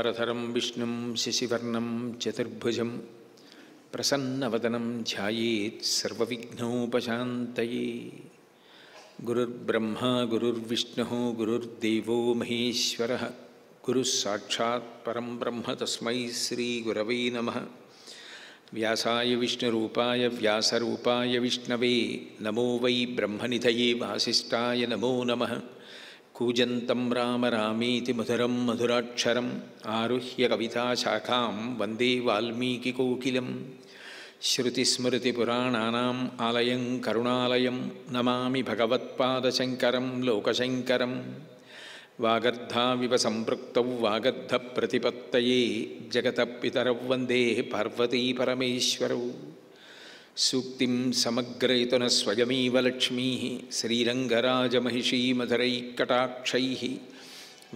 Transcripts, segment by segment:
शुक्लांबरधरं विष्णुं शशिवर्णं चतुर्भुजं प्रसन्नवदनं ध्यायेत् सर्वविघ्नोपशान्तये। गुरुर्ब्रह्मा गुरुर्विष्णुः गुरुर्देवो महेश्वरः गुरुः साक्षात् परं ब्रह्म तस्मै श्रीगुरवे नमः। व्यासाय विष्णुरूपाय व्यासरूपाय विष्णवे नमो वै ब्रह्मनिधये वासिष्ठाय नमो नमः। कूजन्तं राम रामेति मधुरं मधुराक्षरम् आरुह्य कविताशाखां वन्दे वाल्मीकिकोकिलं। श्रुतिस्मृतिपुराणानाम् आलयं करुणालयं नमामि भगवत्पादशङ्करं लोकशङ्करं। वागर्धाविव सम्पृक्तौ वागर्धप्रतिपत्तये जगतः पितरौ वन्दे पार्वतीपरमेश्वरौ। सूक्तिं समग्रयितुः स्वयमेव लक्ष्मीः श्रीरङ्गराजमहिषीमधुरैकटाक्षैः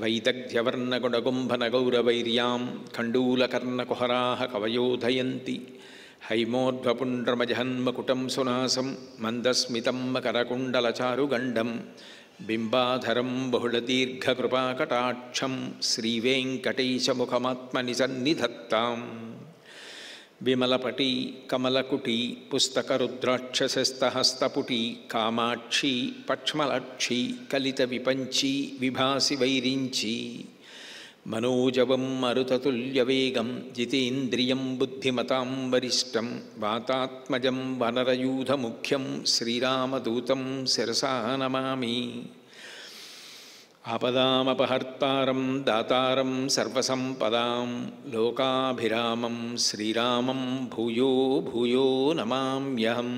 वैदग्ध्यवर्णगुणगुम्भनगौरवैर्यां कण्डूलकर्णकुहराः कवयोधयन्ति। हैमोर्ध्वपुण्ड्रमजहन्मकुटं सुनासं मन्दस्मितं मकरकुण्डलचारुगण्डं बिम्बाधरं बहुलदीर्घकृपाकटाक्षं श्रीवेङ्कटेशमुखमात्मनि सन्निधत्ताम्। विमलपटी कमलकुटी पुस्तकरुद्राक्षसस्तहस्तपुटी कामाक्षी पक्ष्मलक्षी कलितविपञ्ची विभासि वैरिञ्ची। मनोजवं मरुततुल्यवेगं जितेन्द्रियं बुद्धिमतां वरिष्ठं वातात्मजं वनरयूथमुख्यं श्रीरामदूतं शिरसा नमामि। आपदामपहर्तारं दातारं सर्वसम्पदां लोकाभिरामं श्रीरामं भूयो भूयो नमाम्यहम्।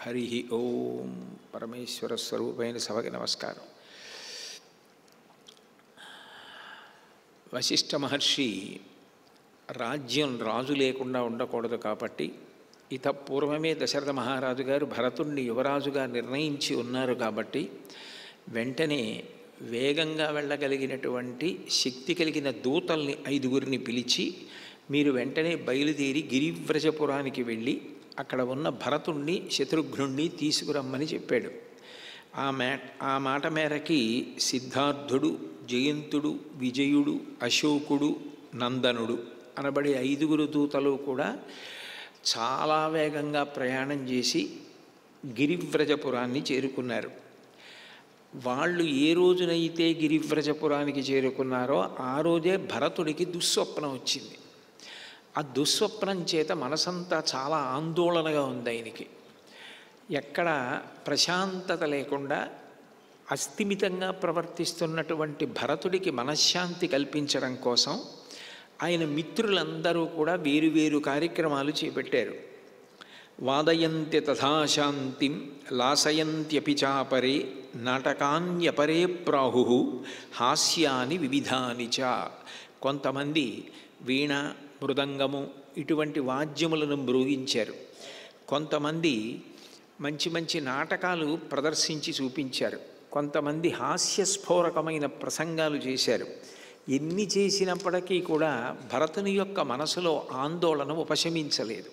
हरि ओं। परमेश्वर स्वरूपैన సభకి నమస్కారం. వశిష్ఠ మహర్షి రాజ్యం రాజు లేకుండా ఉండకూడదు కాబట్టి ఇత పూర్వమే దశరథ మహారాజు గారు భరతుణ్ణి యువరాజుగా నిర్ణయించి ఉన్నారు కాబట్టి వెంటనే వేగంగా వెళ్ళగలిగినటువంటి శక్తి కలిగిన దూతల్ని 5గురిని పిలిచి మీరు వెంటనే బయలుదేరి గిరివ్రజపురానికి వెళ్ళి అక్కడ ఉన్న భరతుణ్ణి శత్రుఘ్నుణ్ణి తీసుకురమ్మని చెప్పాడు. ఆ మాట మేరకి సిద్ధార్థుడు జయంతుడు విజయుడు అశోకుడు నందనుడు అనబడే 5గురు దూతలు కూడా చాలా వేగంగా ప్రయాణం చేసి గిరివ్రజపురాన్ని చేరుకున్నారు. వాళ్ళు ఏ రోజునైతే గిరివ్రజపురానికి చేరుకున్నారో ఆ రోజే భరతుడికి దుస్వప్నం వచ్చింది. ఆ దుస్వప్నం చేత మనసంతా చాలా ఆందోళనగా ఉంది ఆయనకి. ఎక్కడ ప్రశాంతత లేకుండా అస్థిమితంగా ప్రవర్తిస్తున్నటువంటి భరతుడికి మనశ్శాంతి కల్పించడం కోసం ఆయన మిత్రులందరూ కూడా వేరువేరు కార్యక్రమాలు చేపట్టారు. వాదయంతి తథాశాంతిం లాసయంత్యపి చాపరే నాటకాన్యపరే ప్రాహు హాస్యాని వివిధాని చ. కొంతమంది వీణ మృదంగము ఇటువంటి వాద్యములను మ్రోగించారు. కొంతమంది మంచి మంచి నాటకాలు ప్రదర్శించి చూపించారు. కొంతమంది హాస్యస్ఫోరకమైన ప్రసంగాలు చేశారు. ఎన్ని చేసినప్పటికీ కూడా భరతుని యొక్క మనసులో ఆందోళన ఉపశమించలేదు.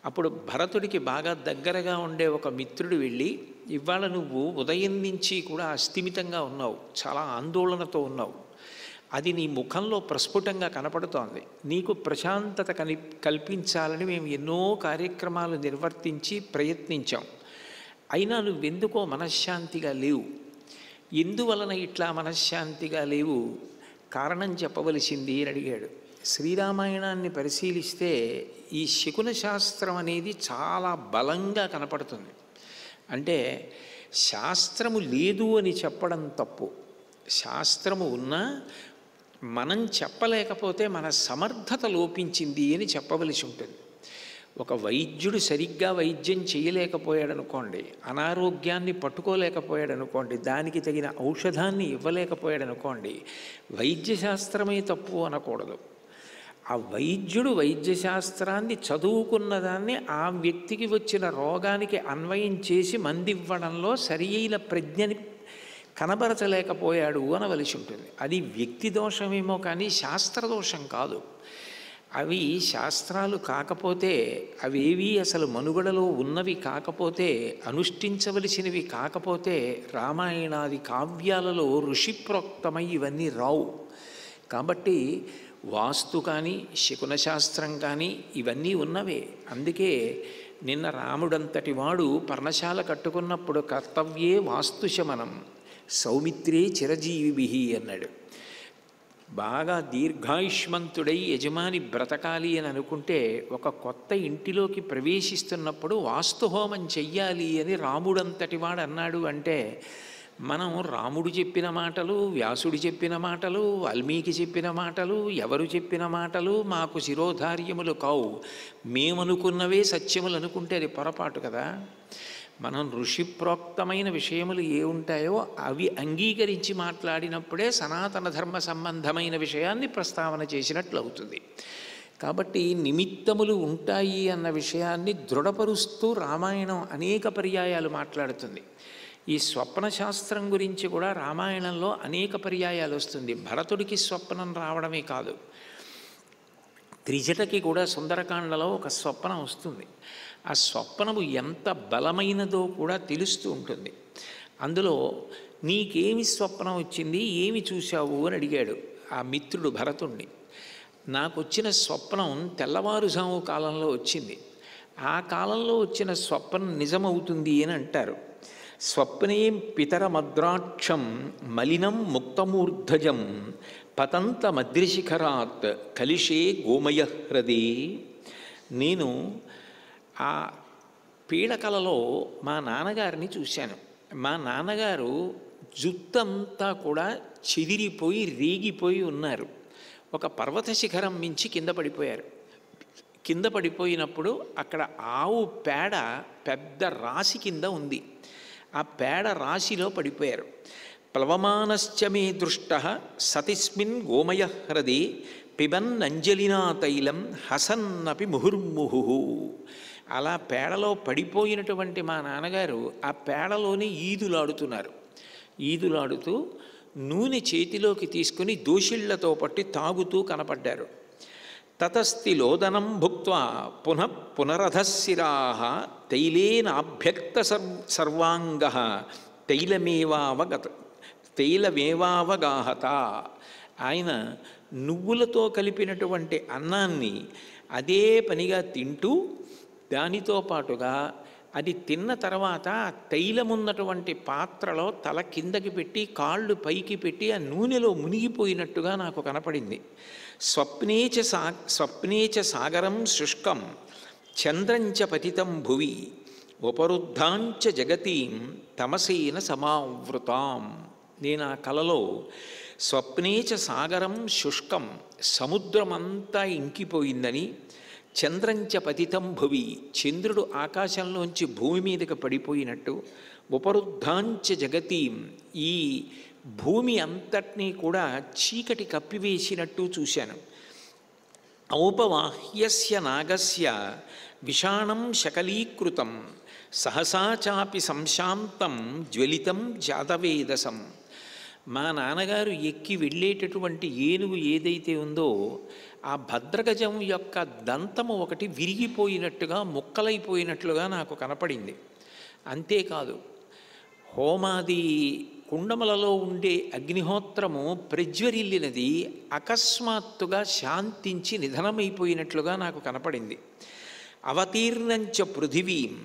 అప్పుడు భరతుడికి బాగా దగ్గరగా ఉండే ఒక మిత్రుడు వెళ్ళి, ఇవాళ నువ్వు ఉదయం నుంచి కూడా అస్థిమితంగా ఉన్నావు, చాలా ఆందోళనతో ఉన్నావు, అది నీ ముఖంలో ప్రస్ఫుటంగా కనపడుతోంది. నీకు ప్రశాంతత కల్పించాలని మేము ఎన్నో కార్యక్రమాలు నిర్వర్తించి ప్రయత్నించాం, అయినా నువ్వెందుకో మనశ్శాంతిగా లేవు. ఎందువలన ఇట్లా మనశ్శాంతిగా లేవు, కారణం చెప్పవలసింది అని అడిగాడు. శ్రీరామాయణాన్ని పరిశీలిస్తే ఈ శకున శాస్త్రం అనేది చాలా బలంగా కనపడుతుంది. అంటే శాస్త్రము లేదు అని చెప్పడం తప్పు. శాస్త్రము ఉన్నా మనం చెప్పలేకపోతే మన సమర్థత లోపించింది అని చెప్పవలసి ఉంటుంది. ఒక వైద్యుడు సరిగ్గా వైద్యం చేయలేకపోయాడనుకోండి, అనారోగ్యాన్ని పట్టుకోలేకపోయాడనుకోండి, దానికి తగిన ఔషధాన్ని ఇవ్వలేకపోయాడనుకోండి, వైద్యశాస్త్రమే తప్పు అనకూడదు. ఆ వైద్యుడు వైద్యశాస్త్రాన్ని చదువుకున్న దాన్ని ఆ వ్యక్తికి వచ్చిన రోగానికి అన్వయం చేసి మందివ్వడంలో సరి అయిన ప్రజ్ఞని కనబరచలేకపోయాడు అనవలసి ఉంటుంది. అది వ్యక్తి దోషమేమో కానీ శాస్త్రదోషం కాదు. అవి శాస్త్రాలు కాకపోతే, అవేవి అసలు మనుగడలో ఉన్నవి కాకపోతే, అనుష్ఠించవలసినవి కాకపోతే రామాయణాది కావ్యాలలో ఋషిప్రోక్తమై ఇవన్నీ రావు. కాబట్టి వాస్తు కానీ శకున శాస్త్రం కానీ ఇవన్నీ ఉన్నవే. అందుకే నిన్న రాముడంతటి వాడు పర్ణశాల కట్టుకున్నప్పుడు కర్తవ్యే వాస్తుశమనం సౌమిత్రే చిరజీవి అన్నాడు. బాగా దీర్ఘాయుష్మంతుడై యజమాని బ్రతకాలి అని అనుకుంటే ఒక కొత్త ఇంటిలోకి ప్రవేశిస్తున్నప్పుడు వాస్తుహోమం చెయ్యాలి అని రాముడంతటి వాడు అన్నాడు. అంటే మనం రాముడు చెప్పిన మాటలు, వ్యాసుడు చెప్పిన మాటలు, వాల్మీకి చెప్పిన మాటలు, ఎవరు చెప్పిన మాటలు మాకు శిరోధార్యములు కావు, మేమనుకున్నవే సత్యములు అనుకుంటే అది పొరపాటు కదా. మనం ఋషిప్రోక్తమైన విషయములు ఏ ఉంటాయో అవి అంగీకరించి మాట్లాడినప్పుడే సనాతన ధర్మ సంబంధమైన విషయాన్ని ప్రస్తావన చేసినట్లు అవుతుంది. కాబట్టి నిమిత్తములు ఉంటాయి అన్న విషయాన్ని దృఢపరుస్తూ రామాయణం అనేక పర్యాయాలు మాట్లాడుతుంది. ఈ స్వప్న శాస్త్రం గురించి కూడా రామాయణంలో అనేక పర్యాయాలు వస్తుంది. భరతుడికి స్వప్నం రావడమే కాదు, త్రిజటకి కూడా సుందరకాండలో ఒక స్వప్నం వస్తుంది. ఆ స్వప్నము ఎంత బలమైనదో కూడా తెలుస్తూ ఉంటుంది. అందులో నీకేమి స్వప్నం వచ్చింది, ఏమి చూశావు అని అడిగాడు ఆ మిత్రుడు భరతుణ్ణి. నాకు వచ్చిన స్వప్నం తెల్లవారుజాము కాలంలో వచ్చింది. ఆ కాలంలో వచ్చిన స్వప్నం నిజమవుతుంది అని అంటారు. స్వప్నే పితరమద్రాక్షం మలినం ముక్తమూర్ధజం పతంత మద్రిశిఖరాత్ కలిషే గోమయ హ్రదే. నేను ఆ పీడకలలో మా నాన్నగారిని చూశాను. మా నాన్నగారు జుత్తంతా కూడా చెదిరిపోయి రేగిపోయి ఉన్నారు. ఒక పర్వత శిఖరం మించి కింద పడిపోయారు. కింద పడిపోయినప్పుడు అక్కడ ఆవు పేడ పెద్ద రాశి కింద ఉంది. ఆ పేడ రాశిలో పడిపోయారు. ప్లవమానశ్చ మే దృష్ట సతిస్మిన్ గోమయ హ్రదే పిబన్నంజలినా తైలం హసన్నపి ముహుర్ముహు. అలా పేడలో పడిపోయినటువంటి మా నాన్నగారు ఆ పేడలోనే ఈదులాడుతున్నారు. ఈదులాడుతూ నూనె చేతిలోకి తీసుకుని దోషిళ్లతో పట్టి తాగుతూ కనపడ్డారు. తతస్తి లోదనం భుక్త్వా పునః పునరధశిరాః తైలేనాభ్యక్త సర్వాంగః తైలమేవావగాహత. ఆయన నువ్వులతో కలిపినటువంటి అన్నాన్ని అదే పనిగా తింటూ దానితో పాటుగా అది తిన్న తర్వాత తైలమున్నటువంటి పాత్రలో తల కిందకి పెట్టి కాళ్ళు పైకి పెట్టి ఆ నూనెలో మునిగిపోయినట్టుగా నాకు కనపడింది. స్వప్నేచ సాగరం శుష్కం చంద్రంచ పతితం భువి ఉపరుద్ధాంచ జగతీం తమసేన సమావృతాం. నేను ఆ కలలో స్వప్నేచ సాగరం శుష్కం సముద్రమంతా ఇంకిపోయిందని, చంద్రంచ పతితం భువి చంద్రుడు ఆకాశంలోంచి భూమి మీదకి పడిపోయినట్టు, ఉపరుద్ధాంచ జగతీం ఈ భూమి అంతటినీ కూడా చీకటి కప్పివేసినట్టు చూశాను. ఔపవాహ్యస్య నాగస్య విషాణం శకలీకృతం సహసా చాపి సంశాంతం జ్వలితం జాతవేదసం. మా నాన్నగారు ఎక్కి వెళ్ళేటటువంటి ఏనుగు ఏదైతే ఉందో ఆ భద్రగజం యొక్క దంతము ఒకటి విరిగిపోయినట్టుగా ముక్కలైపోయినట్లుగా నాకు కనపడింది. అంతేకాదు, హోమాది కుండములలో ఉండే అగ్నిహోత్రము ప్రజ్వరిల్లినది అకస్మాత్తుగా శాంతించి నిధనమైపోయినట్లుగా నాకు కనపడింది. అవతీర్ణంచ పృథివీం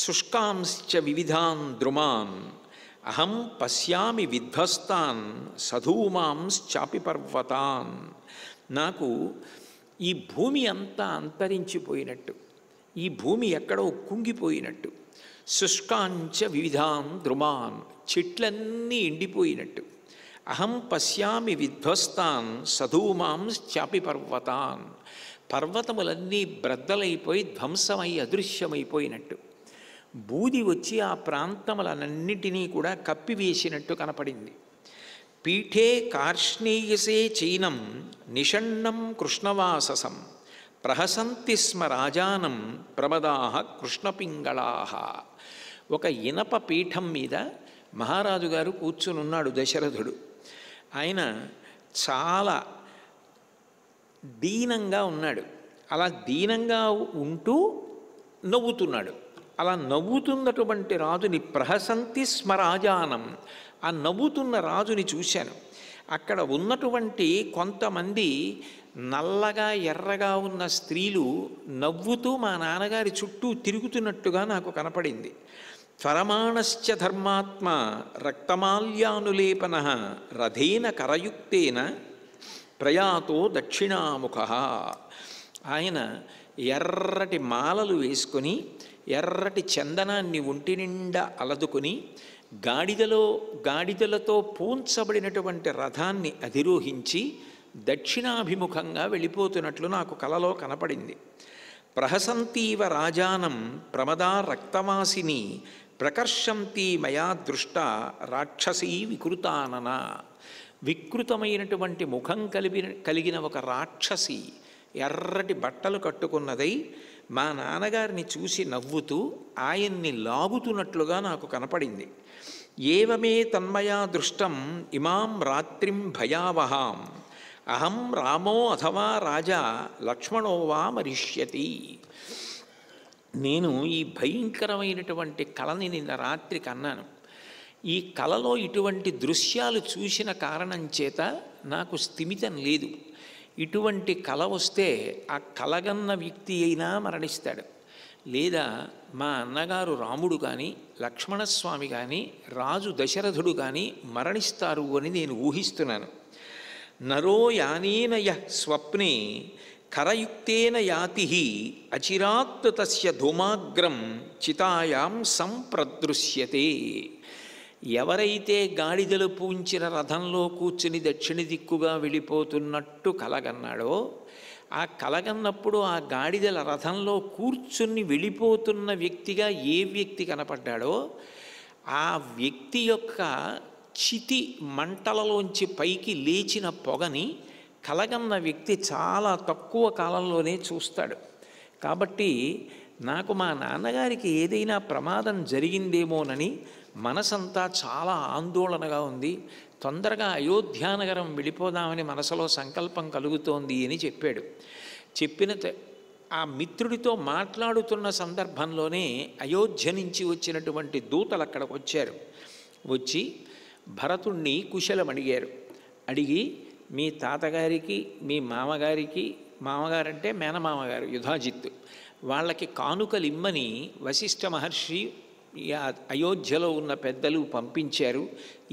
శుష్కాంశ్చ వివిధాన్ ద్రుమాన్ అహం పశ్యామి విధ్వస్తాన్ సధూమాంశ్చాపి పర్వతాన్. నాకు ఈ భూమి అంతా అంతరించిపోయినట్టు, ఈ భూమి ఎక్కడో కుంగిపోయినట్టు, శుష్కాంచ వివిధాన్ ద్రుమాన్ చెట్లన్నీ ఎండిపోయినట్టు, అహం పశ్యామి విధ్వస్తాన్ సధూమాంశ్చాపి పర్వతాన్ పర్వతములన్నీ బ్రద్దలైపోయి ధ్వంసమై అదృశ్యమైపోయినట్టు, బూది వచ్చి ఆ ప్రాంతములన్నింటినీ కూడా కప్పివేసినట్టు కనపడింది. పీఠే కార్ష్ణేయసే చైనం నిషణ్ణం కృష్ణవాససం ప్రహసంతి స్మ రాజానం ప్రమదాః కృష్ణపింగళాః. ఒక ఇనప పీఠం మీద మహారాజు గారు కూర్చునున్నాడు దశరథుడు. ఆయన చాలా దీనంగా ఉన్నాడు. అలా దీనంగా ఉంటూ నవ్వుతున్నాడు. అలా నవ్వుతున్నటువంటి రాజుని ప్రహసంతి స్మ రాజానం, ఆ నవ్వుతున్న రాజుని చూశాను. అక్కడ ఉన్నటువంటి కొంతమంది నల్లగా ఎర్రగా ఉన్న స్త్రీలు నవ్వుతూ మా నాన్నగారి చుట్టూ తిరుగుతున్నట్టుగా నాకు కనపడింది. త్వరమాణశ్చ ధర్మాత్మ రక్తమాల్యానులేపన రథేన కరయుక్తేన ప్రయాతో దక్షిణాముఖ. ఆయన ఎర్రటి మాలలు వేసుకొని ఎర్రటి చందనాన్ని ఒంటి నిండా అలదుకొని గాడిదలతో పూంచబడినటువంటి రథాన్ని అధిరోహించి దక్షిణాభిముఖంగా వెళ్ళిపోతున్నట్లు నాకు కలలో కనపడింది. ప్రహసంతీవ రాజానం ప్రమదా రక్తవాసిని ప్రకర్షంతి మయా దృష్ట రాక్షసీ వికృతానన. వికృతమైనటువంటి ముఖం కలిగిన ఒక రాక్షసి ఎర్రటి బట్టలు కట్టుకున్నదై మా నాన్నగారిని చూసి నవ్వుతూ ఆయన్ని లాగుతున్నట్లుగా నాకు కనపడింది. ఏవమే తన్మయా దృష్టం ఇమాం రాత్రిం భయావహాం అహం రామో అథవా రాజా లక్ష్మణో వా మరిష్యతి. నేను ఈ భయంకరమైనటువంటి కళని నిన్న రాత్రి కన్నాను. ఈ కళలో ఇటువంటి దృశ్యాలు చూసిన కారణం చేత నాకు స్థిమితం లేదు. ఇటువంటి కళ వస్తే ఆ కలగన్న వ్యక్తి అయినా మరణిస్తాడు, లేదా మా అన్నగారు రాముడు కానీ లక్ష్మణస్వామి కానీ రాజు దశరథుడు కానీ మరణిస్తారు అని నేను ఊహిస్తున్నాను. నరో యానేన యః స్వప్నే కరయుక్తేన యాతి అచిరాత్ తస్య ధూమాగ్రం చితాయాం సంప్రదృశ్యతే. ఎవరైతే గాడిదలు పూంచిన రథంలో కూర్చుని దక్షిణ దిక్కుగా వెళ్ళిపోతున్నట్టు కలగన్నాడో, ఆ కలగన్నప్పుడు ఆ గాడిదల రథంలో కూర్చుని వెళ్ళిపోతున్న వ్యక్తిగా ఏ వ్యక్తి కనపడ్డాడో ఆ వ్యక్తి యొక్క చితి మంటలలోంచి పైకి లేచిన పొగని కలగన్న వ్యక్తి చాలా తక్కువ కాలంలోనే చూస్తాడు. కాబట్టి నాకు మా నాన్నగారికి ఏదైనా ప్రమాదం జరిగిందేమోనని మనసంతా చాలా ఆందోళనగా ఉంది. తొందరగా అయోధ్యానగరం వెళ్ళిపోదామని మనసులో సంకల్పం కలుగుతోంది అని చెప్పాడు. చెప్పిన ఆ మిత్రుడితో మాట్లాడుతున్న సందర్భంలోనే అయోధ్య నుంచి వచ్చినటువంటి దూతలు అక్కడికి వచ్చారు. వచ్చి భరతుణ్ణి కుశలం అడిగారు. అడిగి మీ తాతగారికి మీ మామగారికి, మామగారంటే మేనమామగారు యుధాజిత్తు, వాళ్ళకి కానుకలు ఇమ్మని వశిష్ఠ మహర్షి అయోధ్యలో ఉన్న పెద్దలు పంపించారు.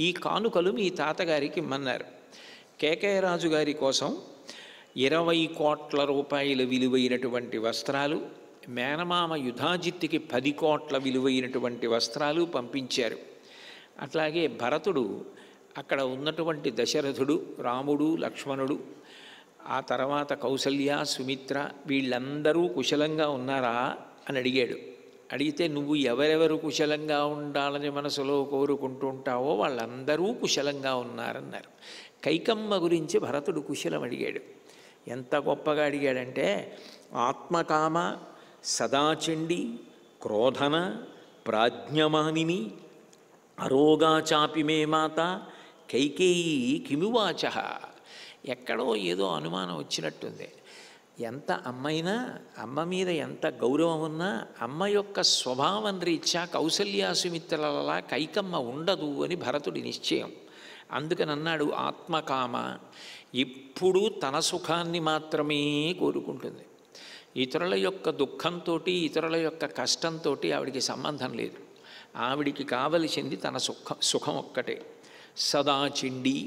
ఈ కానుకలు మీ తాతగారికి ఇమ్మన్నారు. కేకయరాజు గారి కోసం 20 కోట్ల రూపాయల విలువైనటువంటి వస్త్రాలు, మేనమామ యుధాజిత్తుకి 10 కోట్ల విలువైనటువంటి వస్త్రాలు పంపించారు. అట్లాగే భరతుడు, అక్కడ ఉన్నటువంటి దశరథుడు, రాముడు, లక్ష్మణుడు, ఆ తర్వాత కౌసల్య, సుమిత్ర వీళ్ళందరూ కుశలంగా ఉన్నారా అని అడిగాడు. అడిగితే నువ్వు ఎవరెవరు కుశలంగా ఉండాలని మనసులో కోరుకుంటుంటావో వాళ్ళందరూ కుశలంగా ఉన్నారన్నారు. కైకమ్మ గురించి భరతుడు కుశలం అడిగాడు. ఎంత గొప్పగా అడిగాడంటే, ఆత్మకామ సదాచండి క్రోధన ప్రాజ్ఞమానిని అరోగాచాపి మే మాత కైకేయీ కిమువాచ. ఎక్కడో ఏదో అనుమానం వచ్చినట్టుంది. ఎంత అమ్మైనా, అమ్మ మీద ఎంత గౌరవం ఉన్నా అమ్మ యొక్క స్వభావం రీత్యా కౌసల్యాసుమిత్రలలా కైకమ్మ ఉండదు అని భరతుడి నిశ్చయం. అందుకని అన్నాడు, ఆత్మకామ ఎప్పుడూ తన సుఖాన్ని మాత్రమే కోరుకుంటుంది. ఇతరుల యొక్క దుఃఖంతో, ఇతరుల యొక్క కష్టంతో ఆవిడికి సంబంధం లేదు. ఆవిడికి కావలసింది తన సుఖం ఒక్కటే. సదాచిండి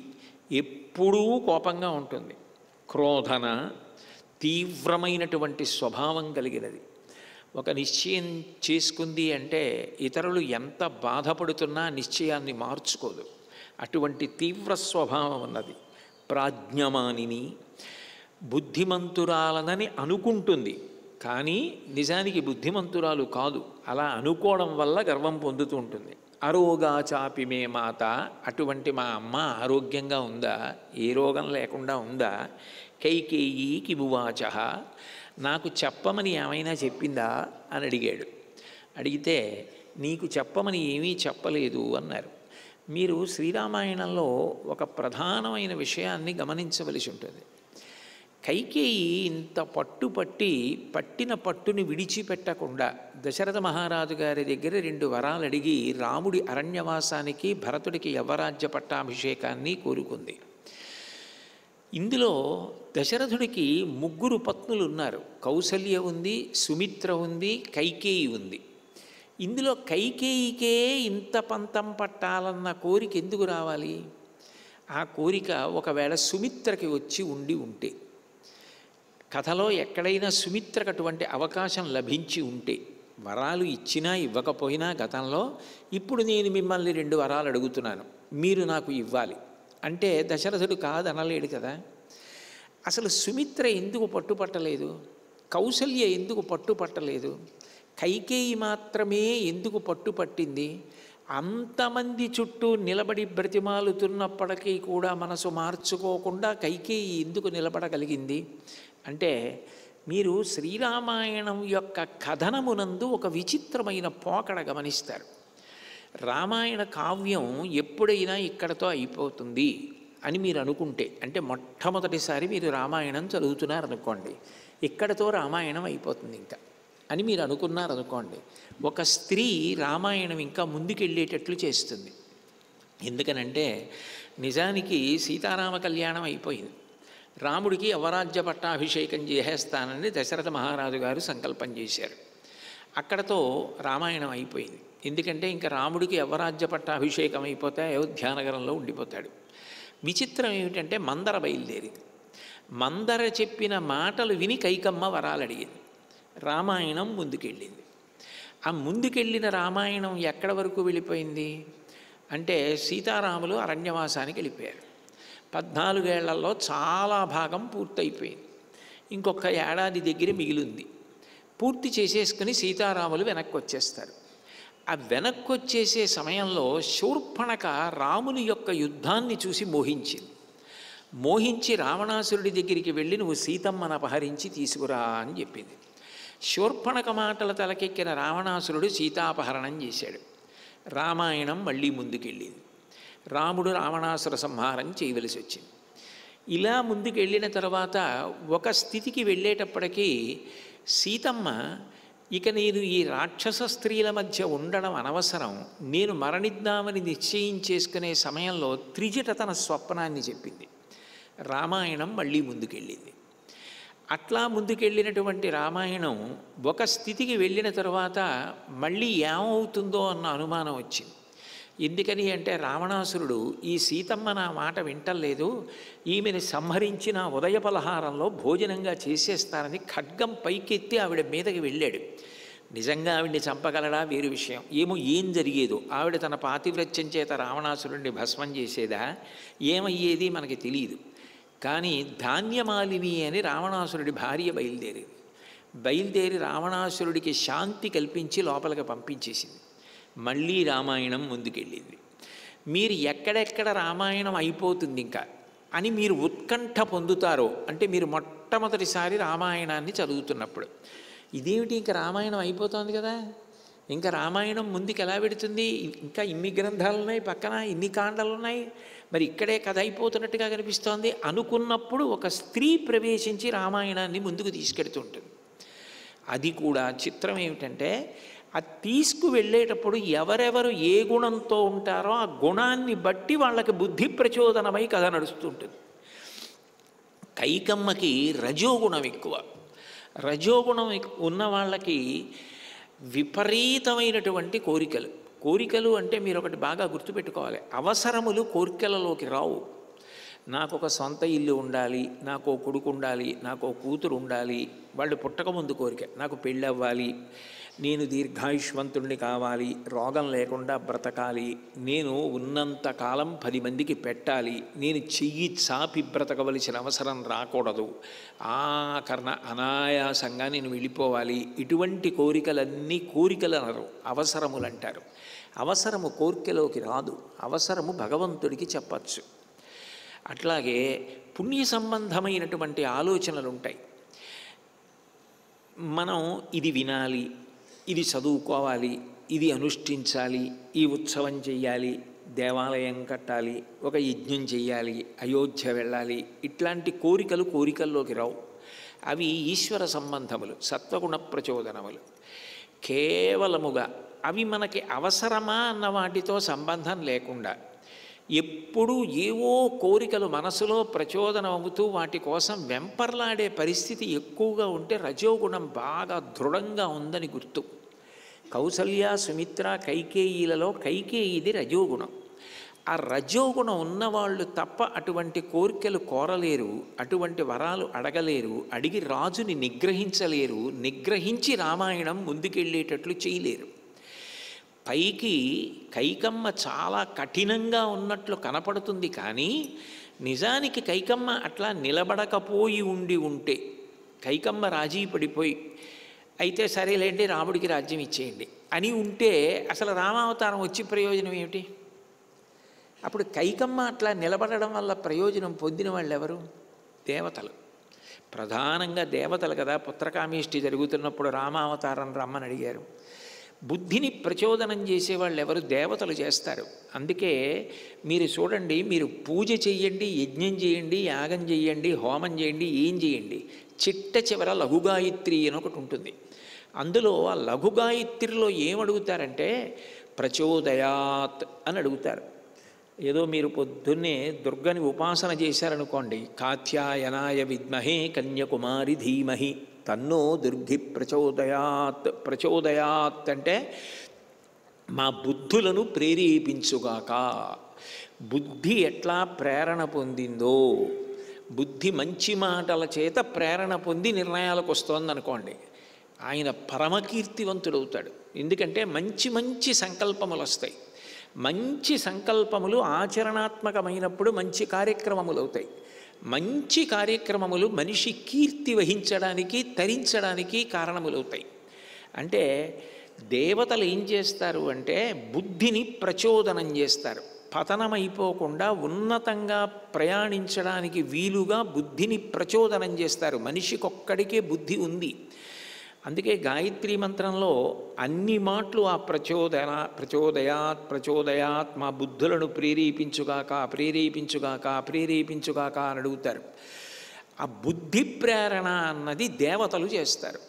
ఎప్పుడూ కోపంగా ఉంటుంది. క్రోధన తీవ్రమైనటువంటి స్వభావం కలిగినది. ఒక నిశ్చయం చేసుకుంది అంటే ఇతరులు ఎంత బాధపడుతున్నా నిశ్చయాన్ని మార్చుకోదు. అటువంటి తీవ్ర స్వభావం ఉన్నది. ప్రాజ్ఞమానిని బుద్ధిమంతురాలనని అనుకుంటుంది, కానీ నిజానికి బుద్ధిమంతురాలు కాదు. అలా అనుకోవడం వల్ల గర్వం పొందుతూ ఉంటుంది. అరోగాచాపి మే మాత, అటువంటి మా అమ్మ ఆరోగ్యంగా ఉందా, ఏ రోగం లేకుండా ఉందా? కైకేయీ కిమువాచ, నాకు చెప్పమని ఏమైనా చెప్పిందా అని అడిగాడు. అడిగితే నీకు చెప్పమని ఏమీ చెప్పలేదు అన్నారు. మీరు శ్రీరామాయణంలో ఒక ప్రధానమైన విషయాన్ని గమనించవలసి ఉంటుంది. కైకేయి ఇంత పట్టుపట్టి పట్టిన పట్టుని విడిచిపెట్టకుండా దశరథ మహారాజు గారి దగ్గర 2 వరాలు అడిగి రాముడి అరణ్యవాసానికి, భరతుడికి యవ్వరాజ్య పట్టాభిషేకాన్ని కోరుకుంది. ఇందులో దశరథుడికి ముగ్గురు పత్నులు ఉన్నారు. కౌసల్య ఉంది, సుమిత్ర ఉంది, కైకేయి ఉంది. ఇందులో కైకేయికే ఇంత పంతం పట్టాలన్న కోరిక ఎందుకు రావాలి? ఆ కోరిక ఒకవేళ సుమిత్రకి వచ్చి ఉంటే, కథలో ఎక్కడైనా సుమిత్రకు అటువంటి అవకాశం లభించి ఉంటే, వరాలు ఇచ్చినా ఇవ్వకపోయినా గతంలో, ఇప్పుడు నేను మిమ్మల్ని 2 వరాలు అడుగుతున్నాను, మీరు నాకు ఇవ్వాలి అంటే దశరథుడు కాదనలేడు కదా. అసలు సుమిత్ర ఎందుకు పట్టుపట్టలేదు? కౌసల్య ఎందుకు పట్టుపట్టలేదు? కైకేయి మాత్రమే ఎందుకు పట్టుపట్టింది? అంతమంది చుట్టూ నిలబడి బ్రతిమాలుతున్నప్పటికీ కూడా మనసు మార్చుకోకుండా కైకేయి ఎందుకు నిలబడగలిగింది అంటే, మీరు శ్రీరామాయణం యొక్క కథనమునందు ఒక విచిత్రమైన పోకడ గమనిస్తారు. రామాయణ కావ్యం ఎప్పుడైనా ఇక్కడతో అయిపోతుంది అని మీరు అనుకుంటే, అంటే మొట్టమొదటిసారి మీరు రామాయణం చదువుతున్నారనుకోండి, ఇక్కడతో రామాయణం అయిపోతుంది ఇంకా అని మీరు అనుకున్నారనుకోండి, ఒక స్త్రీ రామాయణం ఇంకా ముందుకెళ్ళేటట్లు చేస్తుంది. ఎందుకనంటే నిజానికి సీతారామ కళ్యాణం అయిపోయింది. రాముడికి అవరాజ్య పట్టాభిషేకం చేసేస్తానని దశరథ మహారాజు గారు సంకల్పం చేశారు. అక్కడతో రామాయణం అయిపోయింది. ఎందుకంటే ఇంకా రాముడికి అవరాజ్య పట్టాభిషేకం అయిపోతే అయోధ్యానగరంలో ఉండిపోతాడు. విచిత్రం ఏమిటంటే మందర బయలుదేరింది. మందర చెప్పిన మాటలు విని కైకమ్మ వరాలు అడిగింది. రామాయణం ముందుకెళ్ళింది. ఆ ముందుకెళ్ళిన రామాయణం ఎక్కడి వరకు వెళ్ళిపోయింది అంటే, సీతారాములు అరణ్యవాసానికి వెళ్ళిపోయారు. 14 ఏళ్లలో చాలా భాగం పూర్తయిపోయింది. ఇంకొక ఏడాది దగ్గర మిగిలింది. పూర్తి చేసేసుకుని సీతారాములు వెనక్కి వచ్చేస్తారు. ఆ వెనక్కి వచ్చేసే సమయంలో శూర్పణఖ రాముని యొక్క యుద్ధాన్ని చూసి మోహించి రావణాసురుడి దగ్గరికి వెళ్ళి, నువ్వు సీతమ్మను అపహరించి తీసుకురా అని చెప్పింది. శూర్పణఖ మాటల తలకెక్కిన రావణాసురుడు సీతాపహరణం చేశాడు. రామాయణం మళ్ళీ ముందుకెళ్ళింది. రాముడు రావణాసుర సంహారం చేయవలసి వచ్చింది. ఇలా ముందుకెళ్ళిన తర్వాత ఒక స్థితికి వెళ్ళేటప్పటికీ సీతమ్మ, ఇక నేను ఈ రాక్షస స్త్రీల మధ్య ఉండడం అనవసరం, నేను మరణిద్దామని నిశ్చయించేసుకునే సమయంలో త్రిజట తన స్వప్నాన్ని చెప్పింది. రామాయణం మళ్ళీ ముందుకెళ్ళింది. అట్లా ముందుకెళ్ళినటువంటి రామాయణం ఒక స్థితికి వెళ్ళిన తర్వాత మళ్ళీ ఏమవుతుందో అన్న అనుమానం వచ్చింది. ఎందుకని అంటే, రావణాసురుడు ఈ సీతమ్మ నా మాట వింటలేదు, ఈమెను సంహరించి నా ఉదయ పలహారంలో భోజనంగా చేసేస్తానని ఖడ్గం పైకెత్తి ఆవిడ మీదకి వెళ్ళాడు. నిజంగా ఆవిడ్ని చంపగలడా వేరు విషయం, ఏం జరిగేదో, ఆవిడ తన పాతివ్రత్యం చేత రావణాసురుడిని భస్మం చేసేదా, ఏమయ్యేది మనకి తెలియదు. కానీ ధాన్యమాలిని అని రావణాసురుడి భార్య బయలుదేరి రావణాసురుడికి శాంతి కల్పించి లోపలికి పంపించేసింది. మళ్ళీ రామాయణం ముందుకెళ్ళింది. మీరు ఎక్కడెక్కడ రామాయణం అయిపోతుంది ఇంకా అని మీరు ఉత్కంఠ పొందుతారో అంటే, మీరు మొట్టమొదటిసారి రామాయణాన్ని చదువుతున్నప్పుడు, ఇదేమిటి ఇంకా రామాయణం అయిపోతుంది కదా, ఇంకా రామాయణం ముందుకు ఎలా పెడుతుంది, ఇంకా ఇన్ని గ్రంథాలు ఉన్నాయి, పక్కన ఇన్ని కాండలు ఉన్నాయి, మరి ఇక్కడే కథ అయిపోతున్నట్టుగా కనిపిస్తోంది అనుకున్నప్పుడు ఒక స్త్రీ ప్రవేశించి రామాయణాన్ని ముందుకు తీసుకెడుతుంటుంది. అది కూడా చిత్రం ఏమిటంటే, అది తీసుకువెళ్ళేటప్పుడు ఎవరెవరు ఏ గుణంతో ఉంటారో ఆ గుణాన్ని బట్టి వాళ్ళకి బుద్ధి ప్రచోదనమై కథ నడుస్తుంటుంది. కైకమ్మకి రజోగుణం ఎక్కువ. రజోగుణం ఉన్న వాళ్ళకి విపరీతమైనటువంటి కోరికలు అంటే మీరు ఒకటి బాగా గుర్తుపెట్టుకోవాలి, అవసరములు కోరికలలోకి రావు. నాకు ఒక సొంత ఇల్లు ఉండాలి, నాకు కొడుకు ఉండాలి, నాకు కూతురు ఉండాలి, వాళ్ళు పుట్టకముందు కోరిక, నాకు పెళ్ళి అవ్వాలి, నేను దీర్ఘాయుష్మంతుణ్ణి కావాలి, రోగం లేకుండా బ్రతకాలి, నేను ఉన్నంతకాలం 10 మందికి పెట్టాలి, నేను చెయ్యి చాపి బ్రతకవలసిన అవసరం రాకూడదు, ఆఖరణ అనాయాసంగా నేను వెళ్ళిపోవాలి. ఇటువంటి కోరికలన్నీ కోరికలు అనరు, అవసరములు అంటారు. అవసరము కోరికలోకి రాదు, అవసరము భగవంతుడికి చెప్పచ్చు. అట్లాగే పుణ్య సంబంధమైనటువంటి ఆలోచనలు ఉంటాయి. మనం ఇది వినాలి, ఇది చదువుకోవాలి, ఇది అనుష్ఠించాలి, ఈ ఉత్సవం చెయ్యాలి, దేవాలయం కట్టాలి, ఒక యజ్ఞం చెయ్యాలి, అయోధ్య వెళ్ళాలి, ఇట్లాంటి కోరికల్లోకి రావు. అవి ఈశ్వర సంబంధములు, సత్వగుణ ప్రచోదనములు. కేవలముగా అవి మనకి అవసరమా అన్న వాటితో సంబంధం లేకుండా ఎప్పుడూ ఏవో కోరికలు మనసులో ప్రచోదనం అవుతూ వాటి కోసం వెంపర్లాడే పరిస్థితి ఎక్కువగా ఉంటే రజోగుణం బాగా దృఢంగా ఉందని గుర్తు. కౌసల్య, సుమిత్ర, కైకేయిలలో కైకేయిది రజోగుణం. ఆ రజోగుణం ఉన్నవాళ్ళు తప్ప అటువంటి కోరికలు కోరలేరు, అటువంటి వరాలు అడగలేరు, అడిగి రాజుని నిగ్రహించలేరు, నిగ్రహించి రామాయణం ముందుకెళ్ళేటట్లు చేయలేరు. పైకి కైకమ్మ చాలా కఠినంగా ఉన్నట్లు కనపడుతుంది, కానీ నిజానికి కైకమ్మ అట్లా నిలబడకపోయి ఉంటే, కైకమ్మ రాజీ పడిపోయి అయితే సరేలేండి రాముడికి రాజ్యం ఇచ్చేయండి అని ఉంటే అసలు రామావతారం వచ్చి ప్రయోజనం ఏమిటి? అప్పుడు కైకమ్మ అట్లా నిలబడడం వల్ల ప్రయోజనం పొందిన వాళ్ళు ఎవరు? దేవతలు. ప్రధానంగా దేవతలు కదా. పుత్రకామేష్టి జరుగుతున్నప్పుడు రామావతారం రమ్మని అడిగారు. బుద్ధిని ప్రచోదనం చేసేవాళ్ళు ఎవరు? దేవతలు చేస్తారు. అందుకే మీరు చూడండి, మీరు పూజ చెయ్యండి, యజ్ఞం చేయండి, యాగం చేయండి, హోమం చేయండి, ఏం చేయండి, చిట్ట చివర లఘుగాయత్రి అని ఒకటి ఉంటుంది. అందులో ఆ లఘుగాయత్రిలో ఏమడుగుతారంటే ప్రచోదయాత్ అని అడుగుతారు. ఏదో మీరు పొద్దున్నే దుర్గని ఉపాసన చేశారనుకోండి, కాత్యాయనాయ విద్మహే కన్యకుమారి ధీమహి తన్నో దుర్గి ప్రచోదయాత్. ప్రచోదయాత్ అంటే మా బుద్ధులను ప్రేరేపించుగాక. బుద్ధి ఎట్లా ప్రేరణ పొందిందో, బుద్ధి మంచి మాటల చేత ప్రేరణ పొంది నిర్ణయాలకు వస్తోందనుకోండి, ఆయన పరమకీర్తివంతుడవుతాడు. ఎందుకంటే మంచి మంచి సంకల్పములు వస్తాయి. మంచి సంకల్పములు ఆచరణాత్మకమైనప్పుడు మంచి కార్యక్రమములు అవుతాయి. మంచి కార్యక్రమములు మనిషి కీర్తి వహించడానికి, తరించడానికి కారణములవుతాయి. అంటే దేవతలు ఏం చేస్తారు అంటే బుద్ధిని ప్రచోదనం చేస్తారు. పతనమైపోకుండా ఉన్నతంగా ప్రయాణించడానికి వీలుగా బుద్ధిని ప్రచోదనం చేస్తారు. మనిషికొక్కడికే బుద్ధి ఉంది. అందుకే గాయత్రీ మంత్రంలో అన్ని మాటలు ఆ ప్రచోదయాత్ ప్రచోదయాత్ మా బుద్ధులను ప్రేరేపించుగాక, ప్రేరేపించుగాక, ప్రేరేపించుగాక అని అడుగుతారు. ఆ బుద్ధి ప్రేరణ అన్నది దేవతలు చేస్తారు.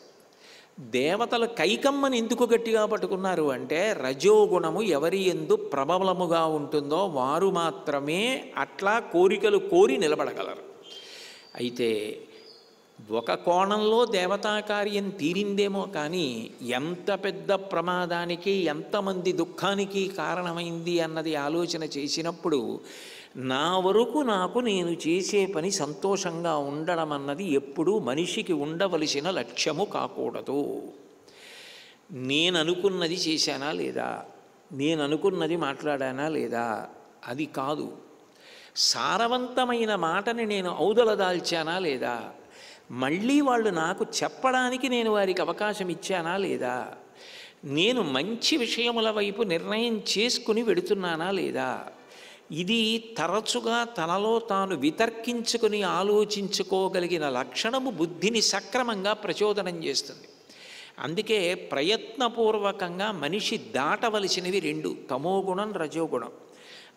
దేవతలు కైకమ్మని ఎందుకు గట్టిగా పట్టుకున్నారు అంటే రజోగుణము ఎవరి యందు ప్రబలముగా ఉంటుందో వారు మాత్రమే అట్లా కోరికలు కోరి నిలబడగలరు. అయితే ఒక కోణంలో దేవతా కార్యం తీరిందేమో కానీ ఎంత పెద్ద ప్రమాదానికి, ఎంతమంది దుఃఖానికి కారణమైంది అన్నది ఆలోచన చేసినప్పుడు నా వరకు నాకు నేను చేసే పని సంతోషంగా ఉండడం అన్నది ఎప్పుడూ మనిషికి ఉండవలసిన లక్ష్యము కాకూడదు. నేను అనుకున్నది చేశానా లేదా, నేను అనుకున్నది మాట్లాడానా లేదా, అది కాదు. సారవంతమైన మాటని నేను ఔదలదాల్చానా లేదా, మళ్ళీ వాళ్ళు నాకు చెప్పడానికి నేను వారికి అవకాశం ఇచ్చానా లేదా, నేను మంచి విషయముల వైపు నిర్ణయం చేసుకుని వెడుతున్నానా లేదా, ఇది తరచుగా తనలో తాను వితర్కించుకుని ఆలోచించుకోగలిగిన లక్షణము బుద్ధిని సక్రమంగా ప్రచోదనం చేస్తుంది. అందుకే ప్రయత్నపూర్వకంగా మనిషి దాటవలసినవి రెండు, తమోగుణం, రజోగుణం.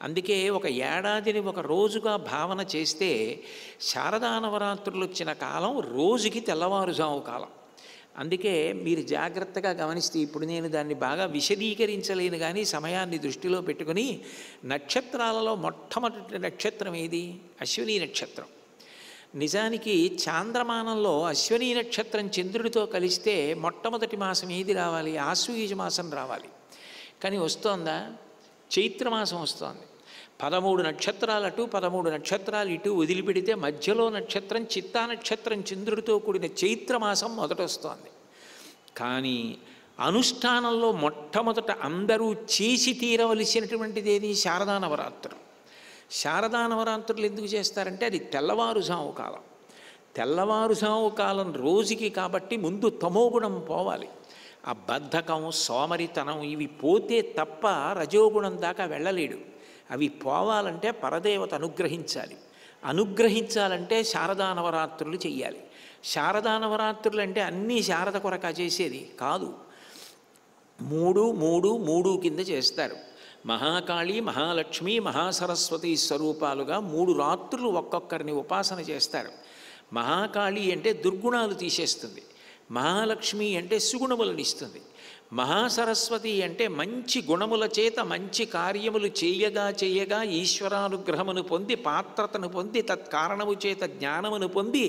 అందుకే ఒక ఏడాదిని ఒక రోజుగా భావన చేస్తే శారదా నవరాత్రులు వచ్చిన కాలం రోజుకి తెల్లవారుజాము కాలం. అందుకే మీరు జాగ్రత్తగా గమనిస్తే, ఇప్పుడు నేను దాన్ని బాగా విశదీకరించలేను కానీ సమయాన్ని దృష్టిలో పెట్టుకుని, నక్షత్రాలలో మొట్టమొదటి నక్షత్రం ఏది? అశ్విని నక్షత్రం. నిజానికి చాంద్రమానంలో అశ్విని నక్షత్రం చంద్రుడితో కలిస్తే మొట్టమొదటి మాసం ఏది రావాలి? ఆశ్వయుజ మాసం రావాలి. కానీ వస్తోందా? చైత్రమాసం వస్తోంది. 13 నక్షత్రాలు అటు 13 నక్షత్రాలు ఇటు వదిలిపెడితే మధ్యలో నక్షత్రం చిత్తా నక్షత్రం చంద్రుడితో కూడిన చైత్రమాసం మొదట వస్తోంది. కానీ అనుష్ఠానంలో మొట్టమొదట అందరూ చేసి తీరవలసినటువంటిది ఏది? శారదా నవరాత్రులు. శారదా నవరాత్రులు ఎందుకు చేస్తారంటే అది తెల్లవారుజాము కాలం. తెల్లవారుజాము కాలం రోజుకి కాబట్టి ముందు తమోగుణం పోవాలి. ఆ బద్ధకం, సోమరితనం ఇవి పోతే తప్ప రజోగుణం దాకా వెళ్ళలేడు. అవి పోవాలంటే పరదేవత అనుగ్రహించాలి. అనుగ్రహించాలంటే శారదా నవరాత్రులు చెయ్యాలి. శారదా నవరాత్రులు అంటే అన్నీ శారద కొరక చేసేది కాదు. 3 కింద చేస్తారు. మహాకాళి, మహాలక్ష్మి, మహాసరస్వతి స్వరూపాలుగా 3 రాత్రులు ఒక్కొక్కరిని ఉపాసన చేస్తారు. మహాకాళి అంటే దుర్గుణాలు తీసేస్తుంది. మహాలక్ష్మి అంటే సుగుణములను ఇస్తుంది. మహాసరస్వతి అంటే మంచి గుణముల చేత మంచి కార్యములు చేయగా చేయగా ఈశ్వరానుగ్రహమును పొంది పాత్రతను పొంది తత్కారణము చేత జ్ఞానమును పొంది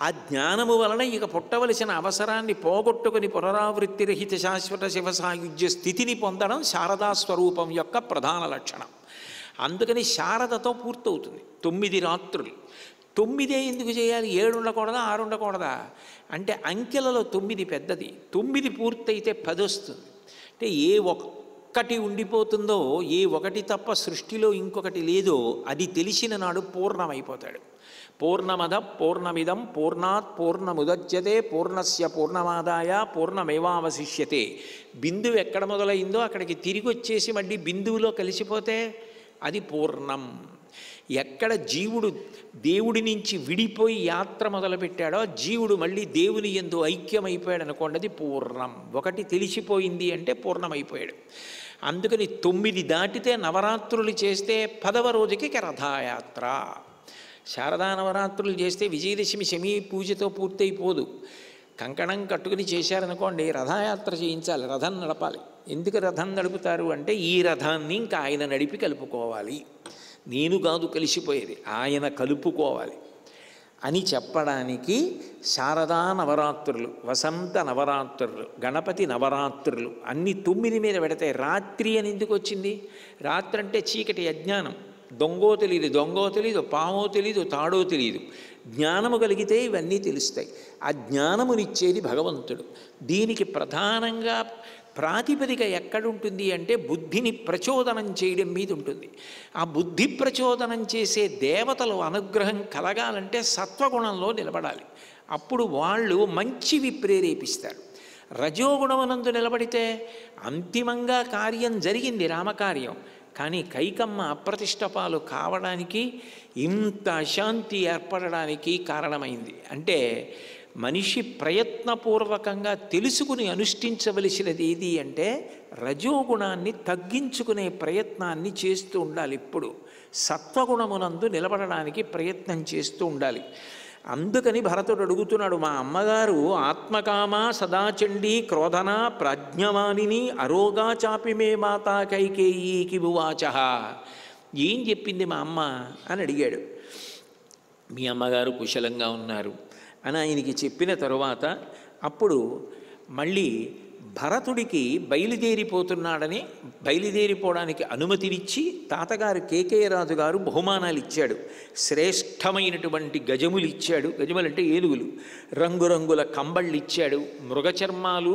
ఆ జ్ఞానము వలన ఇక పుట్టవలసిన అవసరాన్ని పోగొట్టుకుని పునరావృత్తి రహిత శాశ్వత శివ సాయుధ్య స్థితిని పొందడం శారదా స్వరూపం యొక్క ప్రధాన లక్షణం. అందుకని శారదతో పూర్తవుతుంది 9 రాత్రులు. 9 ఎందుకు చేయాలి? 7 ఉండకూడదా, 6 ఉండకూడదా అంటే అంకెలలో 9 పెద్దది. 9 పూర్తయితే 10 వస్తుంది. అంటే ఏ ఒక్కటి ఉండిపోతుందో, ఏ ఒకటి తప్ప సృష్టిలో ఇంకొకటి లేదో అది తెలిసిన నాడు పూర్ణమైపోతాడు. పూర్ణమద పూర్ణమిదం పూర్ణాత్ పూర్ణముదచ్యతే పూర్ణస్య పూర్ణమాదాయ పూర్ణమేవావశిష్యతే. బిందువు ఎక్కడ మొదలైందో అక్కడికి తిరిగి వచ్చేసి మళ్ళీ బిందువులో కలిసిపోతే అది పూర్ణం. ఎక్కడ జీవుడు దేవుడి నుంచి విడిపోయి యాత్ర మొదలుపెట్టాడో జీవుడు మళ్ళీ దేవుని యందు ఐక్యమైపోయాడు అనుకోండి, అది పూర్ణం. ఒకటి తెలిసిపోయింది అంటే పూర్ణమైపోయాడు. అందుకని 9 దాటితే నవరాత్రులు చేస్తే 10వ రోజుకి రథయాత్ర. శారదా నవరాత్రులు చేస్తే విజయదశమి శమీ పూజతో పూర్తయిపోదు. కంకణం కట్టుకుని చేశారనుకోండి, రథయాత్ర చేయించాలి, రథం నడపాలి. ఎందుకు రథం నడుపుతారు అంటే ఈ రథాన్ని ఇంకా ఆయన నడిపి కలుపుకోవాలి, నేను కాదు కలిసిపోయేది, ఆయన కలుపుకోవాలి అని చెప్పడానికి శారదా నవరాత్రులు, వసంత నవరాత్రులు, గణపతి నవరాత్రులు అన్నీ 9 మీద పెడతాయి. రాత్రి అని ఎందుకు వచ్చింది? రాత్రి అంటే చీకటి, అజ్ఞానం. దొంగో తెలియదు, పామో తెలియదు, తాడో తెలియదు. జ్ఞానము కలిగితే ఇవన్నీ తెలుస్తాయి. ఆ జ్ఞానమునిచ్చేది భగవంతుడు. దీనికి ప్రధానంగా ప్రాతిపదిక ఎక్కడుంటుంది అంటే బుద్ధిని ప్రచోదనం చేయడం మీద ఉంటుంది. ఆ బుద్ధి ప్రచోదనం చేసే దేవతలు అనుగ్రహం కలగాలంటే సత్వగుణంలో నిలబడాలి. అప్పుడు వాళ్ళు మంచివి ప్రేరేపిస్తారు. రజోగుణమునందు నిలబడితే అంతిమంగా కార్యం జరిగింది, రామకార్యం. కానీ కైకమ్మ అప్రతిష్టపాలు కావడానికి, ఇంత అశాంతి ఏర్పడడానికి కారణమైంది. అంటే మనిషి ప్రయత్నపూర్వకంగా తెలుసుకుని అనుష్ఠించవలసినది ఏది అంటే రజోగుణాన్ని తగ్గించుకునే ప్రయత్నాన్ని చేస్తూ ఉండాలి. ఇప్పుడు సత్వగుణమునందు నిలబడడానికి ప్రయత్నం చేస్తూ ఉండాలి. అందుకని భరతుడు అడుగుతున్నాడు, మా అమ్మగారు ఆత్మకామ సదాచండీ క్రోధన ప్రాజ్ఞవానిని అరోగా చాపి మే మాతా కైకేయీకి ఉవాచ. ఏం చెప్పింది మా అమ్మ అని అడిగాడు. మీ అమ్మగారు కుశలంగా ఉన్నారు అని ఆయనకి చెప్పిన తరువాత అప్పుడు మళ్ళీ భరతుడికి బయలుదేరిపోవడానికి అనుమతినిచ్చి తాతగారు కేకేయరాజు గారు బహుమానాలు ఇచ్చాడు. శ్రేష్టమైనటువంటి గజములు ఇచ్చాడు. గజములంటే ఏనుగులు. రంగురంగుల కంబళ్ళు ఇచ్చాడు. మృగచర్మాలు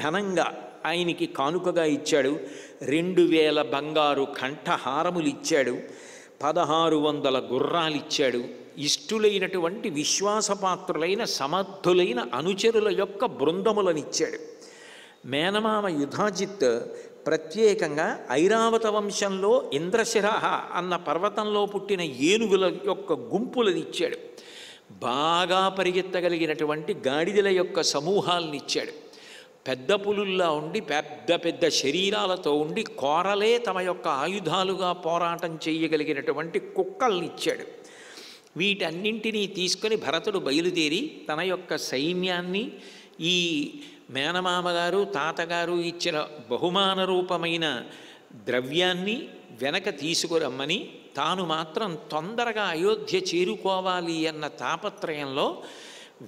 ధనంగా ఆయనకి కానుకగా ఇచ్చాడు. 2000 బంగారు కంఠహారములు ఇచ్చాడు. 1600 గుర్రాలు ఇచ్చాడు. ఇష్టులైనటువంటి విశ్వాసపాత్రులైన సమర్థులైన అనుచరుల యొక్క బృందములనిచ్చాడు. మేనమామ యుధాజిత్ ప్రత్యేకంగా ఐరావత వంశంలో ఇంద్రశిర అన్న పర్వతంలో పుట్టిన ఏనుగుల యొక్క గుంపులను ఇచ్చాడు. బాగా పరిగెత్తగలిగినటువంటి గాడిదల యొక్క సమూహాలను ఇచ్చాడు. పెద్ద పులుల్లా ఉండి పెద్ద పెద్ద శరీరాలతో ఉండి కోరలే తమ యొక్క ఆయుధాలుగా పోరాటం చేయగలిగినటువంటి కుక్కల్ని ఇచ్చాడు. వీటన్నింటినీ తీసుకొని భరతుడు బయలుదేరి తన యొక్క సైన్యాన్ని ఈ మేనమామగారు తాతగారు ఇచ్చిన బహుమాన రూపమైన ద్రవ్యాన్ని వెనక తీసుకురమ్మని, తాను మాత్రం తొందరగా అయోధ్య చేరుకోవాలి అన్న తాపత్రయంలో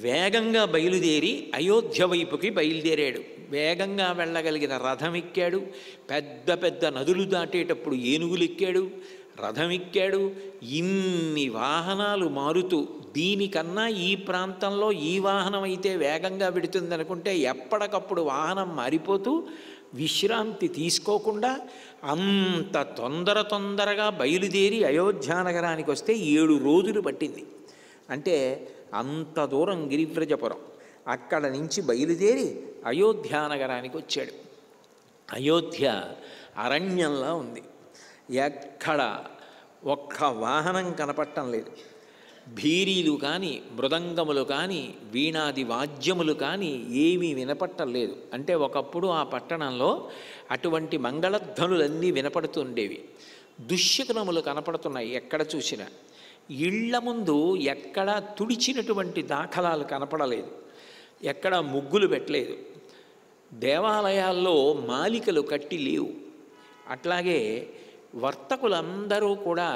వేగంగా బయలుదేరి అయోధ్య వైపుకి బయలుదేరాడు. వేగంగా వెళ్ళగలిగిన రథం ఎక్కాడు. పెద్ద పెద్ద నదులు దాటేటప్పుడు ఏనుగులు ఎక్కాడు, రథం ఎక్కాడు. ఇన్ని వాహనాలు మారుతూ, దీనికన్నా ఈ ప్రాంతంలో ఈ వాహనం అయితే వేగంగా పెడుతుంది అనుకుంటే ఎప్పటికప్పుడు వాహనం మారిపోతూ విశ్రాంతి తీసుకోకుండా అంత తొందరగా బయలుదేరి అయోధ్యానగరానికి వస్తే 7 రోజులు పట్టింది. అంటే అంత దూరం గిరివ్రజపురం. అక్కడ నుంచి బయలుదేరి అయోధ్యానగరానికి వచ్చాడు. అయోధ్య అరణ్యంలా ఉంది. ఎక్కడ ఒక్క వాహనం కనపడటం లేదు. భీరీలు కానీ మృదంగములు కానీ వీణాది వాద్యములు కానీ ఏమీ వినపట్టం లేదు. అంటే ఒకప్పుడు ఆ పట్టణంలో అటువంటి మంగళధ్వనులన్నీ వినపడుతుండేవి. దుశ్శకునములు కనపడుతున్నాయి ఎక్కడ చూసినా. ఇళ్ల ముందు ఎక్కడా తుడిచినటువంటి దాఖలాలు కనపడలేదు. ఎక్కడా ముగ్గులు పెట్టలేదు. దేవాలయాల్లో మాలికలు కట్టి లేవు. అట్లాగే వర్తకులందరూ కూడా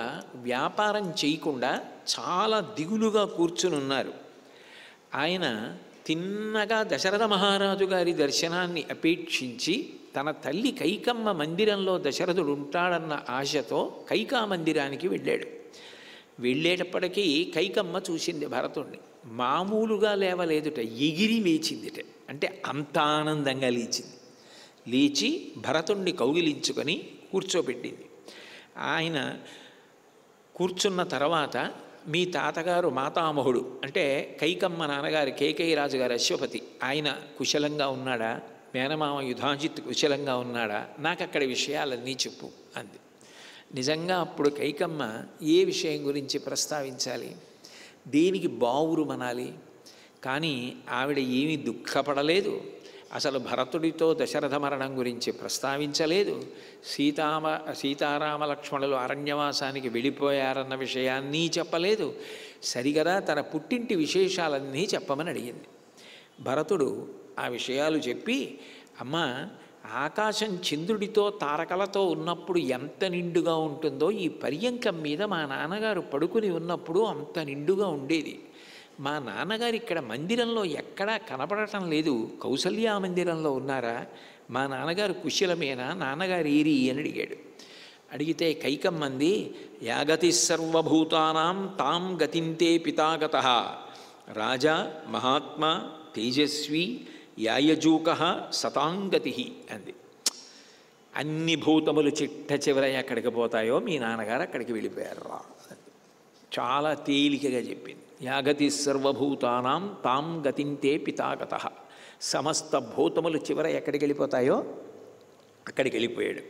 వ్యాపారం చేయకుండా చాలా దిగులుగా కూర్చుని ఉన్నారు. ఆయన తిన్నగా దశరథ మహారాజు గారి దర్శనాన్ని అపేక్షించి తన తల్లి కైకమ్మ మందిరంలో దశరథుడు ఉంటాడన్న ఆశతో కైకా మందిరానికి వెళ్ళాడు. వెళ్ళేటప్పటికీ కైకమ్మ చూసింది భరతుడిని. మామూలుగా లేవలేదుట, ఎగిరి లేచిందిట. అంటే అంత ఆనందంగా లేచింది. లేచి భరతుణ్ణి కౌగిలించుకొని కూర్చోబెట్టింది. ఆయన కూర్చున్న తర్వాత, మీ తాతగారు మాతామహుడు అంటే కైకమ్మ నాన్నగారు కేకయ్య రాజు గారు అశ్వపతి, ఆయన కుశలంగా ఉన్నాడా, మేనమామ యుధాజిత్ కుశలంగా ఉన్నాడా, నాకు అక్కడి విషయాలన్నీ చెప్పు అంది. నిజంగా అప్పుడు కైకమ్మ ఏ విషయం గురించి ప్రస్తావించాలి, దేనికి బావురు మనాలి, కానీ ఆవిడ ఏమీ దుఃఖపడలేదు. అసలు భరతుడితో దశరథ మరణం గురించి ప్రస్తావించలేదు. సీతారామ లక్ష్మణులు అరణ్యవాసానికి వెళ్ళిపోయారన్న విషయాన్ని చెప్పలేదు. సరిగదా తన పుట్టింటి విశేషాలన్నీ చెప్పమని అడిగింది. భరతుడు ఆ విషయాలు చెప్పి, అమ్మ, ఆకాశం చంద్రుడితో తారకలతో ఉన్నప్పుడు ఎంత నిండుగా ఉంటుందో ఈ పర్యంకం మీద మా నాన్నగారు పడుకుని ఉన్నప్పుడు అంత నిండుగా ఉండేది. మా నాన్నగారు ఇక్కడ మందిరంలో ఎక్కడా కనపడటం లేదు. కౌసల్యా మందిరంలో ఉన్నారా? మా నాన్నగారు కుశలమేనా? నాన్నగారు ఏరి అని అడిగాడు. అడిగితే కైకమ్మంది, యాగతి సర్వభూతానాం తాం గతింతే పితాగతః రాజా మహాత్మా తేజస్వి యాయజూక సతాంగతి అంది. అన్ని భూతములు చిట్ట చివర ఎక్కడికి పోతాయో మీ నాన్నగారు అక్కడికి వెళ్ళిపోయారు రా. చాలా తేలికగా చెప్పింది. యాగతి సర్వభూతానాం తాం గతింతే పితాగతః. సమస్త భూతములు చివర ఎక్కడికి వెళ్ళిపోతాయో అక్కడికి వెళ్ళిపోయాడు.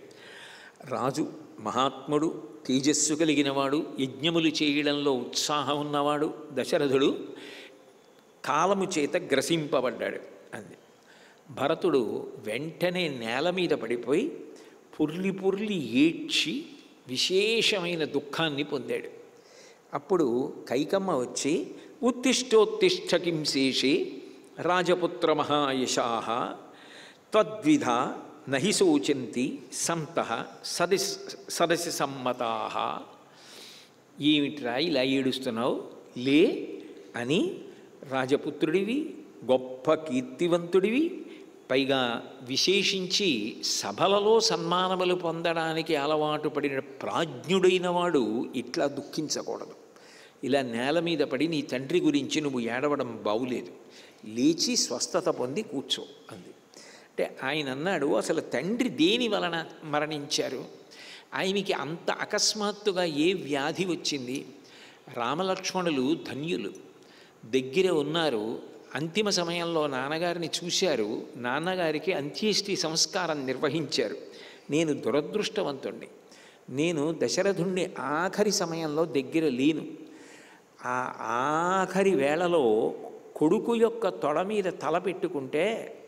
రాజు మహాత్ముడు, తేజస్సు కలిగినవాడు, యజ్ఞములు చేయడంలో ఉత్సాహం ఉన్నవాడు దశరథుడు కాలము చేత గ్రసింపబడ్డాడు అంది. భరతుడు వెంటనే నేల మీద పడిపోయి పుర్లి పుర్లి ఏడ్చి విశేషమైన దుఃఖాన్ని పొందాడు. అప్పుడు కైకమ్మ వచ్చి, ఉత్తిష్టోత్తిష్ట కిం శేషే రాజపుత్ర మహాయశాః త్వద్విధ నహి శోచంతి సంతః సదసి సమ్మతాః. ఏమిట్రా ఇలా ఏడుస్తున్నావు, లే అని రాజపుత్రుడివి, గొప్ప కీర్తివంతుడివి, పైగా విశేషించి సభలలో సన్మానములు పొందడానికి అలవాటు పడిన ప్రాజ్ఞుడైన వాడు ఇట్లా దుఃఖించకూడదు. ఇలా నేల మీద పడి నీ తండ్రి గురించి నువ్వు ఏడవడం బాగులేదు, లేచి స్వస్థత పొంది కూర్చో అంది. అంటే ఆయన అన్నాడు, అసలు తండ్రి దేని వలన మరణించారు? ఆయనకి అంత అకస్మాత్తుగా ఏ వ్యాధి వచ్చింది? రామలక్ష్మణులు ధన్యులు, దగ్గర ఉన్నారు. అంతిమ సమయంలో నాన్నగారిని చూశారు, నాన్నగారికి అంత్యేష్టి సంస్కారం నిర్వహించారు. నేను దురదృష్టవంతుణ్ణి. నేను దశరథుణ్ణి ఆఖరి సమయంలో దగ్గర లేను. ఆ ఆఖరి వేళలో కొడుకు యొక్క తొడ మీద తల పెట్టుకుంటే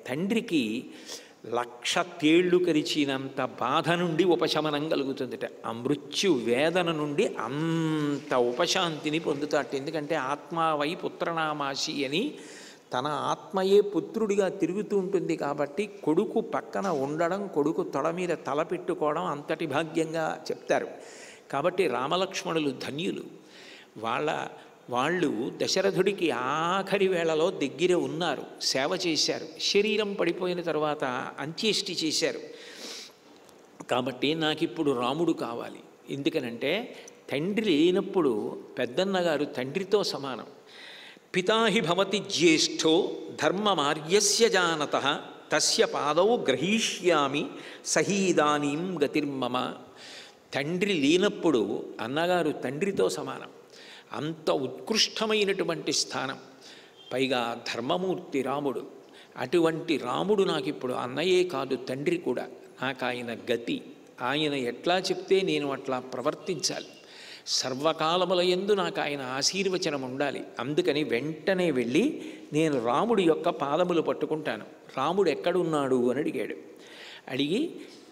తండ్రికి 1,00,000 తేళ్లు కరిచినంత బాధ నుండి ఉపశమనం కలుగుతుందిట. ఆ మృత్యు వేదన నుండి అంత ఉపశాంతిని పొందుతాట. ఎందుకంటే ఆత్మావై పుత్రనామాసి అని తన ఆత్మయే పుత్రుడిగా తిరుగుతూ ఉంటుంది కాబట్టి కొడుకు పక్కన ఉండడం, కొడుకు తొడ మీద తల పెట్టుకోవడం అంతటి భాగ్యంగా చెప్తారు. కాబట్టి రామలక్ష్మణులు ధన్యులు. వాళ్ళు దశరథుడికి ఆఖరి వేళలో దగ్గర ఉన్నారు, సేవ చేశారు. శరీరం పడిపోయిన తర్వాత అంత్యేష్టి చేశారు. కాబట్టి నాకిప్పుడు రాముడు కావాలి. ఎందుకనంటే తండ్రి లేనప్పుడు పెద్దన్నగారు తండ్రితో సమానం. పితాహి భవతి జ్యేష్ఠో ధర్మమార్యస్య జానతః తస్య పాదౌ గ్రహీష్యామి సహీదానీం గతిర్మమ. తండ్రి లేనప్పుడు అన్నగారు తండ్రితో సమానం. అంత ఉత్కృష్టమైనటువంటి స్థానం, పైగా ధర్మమూర్తి రాముడు. అటువంటి రాముడు నాకు ఇప్పుడు అన్నయే కాదు, తండ్రి కూడా. నాకు ఆయన గతి. ఆయన ఎట్లా చెప్తే నేను అట్లా ప్రవర్తించాలి. సర్వకాలముల యందు నాకు ఆయన ఆశీర్వచనం ఉండాలి. అందుకని వెంటనే వెళ్ళి నేను రాముడి యొక్క పాదములు పట్టుకుంటాను. రాముడు ఎక్కడున్నాడు అని అడిగాడు. అడిగి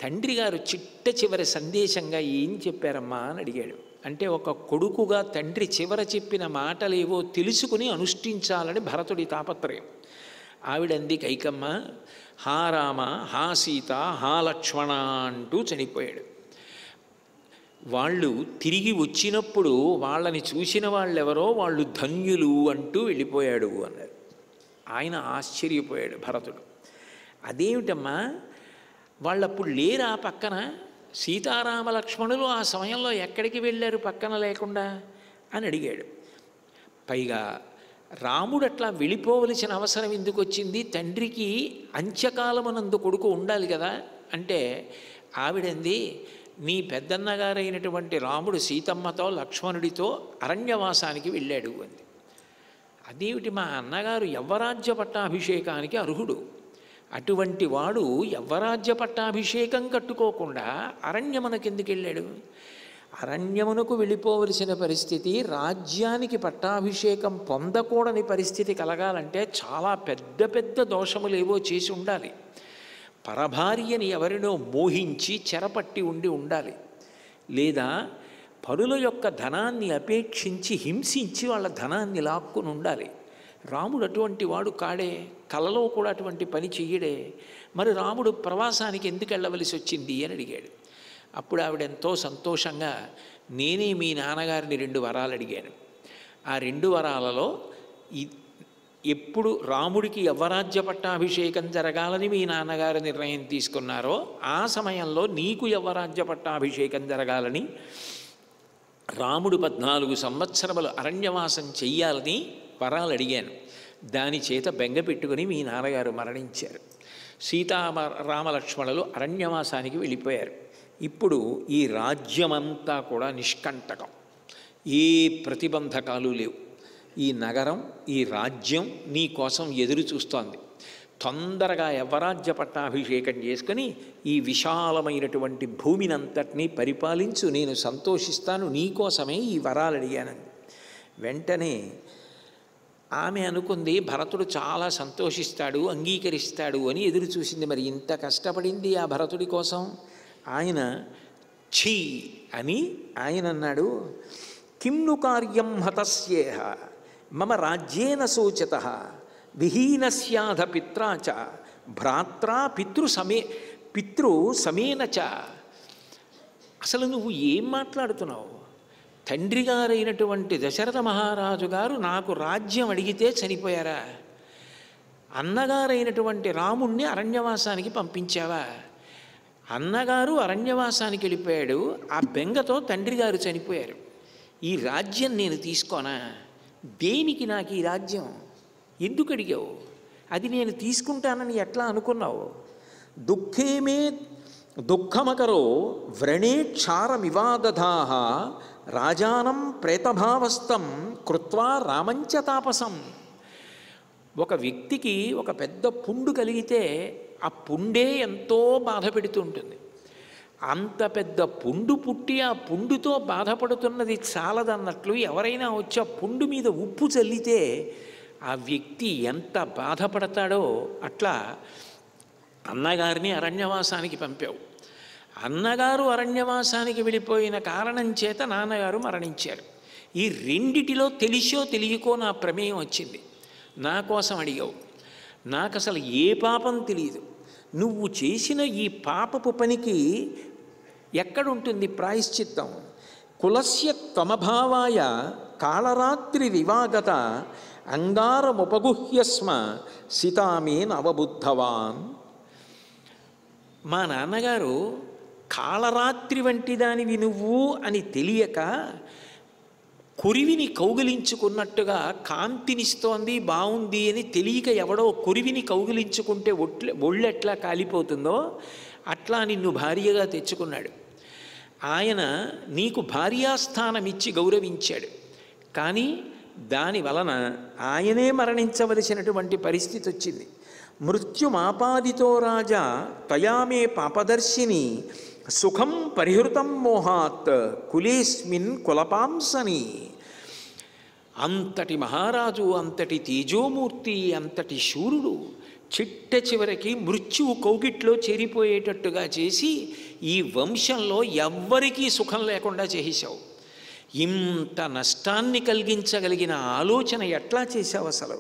తండ్రి గారు చిట్ట చివరి సందేశంగా ఏం చెప్పారమ్మా అని అడిగాడు. అంటే ఒక కొడుకుగా తండ్రి చివర చెప్పిన మాటలేవో తెలుసుకుని అనుష్ఠించాలని భరతుడి తాపత్రయం. ఆవిడంది కైకమ్మ, హా రామ, హా సీత, హా లక్ష్మణ అంటూ చనిపోయాడు. వాళ్ళు తిరిగి వచ్చినప్పుడు వాళ్ళని చూసిన వాళ్ళెవరో వాళ్ళు ధన్యులు అంటూ వెళ్ళిపోయాడు అన్నారు. ఆయన ఆశ్చర్యపోయాడు భరతుడు. అదేమిటమ్మా, వాళ్ళప్పుడు లేరా పక్కన? సీతారామ లక్ష్మణులు ఆ సమయంలో ఎక్కడికి వెళ్ళారు పక్కన లేకుండా అని అడిగాడు. పైగా రాముడు అట్లా వెళ్ళిపోవలసిన అవసరం ఎందుకు వచ్చింది? తండ్రికి అంత్యకాలమునందు కొడుకు ఉండాలి కదా అంటే ఆవిడంది, నీ పెద్దన్నగారైనటువంటి రాముడు సీతమ్మతో లక్ష్మణుడితో అరణ్యవాసానికి వెళ్ళాడు అంది. అదేమిటి, మా అన్నగారు యవ్వరాజ్య పట్టాభిషేకానికి అర్హుడు, అటువంటి వాడు యవ్వరాజ్య పట్టాభిషేకం కట్టుకోకుండా అరణ్యమునకు ఎందుకు వెళ్ళాడు? అరణ్యమునకు వెళ్ళిపోవలసిన పరిస్థితి, రాజ్యానికి పట్టాభిషేకం పొందకూడని పరిస్థితి కలగాలంటే చాలా పెద్ద పెద్ద దోషములేవో చేసి ఉండాలి. పరభార్యని ఎవరినో మోహించి చెరపట్టి ఉండాలి, లేదా పరుల యొక్క ధనాన్ని అపేక్షించి హింసించి వాళ్ళ ధనాన్ని లాక్కుని ఉండాలి. రాముడు అటువంటి వాడు కాడే, కలలో కూడా అటువంటి పని చెయ్యడే. మరి రాముడు ప్రవాసానికి ఎందుకు వెళ్ళవలసి వచ్చింది అని అడిగాడు. అప్పుడు ఆవిడెంతో సంతోషంగా, నేనే మీ నాన్నగారిని 2 వరాలు అడిగాను. ఆ 2 వరాలలో ఎప్పుడు రాముడికి యవ్వరాజ్య పట్టాభిషేకం జరగాలని మీ నాన్నగారు నిర్ణయం తీసుకున్నారో ఆ సమయంలో నీకు యవ్వరాజ్య పట్టాభిషేకం జరగాలని, రాముడు 14 సంవత్సరములు అరణ్యవాసం చెయ్యాలని వరాలు అడిగాను. దాని చేత బెంగ పెట్టుకుని మీ నాన్నగారు మరణించారు. రామలక్ష్మణులు అరణ్యవాసానికి వెళ్ళిపోయారు. ఇప్పుడు ఈ రాజ్యమంతా కూడా నిష్కంటకం, ఏ ప్రతిబంధకాలు లేవు. ఈ నగరం, ఈ రాజ్యం నీ కోసం ఎదురు చూస్తోంది. తొందరగా యవ్వరాజ్య పట్టాభిషేకం చేసుకుని ఈ విశాలమైనటువంటి భూమినంతటినీ పరిపాలించు, నేను సంతోషిస్తాను, నీకోసమే ఈ వరాలు అడిగానని. వెంటనే ఆమె అనుకుంది భరతుడు చాలా సంతోషిస్తాడు, అంగీకరిస్తాడు అని ఎదురు చూసింది. మరి ఇంత కష్టపడింది ఆ భరతుడి కోసం. ఆయన ఛీ అని ఆయన అన్నాడు, కిమ్ను కార్యం హతస్యేహ మమ రాజ్యేన సూచితః విహీనస్యాధ పిత్రాచ భ్రాత్రా పితృ సమేనచ. అసలు నువ్వు ఏం మాట్లాడుతున్నావు? తండ్రి గారైనటువంటి దశరథ మహారాజు గారు నాకు రాజ్యం అడిగితే చనిపోయారా? అన్నగారైనటువంటి రాముణ్ణి అరణ్యవాసానికి పంపించావా? అన్నగారు అరణ్యవాసానికి వెళ్ళిపోయాడు, ఆ బెంగతో తండ్రి గారు చనిపోయారు. ఈ రాజ్యం నేను తీసుకోనా? దేనికి నాకు ఈ రాజ్యం? ఎందుకు అడిగావు? అది నేను తీసుకుంటానని ఎట్లా అనుకున్నావు? దుఃఖేమే దుఃఖమకరో వ్రణేక్షారమివాదధాహ రాజానం ప్రేతభావస్థం కృత్వా రామంచ తాపసం. ఒక వ్యక్తికి ఒక పెద్ద పుండు కలిగితే ఆ పుండే ఎంతో బాధ పెడుతుంటుంది. అంత పెద్ద పుండు పుట్టి ఆ పుండుతో బాధపడుతున్నది చాలదన్నట్లు ఎవరైనా వచ్చి ఆ పుండు మీద ఉప్పు చల్లితే ఆ వ్యక్తి ఎంత బాధపడతాడో అట్లా అన్నగారిని అరణ్యవాసానికి పంపావు. అన్నగారు అరణ్యవాసానికి వెళ్ళిపోయిన కారణం చేత నాన్నగారు మరణించారు. ఈ రెండిటిలో తెలిసో తెలియకో నా ప్రమేయం వచ్చింది. నా కోసం అడిగావు. నాకు అసలు ఏ పాపం తెలియదు. నువ్వు చేసిన ఈ పాపపు పనికి ఎక్కడుంటుంది ప్రాయశ్చిత్తం? కులస్య త్వమభావాయ కాళరాత్రి వివాగత అంగారముపగుహ్యస్మ సీతామేన అవబుద్ధవాన్. మా నాన్నగారు కాళరాత్రి వంటి దానివి నువ్వు అని తెలియక కొరివిని కౌగిలించుకున్నట్టుగా కాంతినిస్తోంది, బాగుంది అని తెలియక ఎవడో కొరివిని కౌగిలించుకుంటే ఒళ్ళెట్లా కాలిపోతుందో అట్లా నిన్ను భార్యగా తెచ్చుకున్నాడు. ఆయన నీకు భార్యాస్థానం ఇచ్చి గౌరవించాడు. కానీ దాని వలన ఆయనే మరణించవలసినటువంటి పరిస్థితి వచ్చింది. మృత్యుమాపాదితో రాజా తయామే పాపదర్శిని సుఖం పరిహృతం మోహాత్ కులేస్మిన్ కులపాంసని. అంతటి మహారాజు, అంతటి తేజోమూర్తి, అంతటి శూరుడు చిట్ట చివరికి మృత్యువు కౌగిట్లో చేరిపోయేటట్టుగా చేసి ఈ వంశంలో ఎవ్వరికీ సుఖం లేకుండా చేసేశావు. ఇంత నష్టాన్ని కలిగించగలిగిన ఆలోచన ఎట్లా చేశావు? అసలు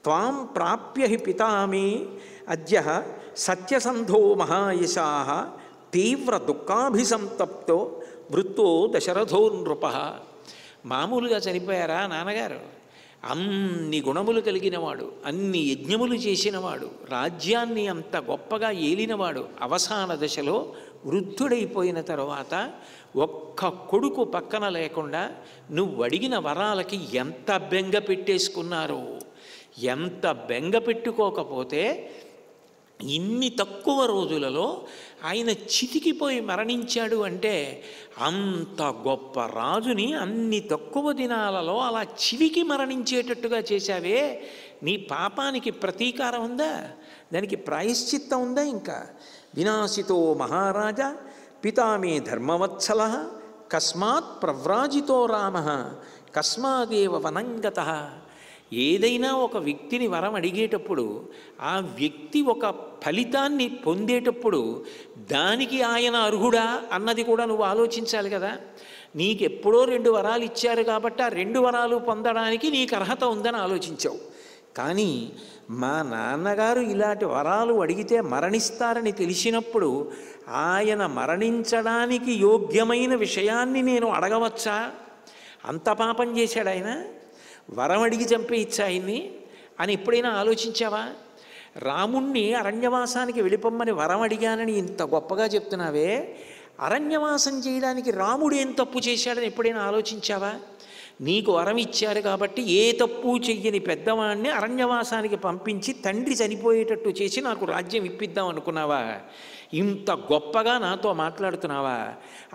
త్వాం ప్రాప్య హి పితామే అద్య సత్యసంధో మహాయశా తీవ్ర దుఃఖాభిసంతప్తో వృత్తో దశరథో నృప. మామూలుగా చనిపోయారా నాన్నగారు? అన్ని గుణములు కలిగినవాడు, అన్ని యజ్ఞములు చేసినవాడు, రాజ్యాన్ని అంత గొప్పగా ఏలినవాడు అవసాన దశలో వృద్ధుడైపోయిన తర్వాత ఒక్క కొడుకు పక్కన లేకుండా నువ్వు అడిగిన వరాలకి ఎంత బెంగ పెట్టేసుకున్నారో. ఎంత బెంగ పెట్టుకోకపోతే ఇన్ని తక్కువ రోజులలో ఆయన చితికిపోయి మరణించాడు అంటే, అంత గొప్ప రాజుని అన్ని తక్కువ దినాలలో అలా చివికి మరణించేటట్టుగా చేశావే, నీ పాపానికి ప్రతీకారం ఉందా? దానికి ప్రాయశ్చిత్తం ఉందా? ఇంకా వినాశితో మహారాజా పితామే ధర్మవత్సల కస్మాత్ ప్రవ్రాజితో రామ కస్మాదేవ వనంగత. ఏదైనా ఒక వ్యక్తిని వరం అడిగేటప్పుడు ఆ వ్యక్తి ఒక ఫలితాన్ని పొందేటప్పుడు దానికి ఆయన అర్హుడా అన్నది కూడా నువ్వు ఆలోచించాలి కదా. నీకెప్పుడో 2 వరాలు ఇచ్చారు కాబట్టి ఆ 2 వరాలు పొందడానికి నీకు అర్హత ఉందని ఆలోచించావు. కానీ మా నాన్నగారు ఇలాంటి వరాలు అడిగితే మరణిస్తారని తెలిసినప్పుడు ఆయన మరణించడానికి యోగ్యమైన విషయాన్ని నేను అడగవచ్చా? అంత పాపం చేశాడు ఆయన, వరం అడిగి చంపేయచ్చా ఆయన్ని అని ఎప్పుడైనా ఆలోచించావా? రాముణ్ణి అరణ్యవాసానికి వెళ్ళిపోమ్మని వరం అడిగానని ఇంత గొప్పగా చెప్తున్నావే, అరణ్యవాసం చేయడానికి రాముడు ఏం తప్పు చేశాడని ఎప్పుడైనా ఆలోచించావా? నీకు వరం ఇచ్చారు కాబట్టి ఏ తప్పు చెయ్యని పెద్దవాడిని అరణ్యవాసానికి పంపించి తండ్రి చనిపోయేటట్టు చేసి నాకు రాజ్యం ఇప్పిద్దాం అనుకున్నావా? ఇంత గొప్పగా నాతో మాట్లాడుతున్నావా?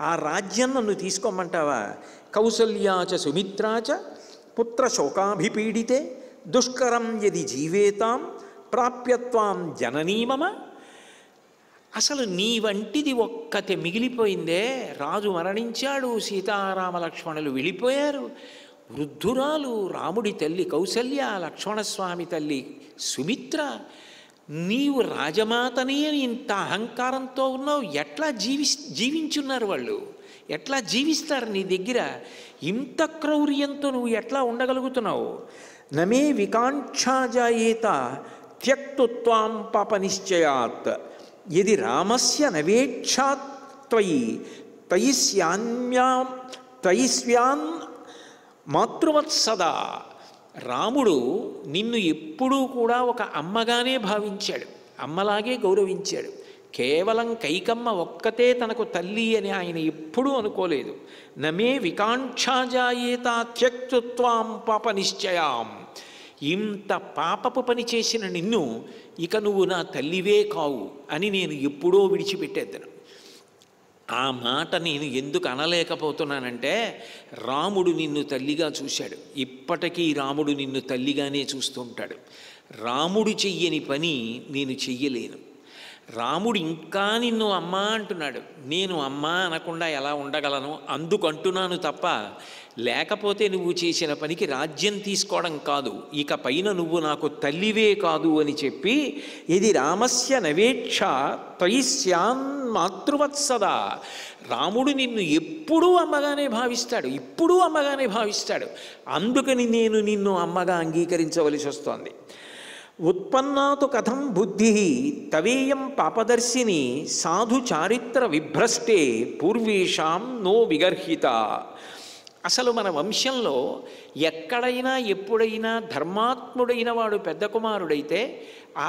ఆ రాజ్యం నన్ను తీసుకోమంటావా? కౌసల్యాచ సుమిత్రాచ పుత్ర శోకాభిపీడితే దుష్కరం యది జీవేతాం ప్రాప్యత్వాం జననీమమ. అసలు నీ వంటిది ఒక్కతే మిగిలిపోయిందే. రాజు మరణించాడు, సీతారామ లక్ష్మణులు వెళ్ళిపోయారు, వృద్ధురాలు రాముడి తల్లి కౌసల్య, లక్ష్మణస్వామి తల్లి సుమిత్ర, నీవు రాజమాతని అని ఇంత అహంకారంతో ఉన్నావు. ఎట్లా జీవించున్నారు వాళ్ళు? ఎట్లా జీవిస్తారు నీ దగ్గర? ఇంత క్రౌర్యంతో నువ్వు ఎట్లా ఉండగలుగుతున్నావు? నమే వికాంక్షాజాయేత త్యక్తుత్వాం పాపనిశ్చయాత్ యది రామస్య నవేక్షాత్ త్వయి త్వయిస్యాన్ మాతృవత్సదా. రాముడు నిన్ను ఎప్పుడూ కూడా ఒక అమ్మగానే భావించాడు, అమ్మలాగే గౌరవించాడు. కేవలం కైకమ్మ ఒక్కతే తనకు తల్లి అని ఆయన ఎప్పుడూ అనుకోలేదు. నమే వికాంక్షాజాయేత త్యక్తుత్వాం పాపనిశ్చయాం. ఇంత పాపపు పని చేసిన నిన్ను ఇక నువ్వు నా తల్లివే కావు అని నేను ఎప్పుడో విడిచిపెట్టేద్దాను. ఆ మాట నేను ఎందుకు అనలేకపోతున్నానంటే, రాముడు నిన్ను తల్లిగా చూశాడు, ఇప్పటికీ రాముడు నిన్ను తల్లిగానే చూస్తుంటాడు. రాముడు చెయ్యని పని నేను చెయ్యలేను. రాముడు ఇంకా నిన్ను అమ్మా అంటున్నాడు, నేను అమ్మా అనకుండా ఎలా ఉండగలను? అందుకంటున్నాను తప్ప లేకపోతే నువ్వు చేసిన పనికి రాజ్యం తీసుకోవడం కాదు, ఇక పైన నువ్వు నాకు తల్లివే కాదు అని చెప్పి, ఇది రామస్య నవేక్ష త్వయిస్యాన్ మాతృవత్సదా. రాముడు నిన్ను ఎప్పుడూ అమ్మగానే భావిస్తాడు, ఇప్పుడు అమ్మగానే భావిస్తాడు. అందుకని నేను నిన్ను అమ్మగా అంగీకరించవలసి వస్తోంది. ఉత్పన్నాతు కథం బుద్ధి తవేయం పాపదర్శిని సాధు చారిత్ర విభ్రష్టే పూర్వేషాం నో విగర్హిత. అసలు మన వంశంలో ఎక్కడైనా ఎప్పుడైనా ధర్మాత్ముడైన వాడు పెద్ద కుమారుడైతే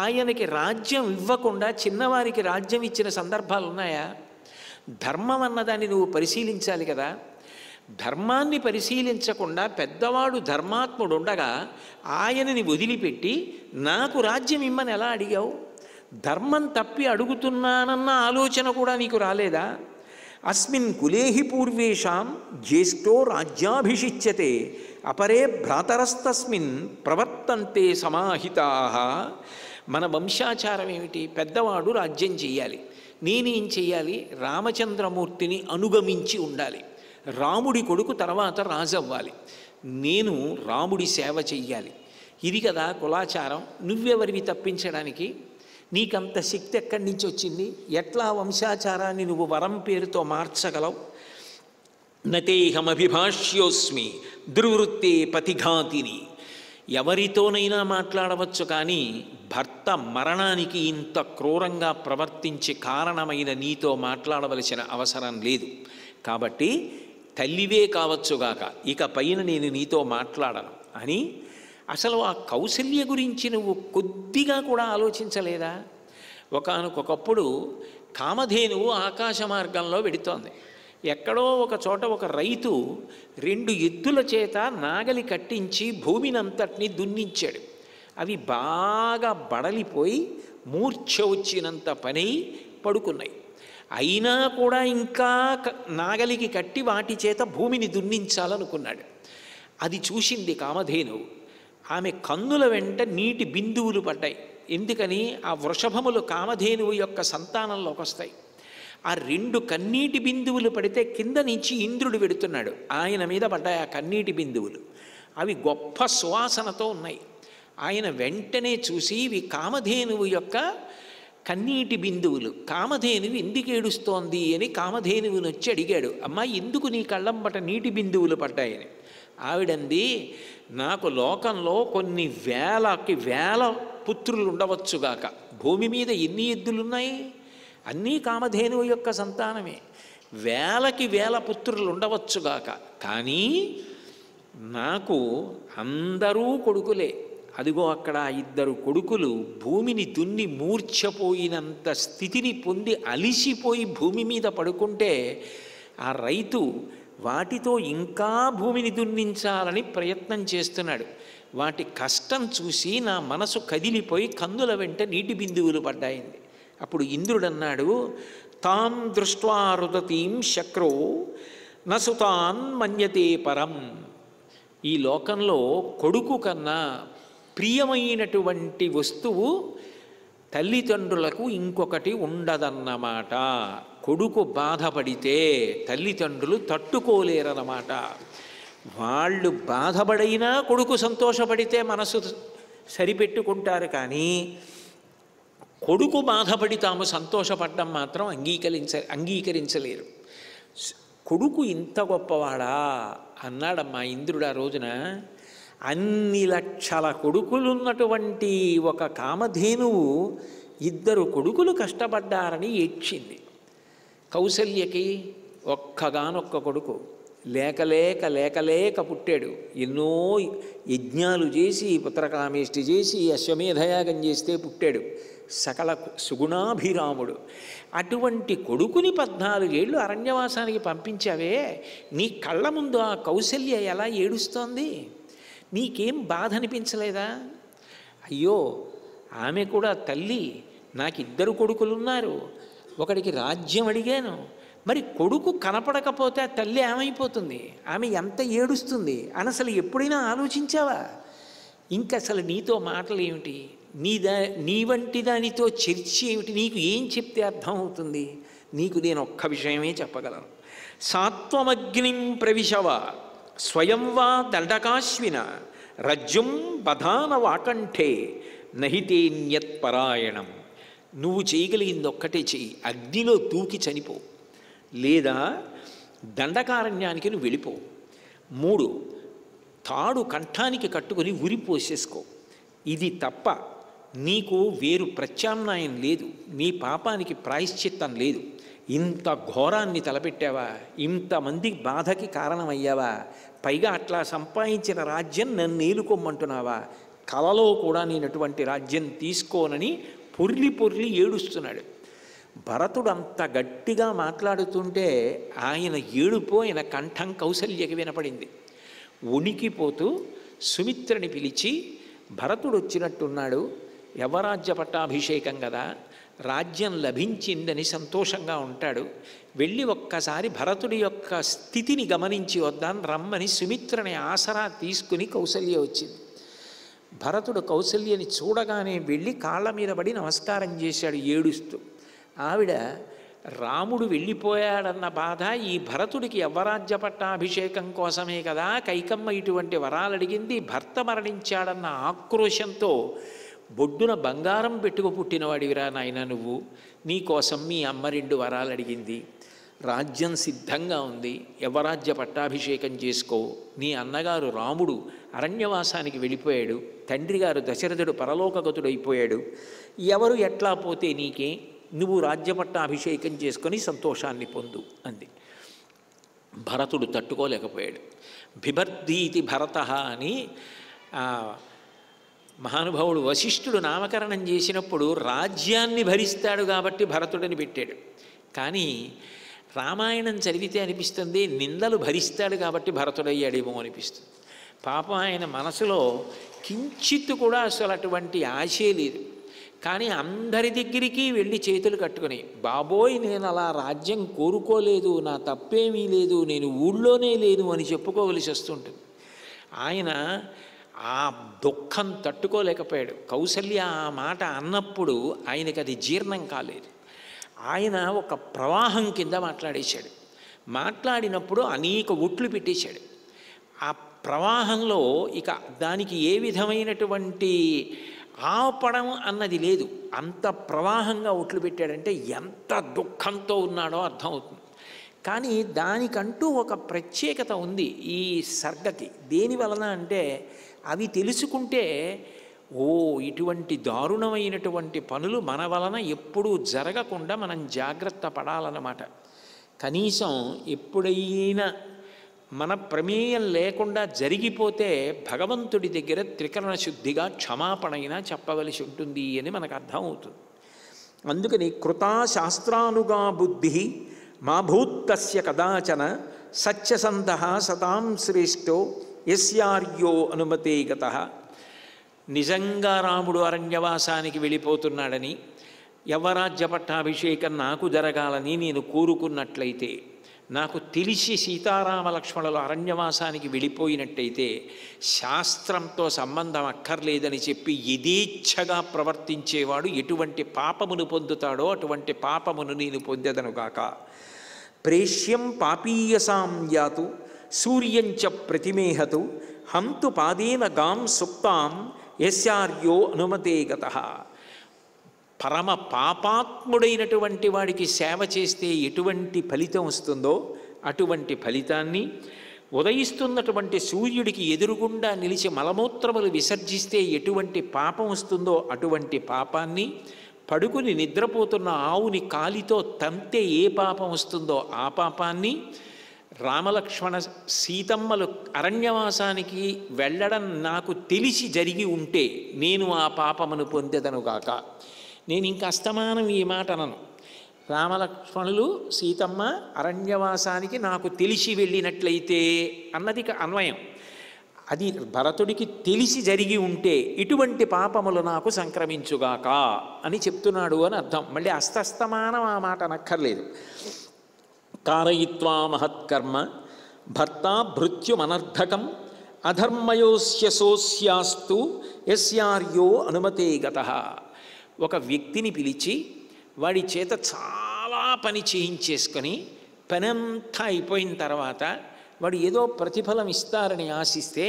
ఆయనకి రాజ్యం ఇవ్వకుండా చిన్నవారికి రాజ్యం ఇచ్చిన సందర్భాలు ఉన్నాయా? ధర్మం అన్నదాన్ని నువ్వు పరిశీలించాలి కదా. ధర్మాన్ని పరిశీలించకుండా పెద్దవాడు ధర్మాత్ముడు ఉండగా ఆయనని వదిలిపెట్టి నాకు రాజ్యం ఇమ్మని ఎలా అడిగావు? ధర్మం తప్పి అడుగుతున్నానన్న ఆలోచన కూడా నీకు రాలేదా? అస్మిన్ కులేహి పూర్వేషాం జ్యేష్ఠో రాజ్యాభిషిచ్యతే అపరే భ్రాతరస్తస్మిన్ ప్రవర్తంతే సమాహితాః. మన వంశాచారం ఏమిటి? పెద్దవాడు రాజ్యం చెయ్యాలి, నేనేం చెయ్యాలి? రామచంద్రమూర్తిని అనుగమించి ఉండాలి, రాముడి కొడుకు తర్వాత రాజవ్వాలి, నేను రాముడి సేవ చెయ్యాలి. ఇది కదా కులాచారం. నువ్వెవరివి తప్పించడానికి? నీకంత శక్తి ఎక్కడి నుంచి వచ్చింది? ఎట్లా వంశాచారాన్ని నువ్వు వరం పేరుతో మార్చగలవు? నతేహమభిభాష్యోస్మి దుర్వృత్తే పతిఘాతిని. ఎవరితోనైనా మాట్లాడవచ్చు, కానీ భర్త మరణానికి ఇంత క్రూరంగా ప్రవర్తించి కారణమైన నీతో మాట్లాడవలసిన అవసరం లేదు. కాబట్టి తల్లివే కావచ్చుగాక, ఇక పైన నేను నీతో మాట్లాడను అని. అసలు ఆ కౌసల్య గురించి నువ్వు కొద్దిగా కూడా ఆలోచించలేదా? ఒకానొకప్పుడు కామధేనువు ఆకాశ మార్గంలో వెడుతోంది. ఎక్కడో ఒక చోట ఒక రైతు 2 ఎద్దుల చేత నాగలి కట్టించి భూమినంతటినీ దున్నించాడు. అవి బాగా బడలిపోయి మూర్ఛ వచ్చినంత పని పడుకున్నాయి. అయినా కూడా ఇంకా నాగలికి కట్టి వాటి చేత భూమిని దున్నించాలనుకున్నాడు. అది చూసింది కామధేనువు. ఆమె కన్నుల వెంట నీటి బిందువులు పడ్డాయి. ఎందుకని? ఆ వృషభములు కామధేనువు యొక్క సంతానంలోకి వస్తాయి. ఆ 2 కన్నీటి బిందువులు పడితే కింద నుంచి ఇంద్రుడు వెడుతున్నాడు, ఆయన మీద పడ్డాయి ఆ కన్నీటి బిందువులు. అవి గొప్ప సువాసనతో ఉన్నాయి. ఆయన వెంటనే చూసి ఇవి కామధేనువు యొక్క కన్నీటి బిందువులు, కామధేనువు ఎందుకు ఏడుస్తోంది అని కామధేనువుని వచ్చి అడిగాడు. అమ్మా, ఎందుకు నీ కళ్ళంబట నీటి బిందువులు పడ్డాయని. ఆవిడంది, నాకు లోకంలో కొన్ని వేల పుత్రులు ఉండవచ్చుగాక, భూమి మీద ఎన్ని ఎద్దులున్నాయి? అన్నీ కామధేనువు యొక్క సంతానమే. వేల పుత్రులు ఉండవచ్చుగాక, కానీ నాకు అందరూ కొడుకులే. అదిగో అక్కడ 2 కొడుకులు భూమిని దున్ని మూర్ఛపోయినంత స్థితిని పొంది అలిసిపోయి భూమి మీద పడుకుంటే ఆ రైతు వాటితో ఇంకా భూమిని దున్నించాలని ప్రయత్నం చేస్తున్నాడు. వాటి కష్టం చూసి నా మనసు కదిలిపోయి కన్నుల వెంట నీటి బిందువులు పడ్డాయింది. అప్పుడు ఇంద్రుడన్నాడు, తాం దృష్ట్వా రుదతీం శక్రో నసుతాన్ మన్యతే పరం. ఈ లోకంలో కొడుకు కన్నా ప్రియమైనటువంటి వస్తువు తల్లిదండ్రులకు ఇంకొకటి ఉండదన్నమాట. కొడుకు బాధపడితే తల్లిదండ్రులు తట్టుకోలేరన్నమాట. వాళ్ళు బాధపడైనా కొడుకు సంతోషపడితే మనసు సరిపెట్టుకుంటారు, కానీ కొడుకు బాధపడి తాము సంతోషపడడం మాత్రం అంగీకరించలేరు. కొడుకు ఇంత గొప్పవాడా అన్నాడమ్మా ఇంద్రుడు ఆ రోజున. అన్ని లక్షల కొడుకులున్నటువంటి ఒక కామధేనువు 2 కొడుకులు కష్టపడ్డారని ఏడ్చింది. కౌసల్యకి ఒక్కగానొక్క కొడుకు, లేక పుట్టాడు. ఎన్నో యజ్ఞాలు చేసి పుత్రకామేష్టి చేసి అశ్వమేధయాగం చేస్తే పుట్టాడు. సకల సుగుణాభిరాముడు. అటువంటి కొడుకుని 14 ఏళ్ళు అరణ్యవాసానికి పంపించావే, నీ కళ్ళ ముందు ఆ కౌసల్య ఎలా ఏడుస్తోంది? నీకేం బాధ అనిపించలేదా? అయ్యో, ఆమె కూడా తల్లి, నాకు 2 కొడుకులున్నారు, ఒకడికి రాజ్యం అడిగాను, మరి కొడుకు కనపడకపోతే ఆ తల్లి ఏమైపోతుంది, ఆమె ఎంత ఏడుస్తుంది అని అసలు ఎప్పుడైనా ఆలోచించావా? ఇంక అసలు నీతో మాటలు ఏమిటి, నీ వంటి దానితో చర్చ ఏమిటి? నీకు ఏం చెప్తే అర్థం అవుతుంది? నీకు నేను ఒక్క విషయమే చెప్పగలను. సాత్వమగ్నిం ప్రవిశవ స్వయం వా దండకాశ్విన రజ్జుం బధాన వాకంఠే నహితేన్యత్పరాయణం. నువ్వు చేయగలిగింది ఒక్కటే చెయ్యి, అగ్నిలో దూకి చనిపో, లేదా దండకారణ్యానికి నువ్వు వెళ్ళిపో. 3 తాడు కంఠానికి కట్టుకొని ఉరి పోసేసుకో. ఇది తప్ప నీకు వేరు ప్రత్యామ్నాయం లేదు, నీ పాపానికి ప్రాయశ్చిత్తం లేదు. ఇంత ఘోరాన్ని తలపెట్టావా, ఇంతమంది బాధకి కారణమయ్యావా, పైగా అట్లా సంపాదించిన రాజ్యం నన్ను ఏలుకోమంటున్నావా? కలలో కూడా నేను అటువంటి రాజ్యం తీసుకోనని పొర్లి ఏడుస్తున్నాడు. భరతుడు అంత గట్టిగా మాట్లాడుతుంటే ఆయన ఏడుపు ఆయన కంఠం కౌసల్యకి వినపడింది. ఉనికిపోతూ సుమిత్రని పిలిచి, భరతుడు వచ్చినట్టున్నాడు, యవరాజ్య పట్టాభిషేకం కదా, రాజ్యం లభించిందని సంతోషంగా ఉంటాడు, వెళ్ళి ఒక్కసారి భరతుడి యొక్క స్థితిని గమనించి వద్దాం రమ్మని సుమిత్రని ఆసరా తీసుకుని కౌసల్య వచ్చింది. భరతుడు కౌసల్యని చూడగానే వెళ్ళి కాళ్ళ మీద పడి నమస్కారం చేశాడు ఏడుస్తూ. ఆవిడ రాముడు వెళ్ళిపోయాడన్న బాధ, ఈ భరతుడికి యవ్వరాజ్య పట్టాభిషేకం కోసమే కదా కైకమ్మ ఇటువంటి వరాలు అడిగింది, భర్త మరణించాడన్న ఆక్రోశంతో బొడ్డున బంగారం పెట్టుకు పుట్టినవాడివిరా నాయన నువ్వు, నీకోసం మీ అమ్మ 2 వరాలు అడిగింది, రాజ్యం సిద్ధంగా ఉంది, యవరాజ్య పట్టాభిషేకం చేసుకో. నీ అన్నగారు రాముడు అరణ్యవాసానికి వెళ్ళిపోయాడు, తండ్రి గారు దశరథుడు పరలోకగతుడైపోయాడు, ఎవరు ఎట్లా పోతే నీకే, నువ్వు రాజ్య పట్టాభిషేకం చేసుకొని సంతోషాన్ని పొందు అంది. భరతుడు తట్టుకోలేకపోయాడు. బిభర్దీతి భరత అని మహానుభావుడు వశిష్ఠుడు నామకరణం చేసినప్పుడు రాజ్యాన్ని భరిస్తాడు కాబట్టి భరతుడని పెట్టాడు. కానీ రామాయణం చదివితే అనిపిస్తుంది నిందలు భరిస్తాడు కాబట్టి భరతుడయ్యాడేమో అనిపిస్తుంది. పాపం ఆయన మనసులో కించిత్తు కూడా అసలు అటువంటి ఆశే లేదు. కానీ అందరి దగ్గరికి వెళ్ళి చేతులు కట్టుకుని, బాబోయ్ నేను అలా రాజ్యం కోరుకోలేదు, నా తప్పేమీ లేదు, నేను ఊళ్ళోనే లేను అని చెప్పుకోవలసి వస్తుంటుంది. ఆయన ఆ దుఃఖం తట్టుకోలేకపోయాడు. కౌసల్య ఆ మాట అన్నప్పుడు ఆయనకి అది జీర్ణం కాలేదు. ఆయన ఒక ప్రవాహం కింద మాట్లాడేశాడు. మాట్లాడినప్పుడు అనేక ఒట్లు పెట్టేశాడు. ఆ ప్రవాహంలో ఇక దానికి ఏ విధమైనటువంటి ఆపడం అన్నది లేదు. అంత ప్రవాహంగా ఒట్లు పెట్టాడంటే ఎంత దుఃఖంతో ఉన్నాడో అర్థమవుతుంది. కానీ దానికంటూ ఒక ప్రత్యేకత ఉంది ఈ సర్గకి. దేని వలన అంటే అవి తెలుసుకుంటే ఓ ఇటువంటి దారుణమైనటువంటి పనులు మన వలన ఎప్పుడూ జరగకుండా మనం జాగ్రత్త పడాలన్నమాట. కనీసం ఎప్పుడైనా మన ప్రమేయం లేకుండా జరిగిపోతే భగవంతుడి దగ్గర త్రికరణ శుద్ధిగా క్షమాపణ అయినా చెప్పవలసి ఉంటుంది అని మనకు అర్థమవుతుంది. అందుకని కృతా శాస్త్రానుగా బుద్ధి మా భూత్తస్య కదాచన సత్యసంధ సతాం శ్రేష్టో యస్యార్యో అనుమతే గతః. నిజంగా రాముడు అరణ్యవాసానికి వెళ్ళిపోతున్నాడని, యవరాజ్య పట్టాభిషేకం నాకు జరగాలని నేను కోరుకున్నట్లయితే, నాకు తెలిసి సీతారామ లక్ష్మణులు అరణ్యవాసానికి వెళ్ళిపోయినట్టయితే శాస్త్రంతో సంబంధం అక్కర్లేదని చెప్పి యథేచ్ఛగా ప్రవర్తించేవాడు ఎటువంటి పాపమును పొందుతాడో అటువంటి పాపమును నేను పొందెదనుగాక. ప్రేష్యం పాపీయసాం యాతు సూర్యంచ ప్రతిమేహతు హంతు పాదేన గాం సుప్తాం యస్యార్యో అనుమతే గతః. పరమ పాపాత్ముడైనటువంటి వాడికి సేవ చేస్తే ఎటువంటి ఫలితం వస్తుందో అటువంటి ఫలితాన్ని, ఉదయిస్తున్నటువంటి సూర్యుడికి ఎదురుగుండా నిలిచి మలమూత్రములు విసర్జిస్తే ఎటువంటి పాపం వస్తుందో అటువంటి పాపాన్ని, పడుకుని నిద్రపోతున్న ఆవుని కాలితో తంతే ఏ పాపం వస్తుందో ఆ పాపాన్ని, రామలక్ష్మణ సీతమ్మలు అరణ్యవాసానికి వెళ్ళడం నాకు తెలిసి జరిగి ఉంటే నేను ఆ పాపమును పొందెదనుగాక. నేను ఇంకా అస్తమానం ఈ మాట అనను. రామలక్ష్మణులు సీతమ్మ అరణ్యవాసానికి నాకు తెలిసి వెళ్ళినట్లయితే అన్నది అన్వయం. అది భరతుడికి తెలిసి జరిగి ఉంటే ఇటువంటి పాపములు నాకు సంక్రమించుగాక అని చెప్తున్నాడు అని అర్థం. మళ్ళీ అస్తస్తమానం ఆ మాట అనక్కర్లేదు. కారయిత్వా మహత్కర్మ భర్తా భృత్యుమనర్ధకం అధర్మయోస్య సోస్యాస్తు యస్యార్యో అనుమతే గతః. ఒక వ్యక్తిని పిలిచి వాడి చేత చాలా పని చేయించేసుకొని పనంతా అయిపోయిన తర్వాత వాడు ఏదో ప్రతిఫలం ఇస్తారని ఆశిస్తే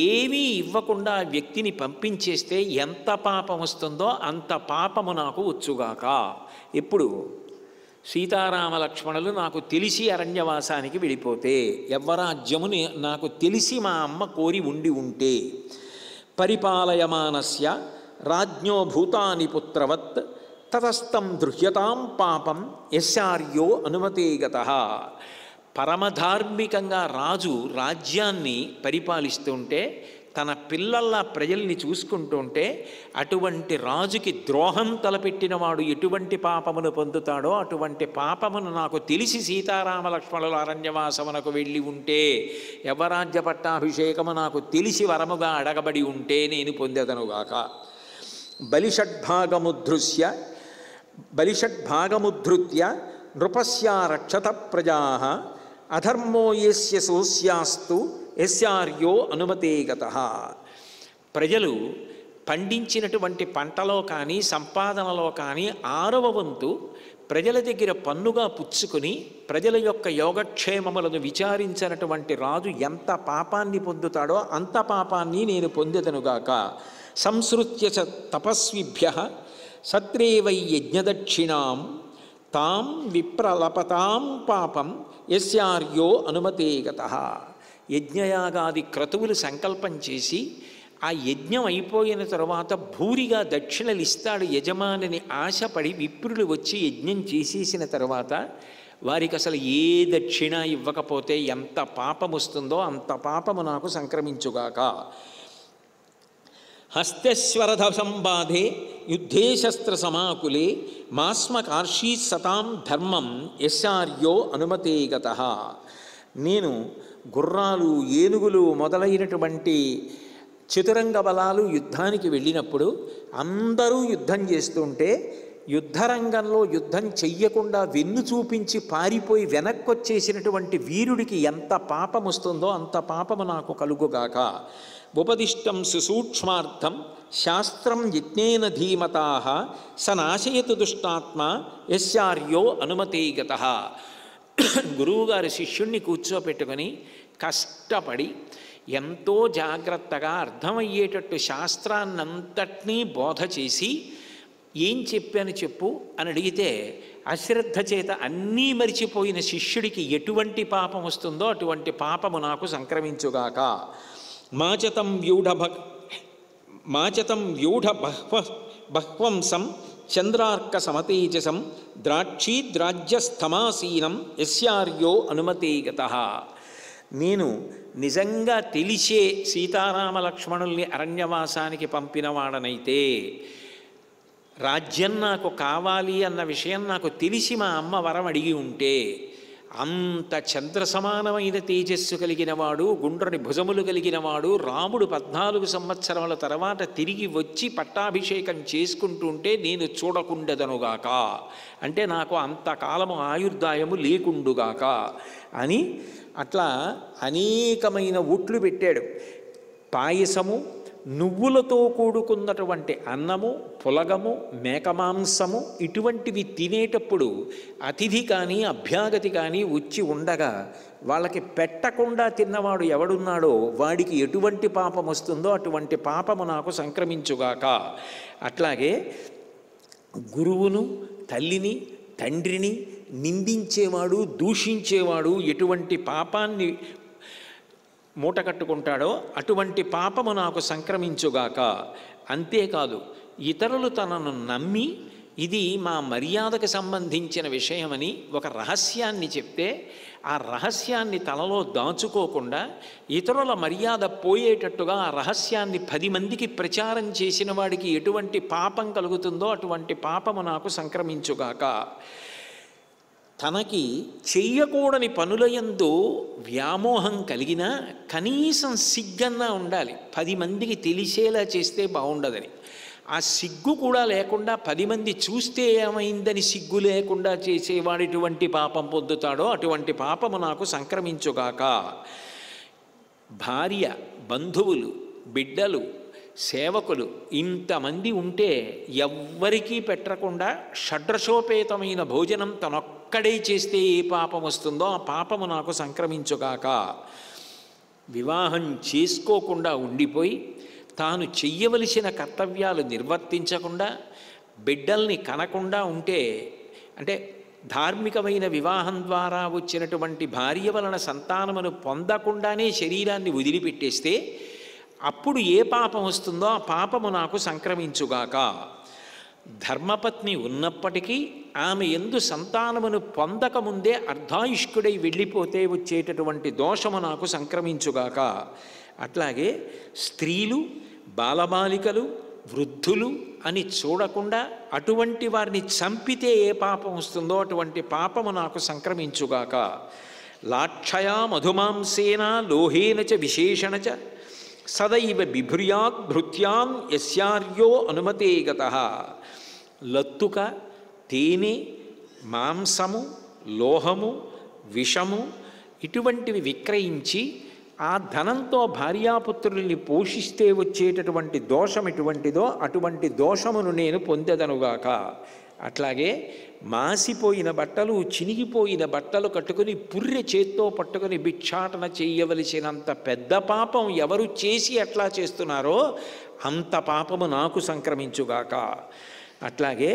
ఏమీ ఇవ్వకుండా ఆ వ్యక్తిని పంపించేస్తే ఎంత పాపం వస్తుందో అంత పాపము నాకు వచ్చుగాక. ఎప్పుడు సీతారామ లక్ష్మణులు నాకు తెలిసి అరణ్యవాసానికి వెళ్ళిపోతే, యవ్వరాజ్యము నాకు తెలిసి మా అమ్మ కోరి ఉండి ఉంటే, పరిపాలయమానస్య రాజ్ఞో భూతాని పుత్రవత్ తతస్థం దృహ్యతాం పాపం యస్యార్యో అనుమతే గతః. పరమధార్మికంగా రాజు రాజ్యాన్ని పరిపాలిస్తుంటే, తన పిల్లల్లా ప్రజల్ని చూసుకుంటుంటే, అటువంటి రాజుకి ద్రోహం తలపెట్టినవాడు ఎటువంటి పాపమును పొందుతాడో అటువంటి పాపమును నాకు తెలిసి సీతారామ లక్ష్మణుల అరణ్యవాసమునకు వెళ్ళి ఉంటే, యవరాజ్య పట్టాభిషేకము నాకు తెలిసి వరముగా అడగబడి ఉంటే నేను పొందెదనుగాక. బలిషడ్భాగముద్ధృత్య నృపస్యా రక్షత ప్రజాః అధర్మో యస్య సోస్యాస్తు యస్యార్యో అనుమతే గతః. ప్రజలు పండించినటువంటి పంటలో కానీ సంపాదనలో కానీ 6వ వంతు ప్రజల దగ్గర పన్నుగా పుచ్చుకొని ప్రజల యొక్క యోగక్షేమములను విచారించినటువంటి రాజు ఎంత పాపాన్ని పొందుతాడో అంత పాపాన్ని నేను పొందెదనుగాక. సంసృత్య చ తపస్విభ్యః సత్రేవై యజ్ఞదక్షిణాం తాం విప్రలపతాం పాపం యస్యార్యో అనుమతే గతః. యజ్ఞయాగాది క్రతువులు సంకల్పం చేసి ఆ యజ్ఞం అయిపోయిన తర్వాత భూరిగా దక్షిణలు ఇస్తాడు యజమానిని ఆశపడి విప్రులు వచ్చి యజ్ఞం చేసేసిన తర్వాత వారికి అసలు ఏ దక్షిణ ఇవ్వకపోతే ఎంత పాపం వస్తుందో అంత పాపము నాకు సంక్రమించుగాక. హస్తస్వరథ సంబాధే యుద్ధే శస్త్ర సమాకులే మాస్మకార్షీ సతాం ధర్మం యస్యార్యో అనుమతే గతః. నేను గుర్రాలు ఏనుగులు మొదలైనటువంటి చతురంగ బలాలు యుద్ధానికి వెళ్ళినప్పుడు అందరూ యుద్ధం చేస్తుంటే యుద్ధరంగంలో యుద్ధం చెయ్యకుండా వెన్ను చూపించి పారిపోయి వెనక్కొచ్చేసినటువంటి వీరుడికి ఎంత పాపం వస్తుందో అంత పాపము నాకు కలుగుగాక. ఉపదిష్టం సుసూక్ష్మార్థం శాస్త్రం యజ్ఞేన ధీమతాః స నాశయతు దుష్టాత్మ యస్యార్యో అనుమతే గతః. గురువుగారు శిష్యుణ్ణి కూర్చోపెట్టుకొని కష్టపడి ఎంతో జాగ్రత్తగా అర్థమయ్యేటట్టు శాస్త్రాన్నంతటినీ బోధ చేసి ఏం చెప్పాను చెప్పు అని అడిగితే అశ్రద్ధ చేత అన్నీ మరిచిపోయిన శిష్యుడికి ఎటువంటి పాపం వస్తుందో అటువంటి పాపము నాకు సంక్రమించుగాక. మాచతం వ్యూఢ బహ్వంసం చంద్రార్క సమతేజసం ద్రాక్షీద్రాజ్యస్థమాసీనం యస్యార్యో అనుమతే గతః. నేను నిజంగా తెలిసే సీతారామ లక్ష్మణుల్ని అరణ్యవాసానికి పంపినవాడనైతే రాజ్యం నాకు కావాలి అన్న విషయం నాకు తెలిసి మా అమ్మ వరం అడిగి ఉంటే అంత చంద్ర సమానమైన తేజస్సు కలిగినవాడు, గుండ్రని భుజములు కలిగినవాడు రాముడు 14 సంవత్సరముల తర్వాత తిరిగి వచ్చి పట్టాభిషేకం చేసుకుంటుంటే నేను చూడకుండదనుగాక, అంటే నాకు అంతకాలము ఆయుర్దాయము లేకుండుగాక అని అట్లా అనేకమైన ఒట్లు పెట్టాడు. పాయసము, నువ్వులతో కూడుకున్నటువంటి అన్నము, పులగము, మేకమాంసము ఇటువంటివి తినేటప్పుడు అతిథి కానీ అభ్యాగతి కానీ వచ్చి ఉండగా వాళ్ళకి పెట్టకుండా తిన్నవాడు ఎవడున్నాడో వాడికి ఎటువంటి పాపం వస్తుందో అటువంటి పాపము నాకు సంక్రమించుగాక. అట్లాగే గురువును, తల్లిని, తండ్రిని నిందించేవాడు, దూషించేవాడు ఎటువంటి పాపాన్ని మూట కట్టుకుంటాడో అటువంటి పాపము నాకు సంక్రమించుగాక. అంతేకాదు ఇతరులు తనను నమ్మి ఇది మా మర్యాదకు సంబంధించిన విషయమని ఒక రహస్యాన్ని చెప్తే ఆ రహస్యాన్ని తనలో దాచుకోకుండా ఇతరుల మర్యాద పోయేటట్టుగా ఆ రహస్యాన్ని 10 మందికి ప్రచారం చేసిన వాడికి ఎటువంటి పాపం కలుగుతుందో అటువంటి పాపము నాకు సంక్రమించుగాక. తనకి చెయ్యకూడని పనులయందు వ్యామోహం కలిగినా కనీసం సిగ్గన్నా ఉండాలి, 10 మందికి తెలిసేలా చేస్తే బాగుండదని. ఆ సిగ్గు కూడా లేకుండా 10 మంది చూస్తే ఏమైందని సిగ్గు లేకుండా చేసేవాడు ఎటువంటి పాపం పొందుతాడో అటువంటి పాపము నాకు సంక్రమించుగాక. భార్య, బంధువులు, బిడ్డలు, సేవకులు ఇంతమంది ఉంటే ఎవ్వరికీ పెట్టకుండా షడ్రసోపేతమైన భోజనం తనొక్కడే చేస్తే ఏ పాపం వస్తుందో ఆ పాపము నాకు సంక్రమించుగాక. వివాహం చేసుకోకుండా ఉండిపోయి తాను చెయ్యవలసిన కర్తవ్యాలు నిర్వర్తించకుండా బిడ్డల్ని కనకుండా ఉంటే, అంటే ధార్మికమైన వివాహం ద్వారా వచ్చినటువంటి భార్య వలన సంతానమును పొందకుండానే శరీరాన్ని వదిలిపెట్టేస్తే అప్పుడు ఏ పాపం వస్తుందో ఆ పాపము నాకు సంక్రమించుగాక. ధర్మపత్ని ఉన్నప్పటికీ ఆమె యందు సంతానమును పొందకముందే అర్ధాయుష్కుడై వెళ్ళిపోతే వచ్చేటటువంటి దోషము నాకు సంక్రమించుగాక. అట్లాగే స్త్రీలు, బాలబాలికలు, వృద్ధులు అని చూడకుండా అటువంటి వారిని చంపితే ఏ పాపం వస్తుందో అటువంటి పాపము నాకు సంక్రమించుగాక. లాక్షయా మధుమాంసేన లోహేన చ విశేషణ చ సదైవ బిభ్రుయాత్ భృత్యాం యస్యార్యో అనుమతే గతః. లత్తుక, తేనె, మాంసము, లోహము, విషము ఇటువంటివి విక్రయించి ఆ ధనంతో భార్యాపుత్రుల్ని పోషిస్తే వచ్చేటటువంటి దోషం ఎటువంటిదో అటువంటి దోషమును నేను పొందెదనుగాక. అట్లాగే మాసిపోయిన బట్టలు, చినిగిపోయిన బట్టలు కట్టుకుని పుర్రె చేత్తో పట్టుకుని భిక్షాటన చేయవలసినంత పెద్ద పాపం ఎవరు చేసి అట్లా చేస్తున్నారో అంత పాపము నాకు సంక్రమించుగాక. అట్లాగే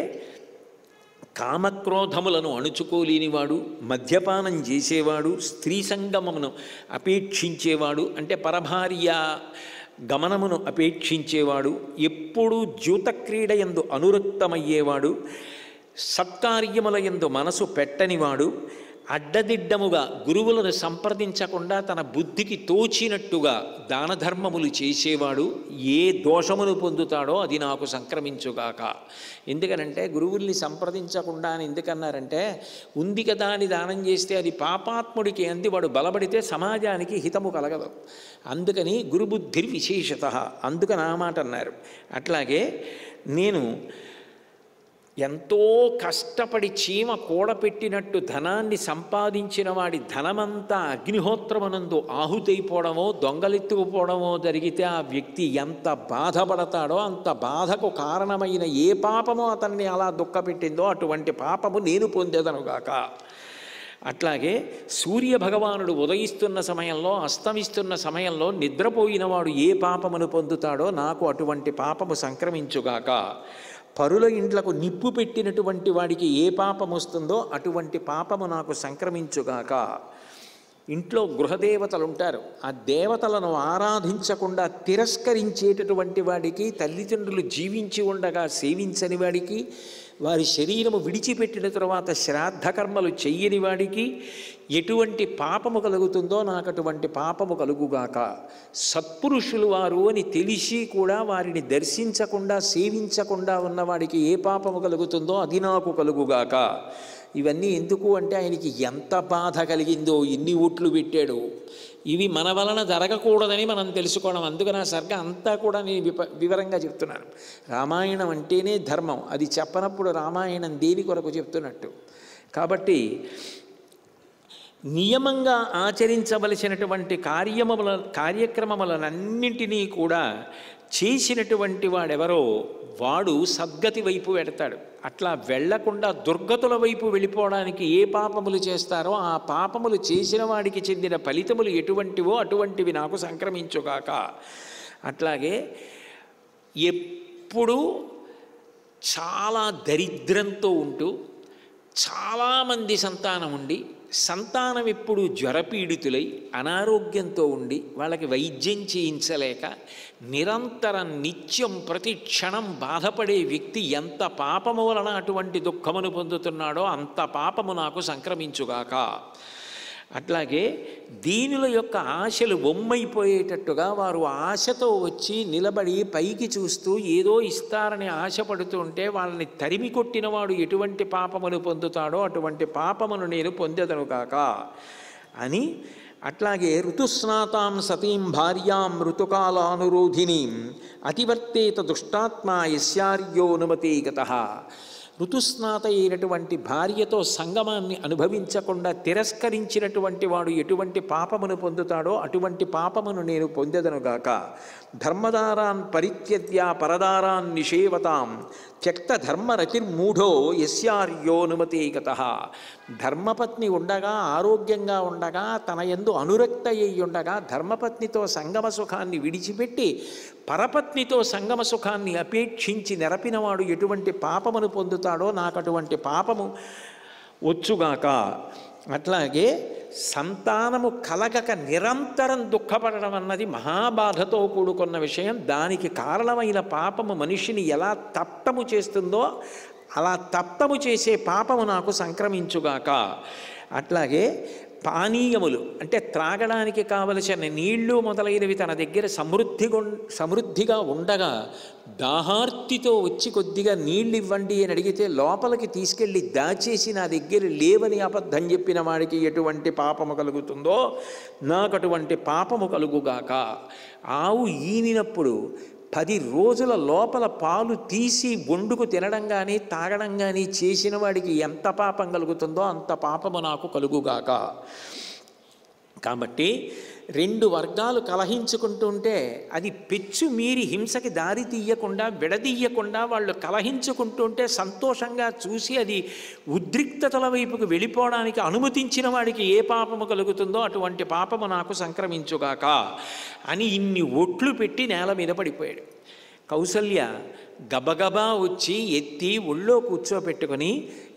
కామక్రోధములను అణుచుకోలేనివాడు, మద్యపానం చేసేవాడు, స్త్రీ సంగమమును అపేక్షించేవాడు, అంటే పరభార్య గమనమును అపేక్షించేవాడు, ఎప్పుడూ ద్యూతక్రీడ యందు అనురక్తమయ్యేవాడు, సత్కార్యముల యందు మనసు పెట్టనివాడు, అడ్డదిడ్డముగా గురువులను సంప్రదించకుండా తన బుద్ధికి తోచినట్టుగా దాన ధర్మములు చేసేవాడు, ఏ దోషమును పొందుతాడో అది నాకు సంక్రమించుగాక. ఎందుకనంటే గురువుల్ని సంప్రదించకుండా అని ఎందుకన్నారంటే, ఉంది కదా అని దానం చేస్తే అది పాపాత్ముడికి అంది, వాడు బలపడితే సమాజానికి హితము కలగదు. అందుకని గురుబుద్ధిర్ విశేషత, అందుకని ఆ మాట అన్నారు. అట్లాగే నేను ఎంతో కష్టపడి చీమ కూడపెట్టినట్టు ధనాన్ని సంపాదించిన వాడి ధనమంతా అగ్నిహోత్రమునందు ఆహుతైపోవడమో దొంగలెత్తుకుపోవడమో జరిగితే ఆ వ్యక్తి ఎంత బాధపడతాడో, అంత బాధకు కారణమైన ఏ పాపమో అతన్ని అలా దుఃఖపెట్టిందో అటువంటి పాపము నేను పొందేదనుగాక. అట్లాగే సూర్యభగవానుడు ఉదయిస్తున్న సమయంలో అస్తమిస్తున్న సమయంలో నిద్రపోయినవాడు ఏ పాపమును పొందుతాడో నాకు అటువంటి పాపము సంక్రమించుగాక. పరుల ఇండ్లకు నిప్పు పెట్టినటువంటి వాడికి ఏ పాపం వస్తుందో అటువంటి పాపము నాకు సంక్రమించుగాక. ఇంట్లో గృహదేవతలు ఉంటారు, ఆ దేవతలను ఆరాధించకుండా తిరస్కరించేటటువంటి వాడికి, తల్లిదండ్రులు జీవించి ఉండగా సేవించని వాడికి, వారి శరీరము విడిచిపెట్టిన తరువాత శ్రాద్ధకర్మలు చెయ్యని వాడికి ఎటువంటి పాపము కలుగుతుందో నాకు అటువంటి పాపము కలుగుగాక. సత్పురుషులు వారు అని తెలిసి కూడా వారిని దర్శించకుండా సేవించకుండా ఉన్నవాడికి ఏ పాపము కలుగుతుందో అది నాకు కలుగుగాక. ఇవన్నీ ఎందుకు అంటే ఆయనకి ఎంత బాధ కలిగిందో, ఎన్ని ఓట్లు పెట్టాడు. ఇవి మన వలన జరగకూడదని మనం తెలుసుకోవడం. అందుకని ఆ సర్గ అంతా కూడా నేను వివరంగా చెప్తున్నాను. రామాయణం అంటేనే ధర్మం, అది చెప్పనప్పుడు రామాయణం దేని కొరకు చెప్తున్నట్టు. కాబట్టి నియమంగా ఆచరించవలసినటువంటి కార్యక్రమములన్నింటినీ కూడా చేసినటువంటి వాడెవరో వాడు సద్గతి వైపు వెడతాడు. అట్లా వెళ్లకుండా దుర్గతుల వైపు వెళ్ళిపోవడానికి ఏ పాపములు చేస్తారో ఆ పాపములు చేసిన వాడికి చెందిన ఫలితములు ఎటువంటివో అటువంటివి నాకు సంక్రమించుగాక. అట్లాగే ఎప్పుడూ చాలా దరిద్రంతో ఉంటూ చాలామంది సంతానం ఉండి, సంతానం ఎప్పుడు జ్వరపీడితులై అనారోగ్యంతో ఉండి వాళ్ళకి వైద్యం చేయించలేక నిరంతరం నిత్యం ప్రతి క్షణం బాధపడే వ్యక్తి ఎంత పాపము వలన అటువంటి దుఃఖమును పొందుతున్నాడో అంత పాపము నాకు సంక్రమించుగాక. అట్లాగే దీనుల యొక్క ఆశలు బొమ్మైపోయేటట్టుగా వారు ఆశతో వచ్చి నిలబడి పైకి చూస్తూ ఏదో ఇస్తారని ఆశపడుతూ ఉంటే వాళ్ళని తరిమి కొట్టినవాడు ఎటువంటి పాపమును పొందుతాడో అటువంటి పాపమును నేను పొందెదను కాక అని. అట్లాగే ఋతుస్నాతాం సతీం భార్యాం ఋతుకాలానురోధినీం అతివర్తేత దుష్టాత్మా యస్యార్యోనుమతే గతః. ఋతుస్నాత అయినటువంటి భార్యతో సంగమాన్ని అనుభవించకుండా తిరస్కరించినటువంటి వాడు ఎటువంటి పాపమును పొందుతాడో అటువంటి పాపమును నేను పొందెదనుగాక. ధర్మదారాన్ పరిత్యజ్య పరదారాన్ నిషేవతాం త్యక్త ధర్మరతిర్మూఢో యస్యార్యోనుమతే గతః. ధర్మపత్ని ఉండగా ఆరోగ్యంగా ఉండగా తన యందు అనురక్త అయి ఉండగా ధర్మపత్నితో సంగమ సుఖాన్ని విడిచిపెట్టి పరపత్నితో సంగమ సుఖాన్ని అపేక్షించి నెరపినవాడు ఎటువంటి పాపమును పొందుతాడో నాకు అటువంటి పాపము వచ్చుగాక. అట్లాగే సంతానము కలగక నిరంతరం దుఃఖపడడం అన్నది మహాబాధతో కూడుకున్న విషయం. దానికి కారణమైన పాపము మనిషిని ఎలా తప్తము చేస్తుందో అలా తప్తము చేసే పాపము నాకు సంక్రమించుగాక. అట్లాగే పానీయములు అంటే త్రాగడానికి కావలసిన నీళ్లు మొదలైనవి తన దగ్గర సమృద్ధిగా ఉండగా దాహార్తితో వచ్చి కొద్దిగా నీళ్ళు ఇవ్వండి అని అడిగితే లోపలికి తీసుకెళ్ళి దాచేసి నా దగ్గర లేవని అబద్ధం చెప్పిన వాడికి ఎటువంటి పాపము కలుగుతుందో నాకు అటువంటి పాపము కలుగుగాక. ఆవు ఈనినప్పుడు 10 రోజుల లోపల పాలు తీసి వండుకు తినడం కానీ తాగడం కానీ చేసిన వాడికి ఎంత పాపం కలుగుతుందో అంత పాపము నాకు కలుగుగాక. కాబట్టి 2 వర్గాలు కలహించుకుంటుంటే అది పెచ్చు మీరి హింసకి దారి తీయకుండా విడదీయకుండా వాళ్ళు కలహించుకుంటుంటే సంతోషంగా చూసి అది ఉద్రిక్తతల వైపుకు వెళ్ళిపోవడానికి అనుమతించిన వాడికి ఏ పాపము కలుగుతుందో అటువంటి పాపము నాకు సంక్రమించుగాక అని ఇన్ని ఒట్లు పెట్టి నేల మీద పడిపోయాడు. కౌసల్య గబగబా వచ్చి ఎత్తి ఒళ్ళో కూర్చోపెట్టుకొని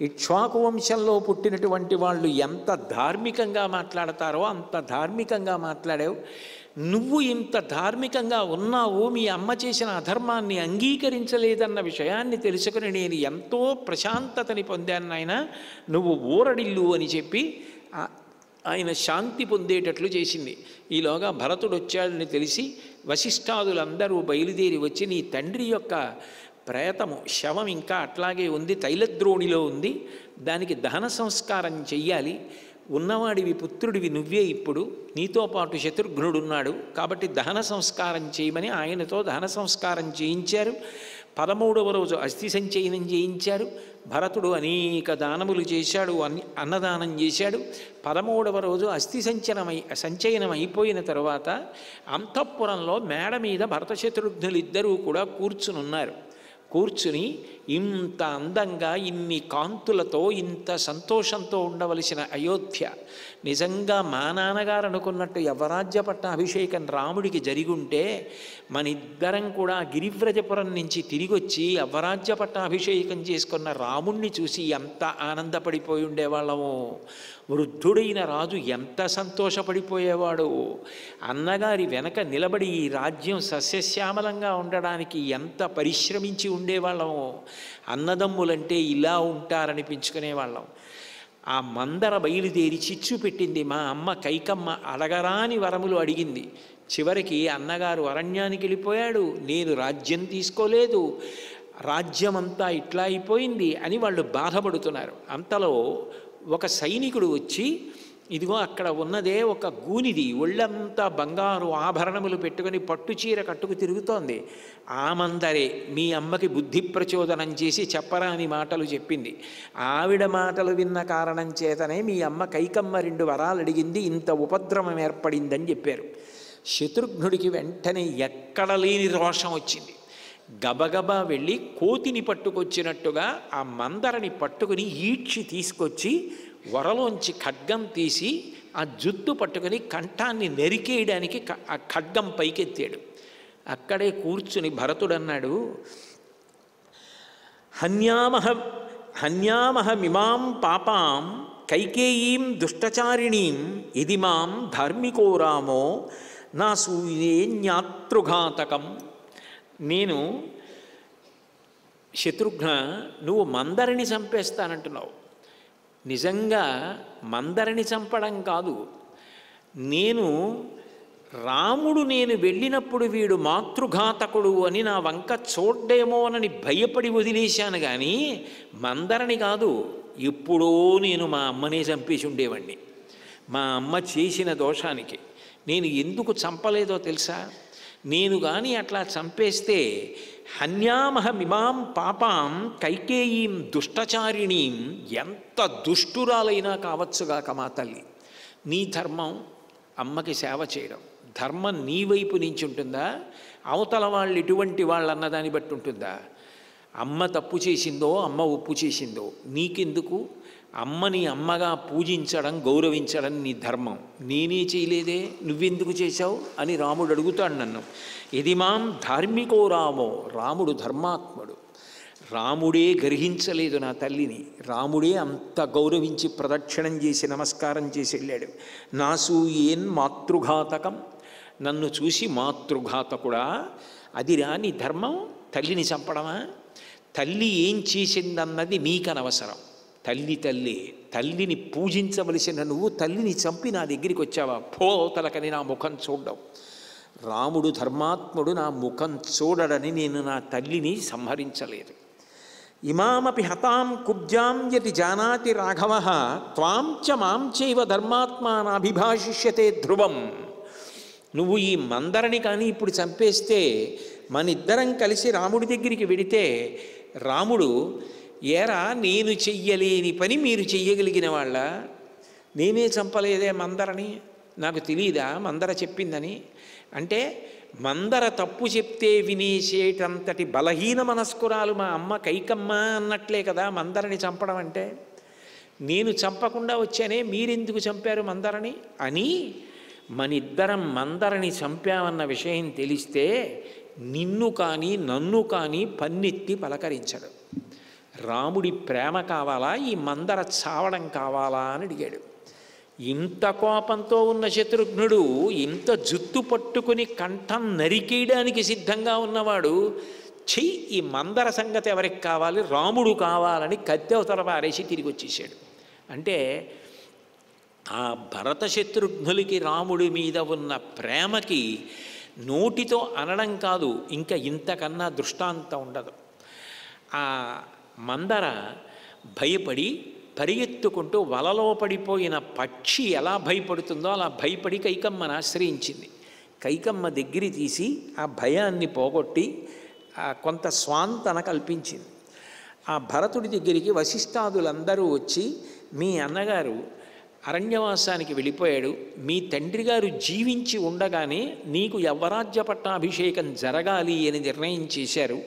ఇక్ష్వాకు వంశంలో పుట్టినటువంటి వాళ్ళు ఎంత ధార్మికంగా మాట్లాడతారో అంత ధార్మికంగా మాట్లాడావు. నువ్వు ఇంత ధార్మికంగా ఉన్నావు, మీ అమ్మ చేసిన అధర్మాన్ని అంగీకరించలేదన్న విషయాన్ని తెలుసుకుని నేను ఎంతో ప్రశాంతతని పొందాను నాయన, నువ్వు ఊరడిల్లు అని చెప్పి ఆయన శాంతి పొందేటట్లు చేసింది. ఈలోగా భరతుడు వచ్చాడని తెలిసి వశిష్ఠాదులందరూ బయలుదేరి వచ్చి, నీ తండ్రి యొక్క ప్రేతము శవం ఇంకా అట్లాగే ఉంది, తైలద్రోణిలో ఉంది, దానికి దహన సంస్కారం చెయ్యాలి, ఉన్నవాడివి పుత్రుడివి నువ్వే, ఇప్పుడు నీతో పాటు శత్రుఘ్నుడున్నాడు కాబట్టి దహన సంస్కారం చేయమని ఆయనతో దహన సంస్కారం చేయించారు. 13వ రోజు అస్థి సంచయనం చేయించారు. భరతుడు అనేక దానములు చేశాడు, అన్నదానం చేశాడు. 13వ రోజు అస్థి సంచయనం అయిపోయిన తరువాత అంతఃపురంలో మేడ మీద భరత శత్రుఘ్నులు ఇద్దరూ కూడా కూర్చునున్నారు. కూర్చుని ఇంత అందంగా ఇన్ని కాంతులతో ఇంత సంతోషంతో ఉండవలసిన అయోధ్య, నిజంగా మా నాన్నగారు అనుకున్నట్టు యవరాజ్య పట్టాభిషేకం రాముడికి జరిగుంటే మనిద్దరం కూడా గిరివ్రజపురం నుంచి తిరిగొచ్చి యవరాజ్య పట్టాభిషేకం చేసుకున్న రాముణ్ణి చూసి ఎంత ఆనందపడిపోయి ఉండేవాళ్ళము. వృద్ధుడైన రాజు ఎంత సంతోషపడిపోయేవాడు. అన్నగారి వెనక నిలబడి ఈ రాజ్యం సస్యశ్యామలంగా ఉండడానికి ఎంత పరిశ్రమించి ఉండేవాళ్ళము. అన్నదమ్ములంటే ఇలా ఉంటారనిపించుకునేవాళ్ళం. ఆ మందర బయలుదేరి చిచ్చు పెట్టింది. మా అమ్మ కైకమ్మ అడగరాని వరములు అడిగింది. చివరికి అన్నగారు అరణ్యానికి వెళ్ళిపోయాడు, నేను రాజ్యం తీసుకోలేదు, రాజ్యమంతా ఇట్లా అయిపోయింది అని వాళ్ళు బాధపడుతున్నారు. అంతలో ఒక సైనికుడు వచ్చి, ఇదిగో అక్కడ ఉన్నదే ఒక గూనిది, ఒళ్ళంతా బంగారు ఆభరణములు పెట్టుకొని పట్టుచీర కట్టుకు తిరుగుతోంది, ఆ మందరే మీ అమ్మకి బుద్ధి ప్రచోదనం చేసి చెప్పరాని మాటలు చెప్పింది. ఆవిడ మాటలు విన్న కారణం చేతనే మీ అమ్మ కైకమ్మ 2 వరాలు అడిగింది, ఇంత ఉపద్రవం ఏర్పడిందని చెప్పారు. శత్రుఘ్నుడికి వెంటనే ఎక్కడ లేని రోషం వచ్చింది. గబగబా వెళ్ళి కోతిని పట్టుకొచ్చినట్టుగా ఆ మందరని పట్టుకుని ఈడ్చి తీసుకొచ్చి వరలోంచి ఖడ్గం తీసి ఆ జుట్టు పట్టుకుని కంఠాన్ని నరికేయడానికి ఆ ఖడ్గం పైకెత్తాడు. అక్కడే కూర్చుని భరతుడన్నాడు, హన్యామహమిమాం పాపాం కైకేయీం దుష్టచారిణీం ఇది మాం ధార్మికో రామో నా సూయేన్యాతృఘాతకం. నేను శత్రుఘ్న, నువ్వు మందరిని చంపేస్తానంటున్నావు. నిజంగా మందరిని చంపడం కాదు, రాముడు నేను వెళ్ళినప్పుడు వీడు మాతృఘాతకుడు అని నా వంక చూడ్డేమోనని భయపడి వదిలేశాను కానీ మందరని కాదు. ఎప్పుడో నేను మా అమ్మనే చంపేసి ఉండేవాడిని. మా అమ్మ చేసిన దోషానికి నేను ఎందుకు చంపలేదో తెలుసా? నేను కానీ అట్లా చంపేస్తే హన్యామహమిమాం పాపాం కైకేయీం దుష్టచారిణీం, ఎంత దుష్టురాలైనా కావచ్చుగాక మా తల్లి, నీ ధర్మం అమ్మకి సేవ చేయడం. ధర్మం నీ వైపు నుంచి ఉంటుందా, అవతల వాళ్ళు ఎటువంటి వాళ్ళు అన్నదాన్ని బట్టి ఉంటుందా? అమ్మ తప్పు చేసిందో అమ్మ ఒప్పు చేసిందో నీకెందుకు? అమ్మని అమ్మగా పూజించడం గౌరవించడం నీ ధర్మం. నేనే చేయలేదే, నువ్వెందుకు చేశావు అని రాముడు అడుగుతాడు నన్ను. ఇది మాం ధార్మికో రామో, రాముడు ధర్మాత్ముడు. రాముడే గర్హించలేదు నా తల్లిని, రాముడే అంత గౌరవించి ప్రదక్షిణం చేసి నమస్కారం చేసి వెళ్ళాడు. నాసూయేన్ మాతృఘాతకం, నన్ను చూసి మాతృఘాతకుడా, అది రాని ధర్మం తల్లిని చంపడమా? తల్లి ఏం చేసిందన్నది నీకనవసరం. తల్లిని పూజించవలసిన నువ్వు తల్లిని చంపి నా దగ్గరికి వచ్చావా? పోతలకని నా ముఖం చూడడం. రాముడు ధర్మాత్ముడు, నా ముఖం చూడడని నేను నా తల్లిని సంహరించలేదు. ఇమామపి హతాం కుబ్జాం యతి జానాతి రాఘవ త్వాం చ మాం చైవ ధర్మాత్మానాభిభాషిష్యతే ధ్రువం. నువ్వు ఈ మందరని కానీ ఇప్పుడు చంపేస్తే మనిద్దరం కలిసి రాముడి దగ్గరికి వెడితే రాముడు, ఏరా నేను చెయ్యలేని పని మీరు చెయ్యగలిగిన వాళ్ళ, నేనే చంపలేదే మందరని, నాకు తెలియదా మందర చెప్పిందని? అంటే మందర తప్పు చెప్తే వినేసేటంతటి బలహీన మనస్కురాలు మా అమ్మ కైకమ్మ అన్నట్లే కదా మందరని చంపడం అంటే. నేను చంపకుండా వచ్చానే, మీరెందుకు చంపారు మందరని అని మనిద్దరం మందరని చంపామన్న విషయం తెలిస్తే నిన్ను కానీ నన్ను కానీ పన్నెత్తి పలకరించడు. రాముడి ప్రేమ కావాలా, ఈ మందర చావడం కావాలా అని అడిగాడు. ఇంత కోపంతో ఉన్న శత్రుఘ్నుడు ఇంత జుత్తు పట్టుకుని కంఠం నరికేయడానికి సిద్ధంగా ఉన్నవాడు, ఈ మందర సంగతి ఎవరికి కావాలి, రాముడు కావాలని కత్తి అవతల పారేసి తిరిగి వచ్చేసాడు. అంటే ఆ భరత శత్రుఘ్నులకి రాముడి మీద ఉన్న ప్రేమకి నోటితో అనడం కాదు, ఇంకా ఇంతకన్నా దృష్టాంతం ఉండదు. ఆ మందర భయపడి పరిగెత్తుకుంటూ వలలో పడిపోయిన పక్షి ఎలా భయపడుతుందో అలా భయపడి కైకమ్మను ఆశ్రయించింది. కైకమ్మ దగ్గర తీసి ఆ భయాన్ని పోగొట్టి కొంత స్వాంతన కల్పించింది. ఆ భరతుడి దగ్గరికి వశిష్ఠాదులందరూ వచ్చి, మీ అన్నగారు అరణ్యవాసానికి వెళ్ళిపోయాడు, మీ తండ్రి గారు జీవించి ఉండగానే నీకు యవ్వరాజ్య పట్టాభిషేకం జరగాలి అని నిర్ణయం చేశారు,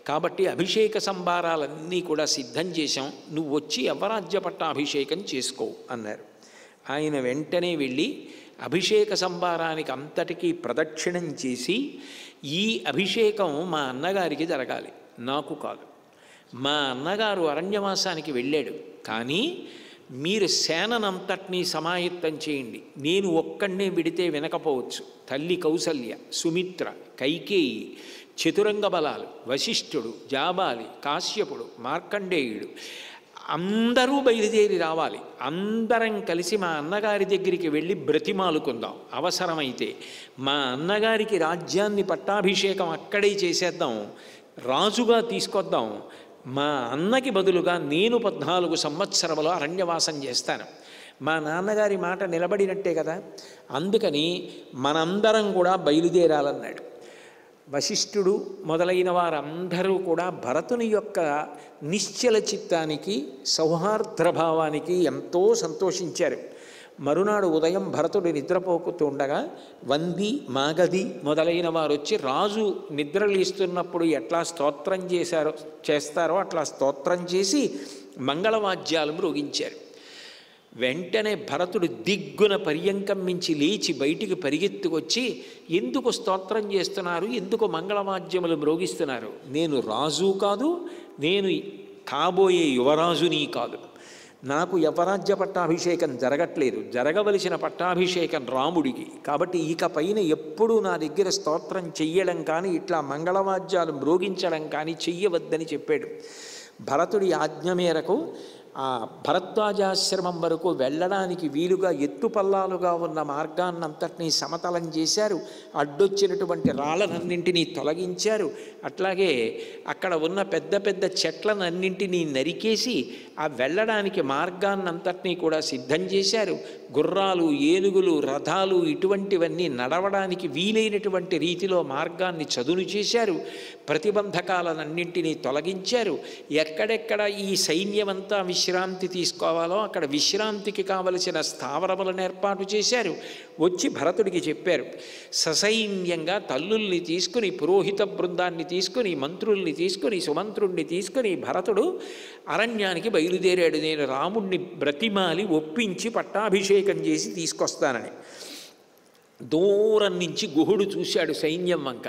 కాబట్టి అభిషేక సంభారాలన్నీ కూడా సిద్ధం చేశాం, నువ్వు వచ్చి యవ్వరాజ్య పట్టాభిషేకం చేసుకో అన్నారు. ఆయన వెంటనే వెళ్ళి అభిషేక సంభారానికి అంతటికీ ప్రదక్షిణం చేసి, ఈ అభిషేకం మా అన్నగారికి జరగాలి, నాకు కాదు. మా అన్నగారు అరణ్యవాసానికి వెళ్ళాడు, కానీ మీరు సేననంతటినీ సమాయత్తం చేయండి. నేను ఒక్కడే విడితే వినకపోవచ్చు. తల్లి కౌసల్య, సుమిత్ర, కైకేయి, చతురంగ బలాలు, వశిష్ఠుడు, జాబాలి, కాశ్యపుడు, మార్కండేయుడు అందరూ బయలుదేరి రావాలి. అందరం కలిసి మా అన్నగారి దగ్గరికి వెళ్ళి బ్రతిమాలుకుందాం. అవసరమైతే మా అన్నగారికి రాజ్యాన్ని పట్టాభిషేకం అక్కడే చేసేద్దాం, రాజుగా తీసుకొద్దాం. మా అన్నకి బదులుగా నేను 14 సంవత్సరములో అరణ్యవాసం చేస్తాను. మా నాన్నగారి మాట నిలబడినట్టే కదా, అందుకని మనందరం కూడా బయలుదేరాలన్నాడు. వశిష్ఠుడు మొదలైన వారందరూ కూడా భరతుని యొక్క నిశ్చల చిత్తానికి, సౌహార్ద్రభావానికి ఎంతో సంతోషించారు. మరునాడు ఉదయం భరతుడు నిద్రపోకుతూ ఉండగా వంది, మాగధి మొదలైన వారు వచ్చి రాజు నిద్రలేస్తున్నప్పుడు ఎట్లా స్తోత్రం చేస్తారో అట్లా స్తోత్రం చేసి మంగళవాద్యాలు మ్రోగించారు. వెంటనే భరతుడు దిగ్గున పర్యంకం మించి లేచి బయటికి పరిగెత్తుకొచ్చి, ఎందుకు స్తోత్రం చేస్తున్నారు, ఎందుకు మంగళవాద్యములు మ్రోగిస్తున్నారు, నేను రాజు కాదు, నేను కాబోయే యువరాజుని కాదు, నాకు యవరాజ్య పట్టాభిషేకం జరగట్లేదు, జరగవలసిన పట్టాభిషేకం రాముడికి, కాబట్టి ఇక పైన ఎప్పుడూ నా దగ్గర స్తోత్రం చెయ్యడం కానీ ఇట్లా మంగళవాద్యాలు మ్రోగించడం కానీ చెయ్యవద్దని చెప్పాడు. భరతుడి ఆజ్ఞ మేరకు ఆ భరద్వాజాశ్రమం వరకు వెళ్ళడానికి వీలుగా ఎత్తుపల్లాలుగా ఉన్న మార్గాన్నంతటినీ సమతలం చేశారు. అడ్డొచ్చినటువంటి రాళ్ళనన్నింటినీ తొలగించారు. అట్లాగే అక్కడ ఉన్న పెద్ద పెద్ద చెట్లనన్నింటినీ నరికేసి ఆ వెళ్ళడానికి మార్గాన్నంతటినీ కూడా సిద్ధం చేశారు. గుర్రాలు, ఏనుగులు, రథాలు ఇటువంటివన్నీ నడవడానికి వీలైనటువంటి రీతిలో మార్గాన్ని చదును చేశారు. ప్రతిబంధకాలనన్నింటినీ తొలగించారు. ఎక్కడెక్కడ ఈ సైన్యమంతా విశ్రాంతి తీసుకోవాలో అక్కడ విశ్రాంతికి కావలసిన స్థావరములను ఏర్పాటు చేశారు. వచ్చి భరతుడికి చెప్పారు. ససైన్యంగా తల్లుల్ని తీసుకుని, పురోహిత బృందాన్ని తీసుకుని, మంత్రుల్ని తీసుకుని, సుమంత్రుణ్ణి తీసుకుని భరతుడు అరణ్యానికి బయలుదేరాడు. నేను రాముణ్ణి బ్రతిమాలి ఒప్పించి పట్టాభిషేకం చేసి తీసుకొస్తానని. దూరం నుంచి గుహుడు చూశాడు సైన్యం వంక.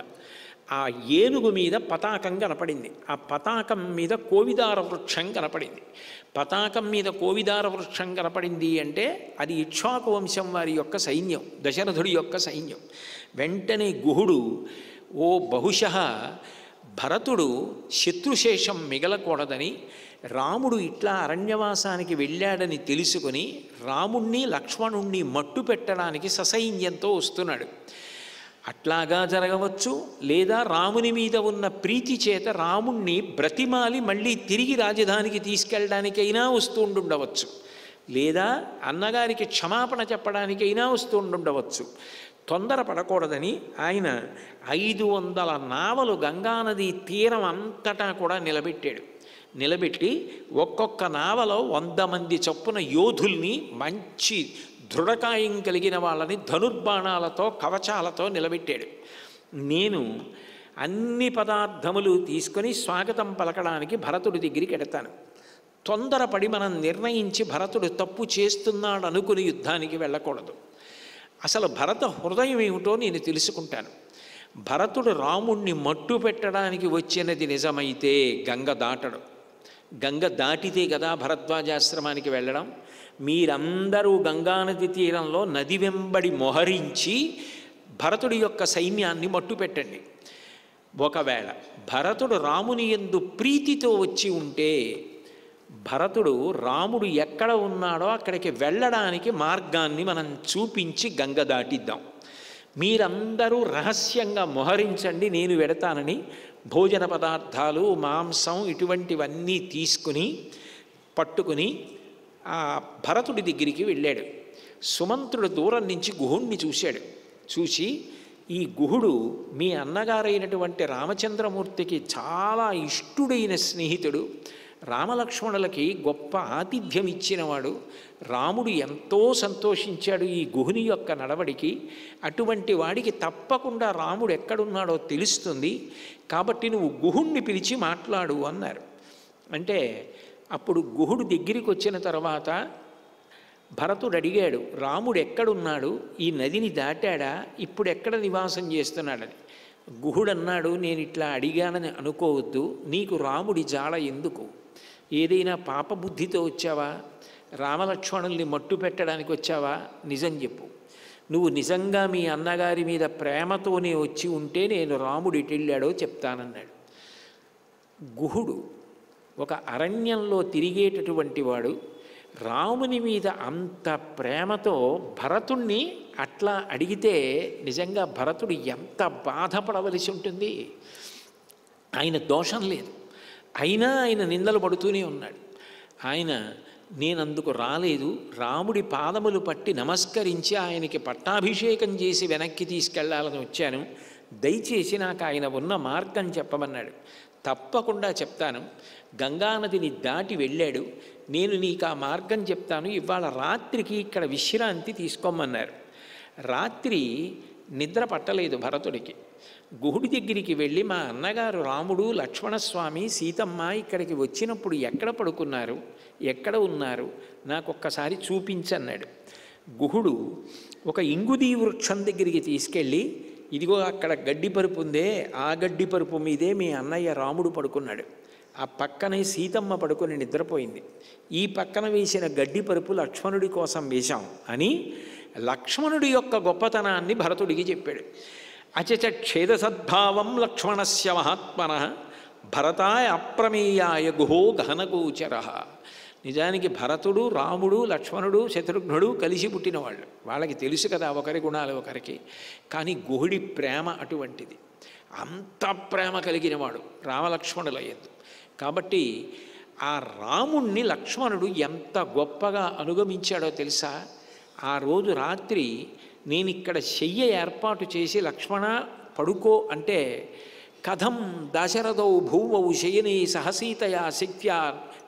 ఆ ఏనుగు మీద పతాకం కనపడింది. ఆ పతాకం మీద కోవిదార వృక్షం కనపడింది. పతాకం మీద కోవిదార వృక్షం కనపడింది అంటే అది ఇక్ష్వాకు వంశం వారి యొక్క సైన్యం, దశరథుడి యొక్క సైన్యం. వెంటనే గుహుడు, ఓ బహుశః భరతుడు శత్రుశేషం మిగలకూడదని, రాముడు ఇట్లా అరణ్యవాసానికి వెళ్ళాడని తెలుసుకుని రాముణ్ణి లక్ష్మణుణ్ణి మట్టు పెట్టడానికి ససైన్యంతో వస్తున్నాడు. అట్లాగా జరగవచ్చు, లేదా రాముని మీద ఉన్న ప్రీతి చేత రాముణ్ణి బ్రతిమాలి మళ్ళీ తిరిగి రాజధానికి తీసుకెళ్ళడానికైనా వస్తూ ఉండుండవచ్చు, లేదా అన్నగారికి క్షమాపణ చెప్పడానికైనా వస్తూ ఉండుండవచ్చు. తొందరపడకూడదని ఆయన 500 నావలు గంగానది తీరం అంతటా కూడా నిలబెట్టాడు. నిలబెట్టి ఒక్కొక్క నావలో 100 మంది చొప్పున యోధుల్ని, మంచి దృఢకాయం కలిగిన వాళ్ళని ధనుర్బాణాలతో, కవచాలతో నిలబెట్టాడు. నేను అన్ని పదార్థములు తీసుకొని స్వాగతం పలకడానికి భరతుడి దగ్గరికి ఎడతాను. తొందరపడి మనం నిర్ణయించి భరతుడు తప్పు చేస్తున్నాడు అనుకుని యుద్ధానికి వెళ్ళకూడదు. అసలు భరత హృదయం ఏమిటో నేను తెలుసుకుంటాను. భరతుడు రాముణ్ణి మట్టు పెట్టడానికి వచ్చినది నిజమైతే గంగ దాటడు. గంగ దాటితే కదా భరద్వాజాశ్రమానికి వెళ్ళడం. మీరందరూ గంగానది తీరంలో నది వెంబడి మొహరించి భరతుడి యొక్క సైన్యాన్ని మట్టు పెట్టండి. ఒకవేళ భరతుడు రాముని యందు ప్రీతితో వచ్చి ఉంటే భరతుడు రాముడు ఎక్కడ ఉన్నాడో అక్కడికి వెళ్ళడానికి మార్గాన్ని మనం చూపించి గంగ దాటిద్దాం. మీరందరూ రహస్యంగా మొహరించండి, నేను వెడతానని భోజన పదార్థాలు, మాంసం ఇటువంటివన్నీ తీసుకుని పట్టుకుని ఆ భరతుడి దగ్గరికి వెళ్ళాడు. సుమంత్రుడు దూరం నుంచి గుహుణ్ణి చూశాడు. చూసి, ఈ గుహుడు మీ అన్నగారైనటువంటి రామచంద్రమూర్తికి చాలా ఇష్టుడైన స్నేహితుడు, రామలక్ష్మణులకి గొప్ప ఆతిథ్యం ఇచ్చినవాడు, రాముడు ఎంతో సంతోషించాడు ఈ గుహుని యొక్క నడవడికి, అటువంటి వాడికి తప్పకుండా రాముడు ఎక్కడున్నాడో తెలుస్తుంది, కాబట్టి నువ్వు గుహుణ్ణి పిలిచి మాట్లాడు అన్నారు. అంటే అప్పుడు గుహుడు దగ్గరికి వచ్చిన తర్వాత భరతుడు అడిగాడు, రాముడు ఎక్కడున్నాడు, ఈ నదిని దాటాడా, ఇప్పుడు ఎక్కడ నివాసం చేస్తున్నాడని. గుహుడు అన్నాడు, నేను ఇట్లా అడిగానని అనుకోవద్దు, నీకు రాముడి జాడ ఎందుకు? ఏదైనా పాపబుద్ధితో వచ్చావా? రామలక్ష్మణుల్ని మట్టు పెట్టడానికి వచ్చావా? నిజం చెప్పు. నువ్వు నిజంగా మీ అన్నగారి మీద ప్రేమతోనే వచ్చి ఉంటే నేను రాముడు ఎటు వెళ్ళాడో చెప్తానన్నాడు. గుహుడు ఒక అరణ్యంలో తిరిగేటటువంటి వాడు, రాముని మీద అంత ప్రేమతో భరతుణ్ణి అట్లా అడిగితే నిజంగా భరతుడు ఎంత బాధపడవలసి ఉంటుంది. ఆయన దోషం లేదు, అయినా ఆయన నిందలు పడుతూనే ఉన్నాడు. ఆయన నేనందుకు రాలేదు, రాముడి పాదములు పట్టి నమస్కరించి ఆయనకి పట్టాభిషేకం చేసి వెనక్కి తీసుకెళ్లాలని వచ్చాను, దయచేసి నాకు ఆయన ఉన్న మార్గం చెప్పమన్నాడు. తప్పకుండా చెప్తాను, గంగానదిని దాటి వెళ్ళాడు, నేను నీకు ఆ మార్గం చెప్తాను, ఇవాళ రాత్రికి ఇక్కడ విశ్రాంతి తీసుకోమన్నారు. రాత్రి నిద్ర పట్టలేదు భరతుడికి. గుహుడి దగ్గరికి వెళ్ళి, మా అన్నగారు రాముడు, లక్ష్మణస్వామి, సీతమ్మ ఇక్కడికి వచ్చినప్పుడు ఎక్కడ పడుకున్నారు, ఎక్కడ ఉన్నారు, నాకొక్కసారి చూపించన్నాడు. గుహుడు ఒక ఇంగుదీ వృక్షం దగ్గరికి తీసుకెళ్ళి, ఇదిగో అక్కడ గడ్డి పరుపు ఉందే, ఆ గడ్డి పరుపు మీదే మీ అన్నయ్య రాముడు పడుకున్నాడు, ఆ పక్కనే సీతమ్మ పడుకొని నిద్రపోయింది, ఈ పక్కన వేసిన గడ్డి పరుపు లక్ష్మణుడి కోసం వేశాం అని లక్ష్మణుడి యొక్క గొప్పతనాన్ని భరతుడికి చెప్పాడు. అచచ క్షేద సద్భావం లక్ష్మణస్య మహాత్మన భరతాయ అప్రమేయాయ గుహో గహనగోచర. నిజానికి భరతుడు, రాముడు, లక్ష్మణుడు, శత్రుఘ్నుడు కలిసి పుట్టినవాళ్ళు, వాళ్ళకి తెలుసు కదా ఒకరి గుణాలు ఒకరికి. కానీ గుహుడి ప్రేమ అటువంటిది, అంత ప్రేమ కలిగినవాడు రామలక్ష్మణుల యందు. కాబట్టి ఆ రాముణ్ణి లక్ష్మణుడు ఎంత గొప్పగా అనుగమించాడో తెలుసా. ఆ రోజు రాత్రి నేను ఇక్కడ శయ్య ఏర్పాటు చేసి లక్ష్మణ పడుకో అంటే, కథం దశరథౌ భూవౌ శయనే సహసీతయా శక్త్యా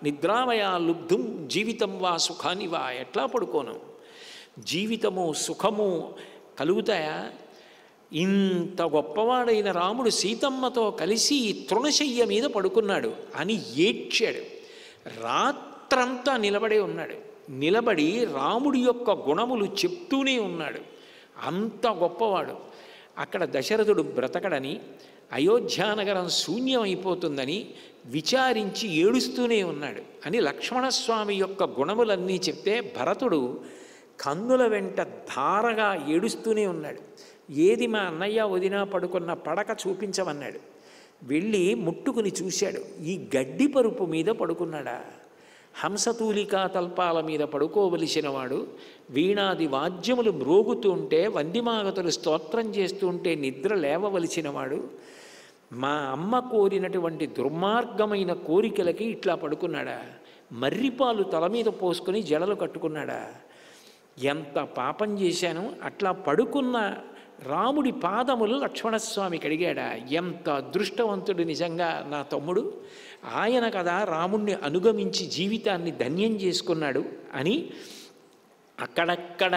నిద్రామయా లుబ్ధుం జీవితం వా సుఖాని వా. ఎట్లా పడుకోను, జీవితము సుఖము కలుగుతాయా? ఇంత గొప్పవాడైన రాముడు సీతమ్మతో కలిసి తృణశయ్య మీద పడుకున్నాడు అని ఏడ్చాడు. రాత్రంతా నిలబడే ఉన్నాడు, నిలబడి రాముడి యొక్క గుణములు చెప్తూనే ఉన్నాడు. అంత గొప్పవాడు. అక్కడ దశరథుడు బ్రతకడని, అయోధ్యానగరం శూన్యమైపోతుందని విచారించి ఏడుస్తూనే ఉన్నాడు అని లక్ష్మణస్వామి యొక్క గుణములన్నీ చెప్తే భరతుడు కన్నుల వెంట ధారగా ఏడుస్తూనే ఉన్నాడు. ఏది మా అన్నయ్య వదిన పడుకున్న పడక చూపించమన్నాడు. వెళ్ళి ముట్టుకుని చూశాడు, ఈ గడ్డి పరుపు మీద పడుకున్నాడా? హంసతూలికా తల్పాల మీద పడుకోవలసిన వాడు, వీణాది వాద్యములు మ్రోగుతుంటే, వందిమాగతులు స్తోత్రం చేస్తుంటే నిద్ర లేవవలసిన వాడు, మా అమ్మ కోరినటువంటి దుర్మార్గమైన కోరికలకి ఇట్లా పడుకున్నాడా? మర్రిపాలు తల మీద పోసుకొని జడలు కట్టుకున్నాడా? ఎంత పాపం చేశాను. అట్లా పడుకున్న రాముడి పాదములు లక్ష్మణస్వామి కడిగాడా? ఎంత అదృష్టవంతుడు నిజంగా నా తమ్ముడు. ఆయన కదా రాముణ్ణి అనుగమించి జీవితాన్ని ధన్యం చేసుకున్నాడు అని అక్కడక్కడ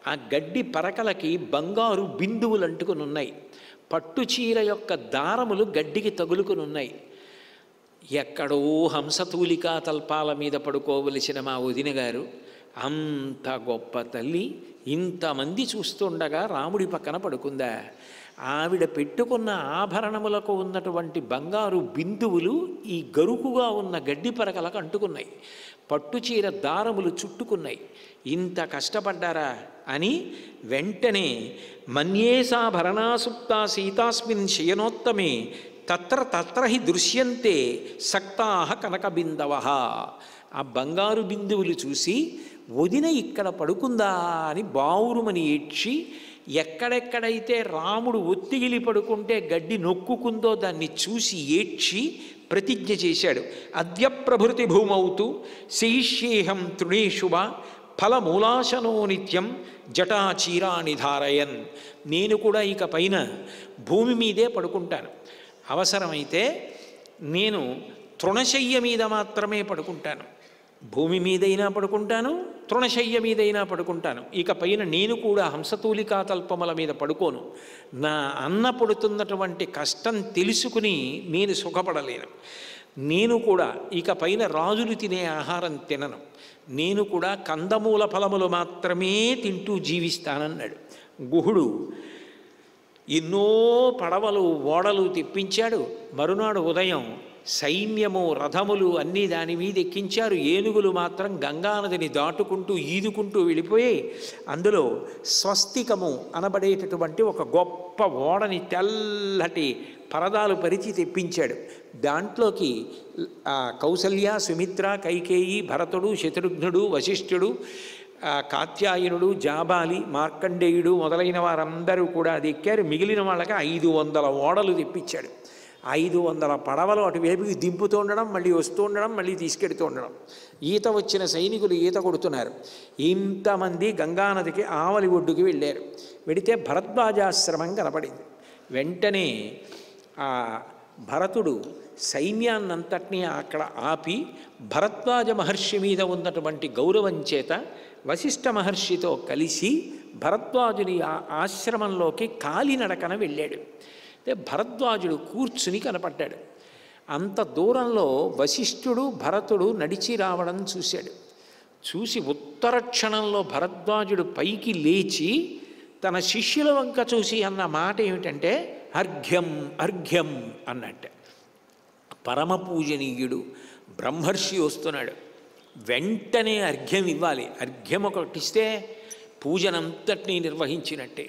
ఆ గడ్డి పరకలకి బంగారు బిందువులు అంటుకుని ఉన్నాయి, పట్టుచీర యొక్క దారములు గడ్డికి తగులుకుని ఉన్నాయి. ఎక్కడో హంసతూలికా తల్పాల మీద పడుకోవలసిన మా వదిన గారు, అంత గొప్ప తల్లి ఇంతమంది చూస్తుండగా రాముడి పక్కన పడుకుందా? ఆవిడ పెట్టుకున్న ఆభరణములకు ఉన్నటువంటి బంగారు బిందువులు ఈ గరుకుగా ఉన్న గడ్డి పరకలకు అంటుకున్నాయి. పట్టుచీర దారములు చుట్టుకున్నాయి. ఇంత కష్టపడ్డారా అని వెంటనే మన్యేసా భరణాసుప్తా సీతాస్మిన్ శయనోత్తమే తత్ర తత్ర హి దృశ్యంతే సక్తాహ కనకబిందవ. ఆ బంగారు బిందువులు చూసి వదిన ఇక్కడ పడుకుందా అని బావురుమని ఏడ్చి, ఎక్కడెక్కడైతే రాముడు ఒత్తిగిలి పడుకుంటే గడ్డి నొక్కుకుందో దాన్ని చూసి ఏడ్చి ప్రతిజ్ఞ చేశాడు. అద్య ప్రభృతి భూమౌతు శయిష్యేహం తృణేషువ ఫలమూలాశనో నిత్యం జటాచీరాణి ధారయన్. నేను కూడా ఇక పైన భూమి మీదే పడుకుంటాను. అవసరమైతే నేను తృణశయ్య మీద మాత్రమే పడుకుంటాను. భూమి మీదైనా పడుకుంటాను, తృణశయ్య మీదైనా పడుకుంటాను. ఇక పైన నేను కూడా హంసతూలికా తల్పముల మీద పడుకోను. నా అన్న పడుతున్నటువంటి కష్టం తెలుసుకుని నేను సుఖపడలేను. నేను కూడా ఇక పైన రాజులు తినే ఆహారం తినను. నేను కూడా కందమూల ఫలములు మాత్రమే తింటూ జీవిస్తానన్నాడు. గుహుడు ఎన్నో పడవలు ఓడలు తెప్పించాడు. మరునాడు ఉదయం సైన్యము రథములు అన్నీ దాని మీద ఎక్కించారు. ఏనుగులు మాత్రం గంగానదిని దాటుకుంటూ ఈదుకుంటూ వెళ్ళిపోయి అందులో స్వస్తికము అనబడేటటువంటి ఒక గొప్ప ఓడని తెల్లటి పరదాలు పరిచి తెప్పించాడు. దాంట్లోకి కౌసల్య, సుమిత్ర, కైకేయి, భరతుడు, శత్రుఘ్నుడు, వశిష్ఠుడు, కాత్యాయనుడు, జాబాలి, మార్కండేయుడు మొదలైన వారందరూ కూడా అది ఎక్కారు. మిగిలిన వాళ్ళకి 500 ఓడలు తెప్పించాడు. 500 పడవలు అటువైపుకి దింపుతూ ఉండడం, మళ్ళీ వస్తూ ఉండడం, మళ్ళీ తీసుకెడుతూ ఉండడం. ఈత వచ్చిన సైనికులు ఈత కొడుతున్నారు. ఇంతమంది గంగానదికి ఆవలి ఒడ్డుకి వెళ్ళారు. వెడితే భరద్వాజాశ్రమం కనపడింది. వెంటనే ఆ భరతుడు సైన్యాన్నంతటినీ అక్కడ ఆపి భరద్వాజ మహర్షి మీద ఉన్నటువంటి గౌరవం చేత వశిష్ఠ మహర్షితో కలిసి భరద్వాజుని ఆశ్రమంలోకి కాలినడకన వెళ్ళాడు. అంటే భరద్వాజుడు కూర్చుని కనపడ్డాడు. అంత దూరంలో వశిష్ఠుడు, భరతుడు నడిచి రావడం చూశాడు. చూసి ఉత్తర క్షణంలో భరద్వాజుడు పైకి లేచి తన శిష్యుల వంక చూసి అన్న మాట ఏమిటంటే అర్ఘ్యం అర్ఘ్యం అన్నట్టు. పరమ పూజనీయుడు బ్రహ్మర్షి వస్తున్నాడు, వెంటనే అర్ఘ్యం ఇవ్వాలి. అర్ఘ్యం ఒకటిస్తే పూజనంతటినీ నిర్వహించినట్టే.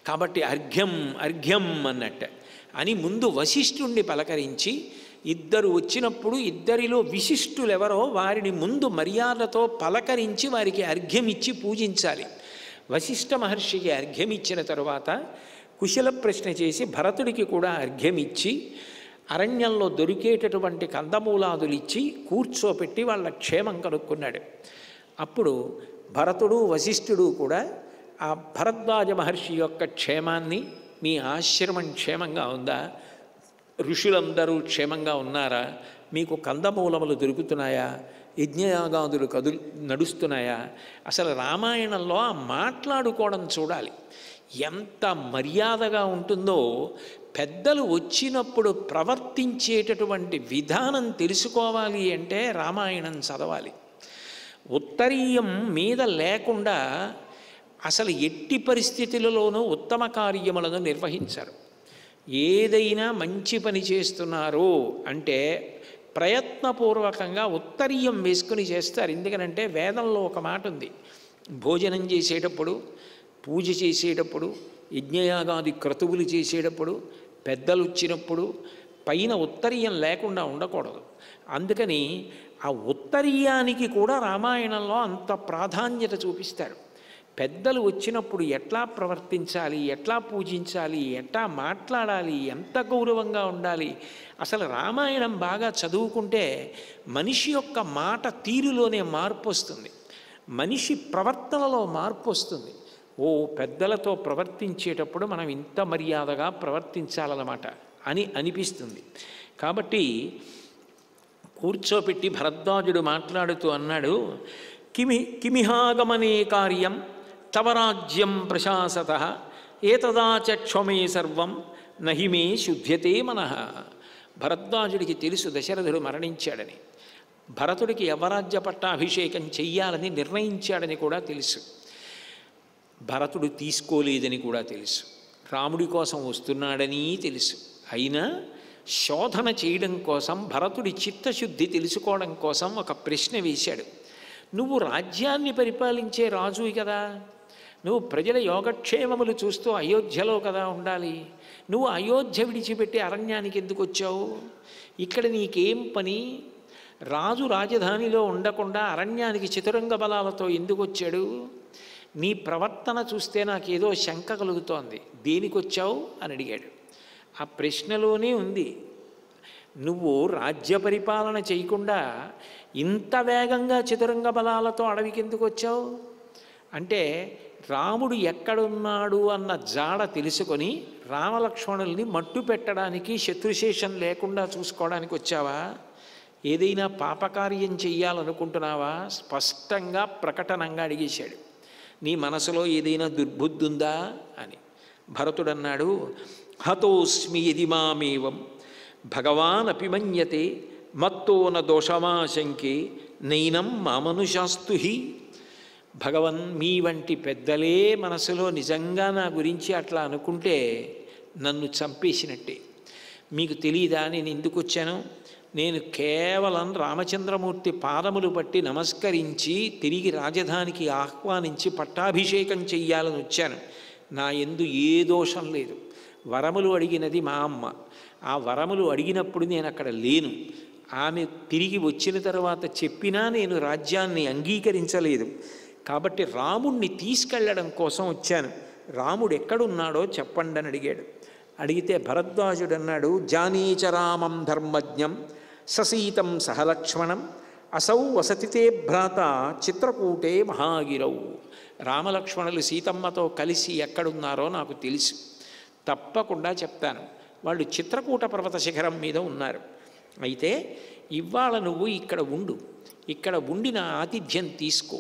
కాబట్టి అర్ఘ్యం అర్ఘ్యం అన్నట్టు అని ముందు వశిష్ఠుణ్ణి పలకరించి, ఇద్దరు వచ్చినప్పుడు ఇద్దరిలో విశిష్టులు ఎవరో వారిని ముందు మర్యాదతో పలకరించి వారికి అర్ఘ్యం ఇచ్చి పూజించాలి. వశిష్ఠ మహర్షికి అర్ఘ్యం ఇచ్చిన తరువాత కుశల ప్రశ్న చేసి భరతుడికి కూడా అర్ఘ్యం ఇచ్చి అరణ్యంలో దొరికేటటువంటి కందమూలాదులు ఇచ్చి కూర్చోపెట్టి వాళ్ళ క్షేమం కనుక్కున్నాడు. అప్పుడు భరతుడు, వశిష్ఠుడు కూడా ఆ భరద్వాజ మహర్షి యొక్క క్షేమాన్ని, మీ ఆశ్రమం క్షేమంగా ఉందా, ఋషులందరూ క్షేమంగా ఉన్నారా, మీకు కందమూలములు దొరుకుతున్నాయా, యజ్ఞయాగాదులు నడుస్తున్నాయా, అసలు రామాయణంలో ఆ మాట్లాడుకోవడం చూడాలి. ఎంత మర్యాదగా ఉంటుందో. పెద్దలు వచ్చినప్పుడు ప్రవర్తించేటటువంటి విధానం తెలుసుకోవాలి అంటే రామాయణం చదవాలి. ఉత్తరీయం మీద లేకుండా అసలు ఎట్టి పరిస్థితులలోనూ ఉత్తమ కార్యములను నిర్వహించరు. ఏదైనా మంచి పని చేస్తున్నారు అంటే ప్రయత్నపూర్వకంగా ఉత్తరీయం వేసుకుని చేస్తారు. ఎందుకనంటే వేదంలో ఒక మాట ఉంది, భోజనం చేసేటప్పుడు, పూజ చేసేటప్పుడు, యజ్ఞయాగాది క్రతువులు చేసేటప్పుడు, పెద్దలు వచ్చినప్పుడు పైన ఉత్తరీయం లేకుండా ఉండకూడదు. అందుకని ఆ ఉత్తరీయానికి కూడా రామాయణంలో అంత ప్రాధాన్యత చూపిస్తారు. పెద్దలు వచ్చినప్పుడు ఎట్లా ప్రవర్తించాలి, ఎట్లా పూజించాలి, ఎట్లా మాట్లాడాలి, ఎంత గౌరవంగా ఉండాలి. అసలు రామాయణం బాగా చదువుకుంటే మనిషి యొక్క మాట తీరులోనే మార్పు వస్తుంది, మనిషి ప్రవర్తనలో మార్పు వస్తుంది. ఓ పెద్దలతో ప్రవర్తించేటప్పుడు మనం ఇంత మర్యాదగా ప్రవర్తించాలన్నమాట అని అనిపిస్తుంది. కాబట్టి కూర్చోపెట్టి భరద్వాజుడు మాట్లాడుతూ అన్నాడు, కిమిహాగమనే కార్యం తవ రాజ్యం ప్రశాసత ఏతదాచ క్షమే సర్వం నహిమే శుద్ధ్యతే మనః. భరద్వాజుడికి తెలుసు దశరథుడు మరణించాడని, భరతుడికి యవరాజ్య పట్టాభిషేకం చెయ్యాలని నిర్ణయించాడని కూడా తెలుసు, భరతుడు తీసుకోలేదని కూడా తెలుసు. రాముడి కోసం వస్తున్నాడని తెలుసు. అయినా శోధన చేయడం కోసం, భరతుడి చిత్తశుద్ధి తెలుసుకోవడం కోసం ఒక ప్రశ్న వేశాడు. నువ్వు రాజ్యాన్ని పరిపాలించే రాజువి కదా, నువ్వు ప్రజల యోగక్షేమములు చూస్తూ అయోధ్యలో కదా ఉండాలి. నువ్వు అయోధ్య విడిచిపెట్టి అరణ్యానికి ఎందుకు వచ్చావు? ఇక్కడ నీకేం పని? రాజు రాజధానిలో ఉండకుండా అరణ్యానికి చతురంగ బలాలతో ఎందుకు వచ్చాడు? నీ ప్రవర్తన చూస్తే నాకేదో శంక కలుగుతోంది, దేనికి వచ్చావు అని అడిగాడు. ఆ ప్రశ్నలోనే ఉంది, నువ్వు రాజ్య పరిపాలన చేయకుండా ఇంత వేగంగా చతురంగ బలాలతో అడవికి ఎందుకు వచ్చావు అంటే, రాముడు ఎక్కడున్నాడు అన్న జాడ తెలుసుకొని రామలక్ష్మణుల్ని మట్టు పెట్టడానికి, శత్రుశేషం లేకుండా చూసుకోవడానికి వచ్చావా? ఏదైనా పాపకార్యం చెయ్యాలనుకుంటున్నావా? స్పష్టంగా ప్రకటనంగా అడిగేశాడు. నీ మనసులో ఏదైనా దుర్బుద్ధి ఉందా అని. భరతుడన్నాడు, హతోస్మి యది మామేవం భగవాన్ అపిమన్యతే మత్తో న దోషమాశంకే నైనం మామనుశాస్తు హి. భగవన్, మీ వంటి పెద్దలే మనసులో నిజంగా నా గురించి అట్లా అనుకుంటే నన్ను చంపేసినట్టే. మీకు తెలియదా నేను ఎందుకు వచ్చాను? నేను కేవలం రామచంద్రమూర్తి పాదములు పట్టి నమస్కరించి తిరిగి రాజధానికి ఆహ్వానించి పట్టాభిషేకం చెయ్యాలని వచ్చాను. నా యందు ఏ దోషం లేదు. వరములు అడిగినది మా అమ్మ. ఆ వరములు అడిగినప్పుడు నేను అక్కడ లేను. ఆమె తిరిగి వచ్చిన తర్వాత చెప్పినా నేను రాజ్యాన్ని అంగీకరించలేదు. కాబట్టి రాముణ్ణి తీసుకెళ్లడం కోసం వచ్చాను. రాముడు ఎక్కడున్నాడో చెప్పండి అని అడిగాడు. అడిగితే భరద్వాజుడు అన్నాడు, జానీచ రామం ధర్మజ్ఞం ససీతం సహలక్ష్మణం అసౌ వసతితే భ్రాత చిత్రకూటే మహాగిరౌ. రామలక్ష్మణులు సీతమ్మతో కలిసి ఎక్కడున్నారో నాకు తెలుసు, తప్పకుండా చెప్తాను. వాళ్ళు చిత్రకూట పర్వత శిఖరం మీద ఉన్నారు. అయితే ఇవాళ నువ్వు ఇక్కడ ఉండు, ఇక్కడ ఉండి నా ఆతిథ్యం తీసుకో.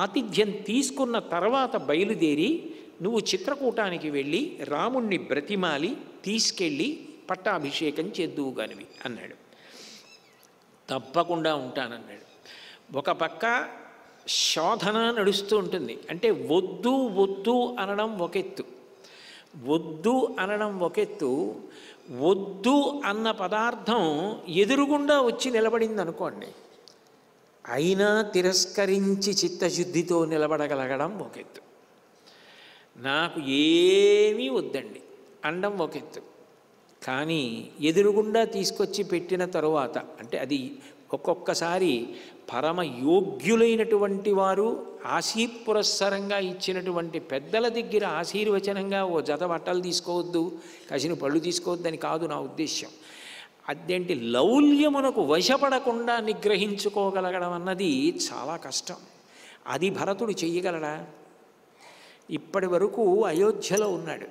ఆతిథ్యం తీసుకున్న తర్వాత బయలుదేరి నువ్వు చిత్రకూటానికి వెళ్ళి రాముణ్ణి బ్రతిమాలి తీసుకెళ్ళి పట్టాభిషేకం చేద్దువుగానివి అన్నాడు. తప్పకుండా ఉంటానన్నాడు. ఒక పక్క శోధన నడుస్తూ ఉంటుంది. అంటే వద్దు వద్దు అనడం ఒకెత్తు, వద్దు అనడం ఒకెత్తు. వద్దు అన్న పదార్థం ఎదురుగుండా వచ్చి నిలబడింది అనుకోండి, అయినా తిరస్కరించి చిత్తశుద్ధితో నిలబడగలగడం ఒకెత్తు. నాకు ఏమీ వద్దండి అనడం ఒకెత్తు. కానీ ఎదురుగుండా తీసుకొచ్చి పెట్టిన తరువాత, అంటే అది ఒక్కొక్కసారి పరమ యోగ్యులైనటువంటి వారు ఆశీపురస్సరంగా ఇచ్చినటువంటి పెద్దల దగ్గర ఆశీర్వచనంగా ఓ జత బట్టలు తీసుకోవద్దు, కసిన పళ్ళు తీసుకోవద్దని కాదు నా ఉద్దేశ్యం. అదేంటి లౌల్యమునకు వశపడకుండా నిగ్రహించుకోగలగడం అన్నది చాలా కష్టం. అది భరతుడు చెయ్యగలడా? ఇప్పటి వరకు అయోధ్యలో ఉన్నాడు.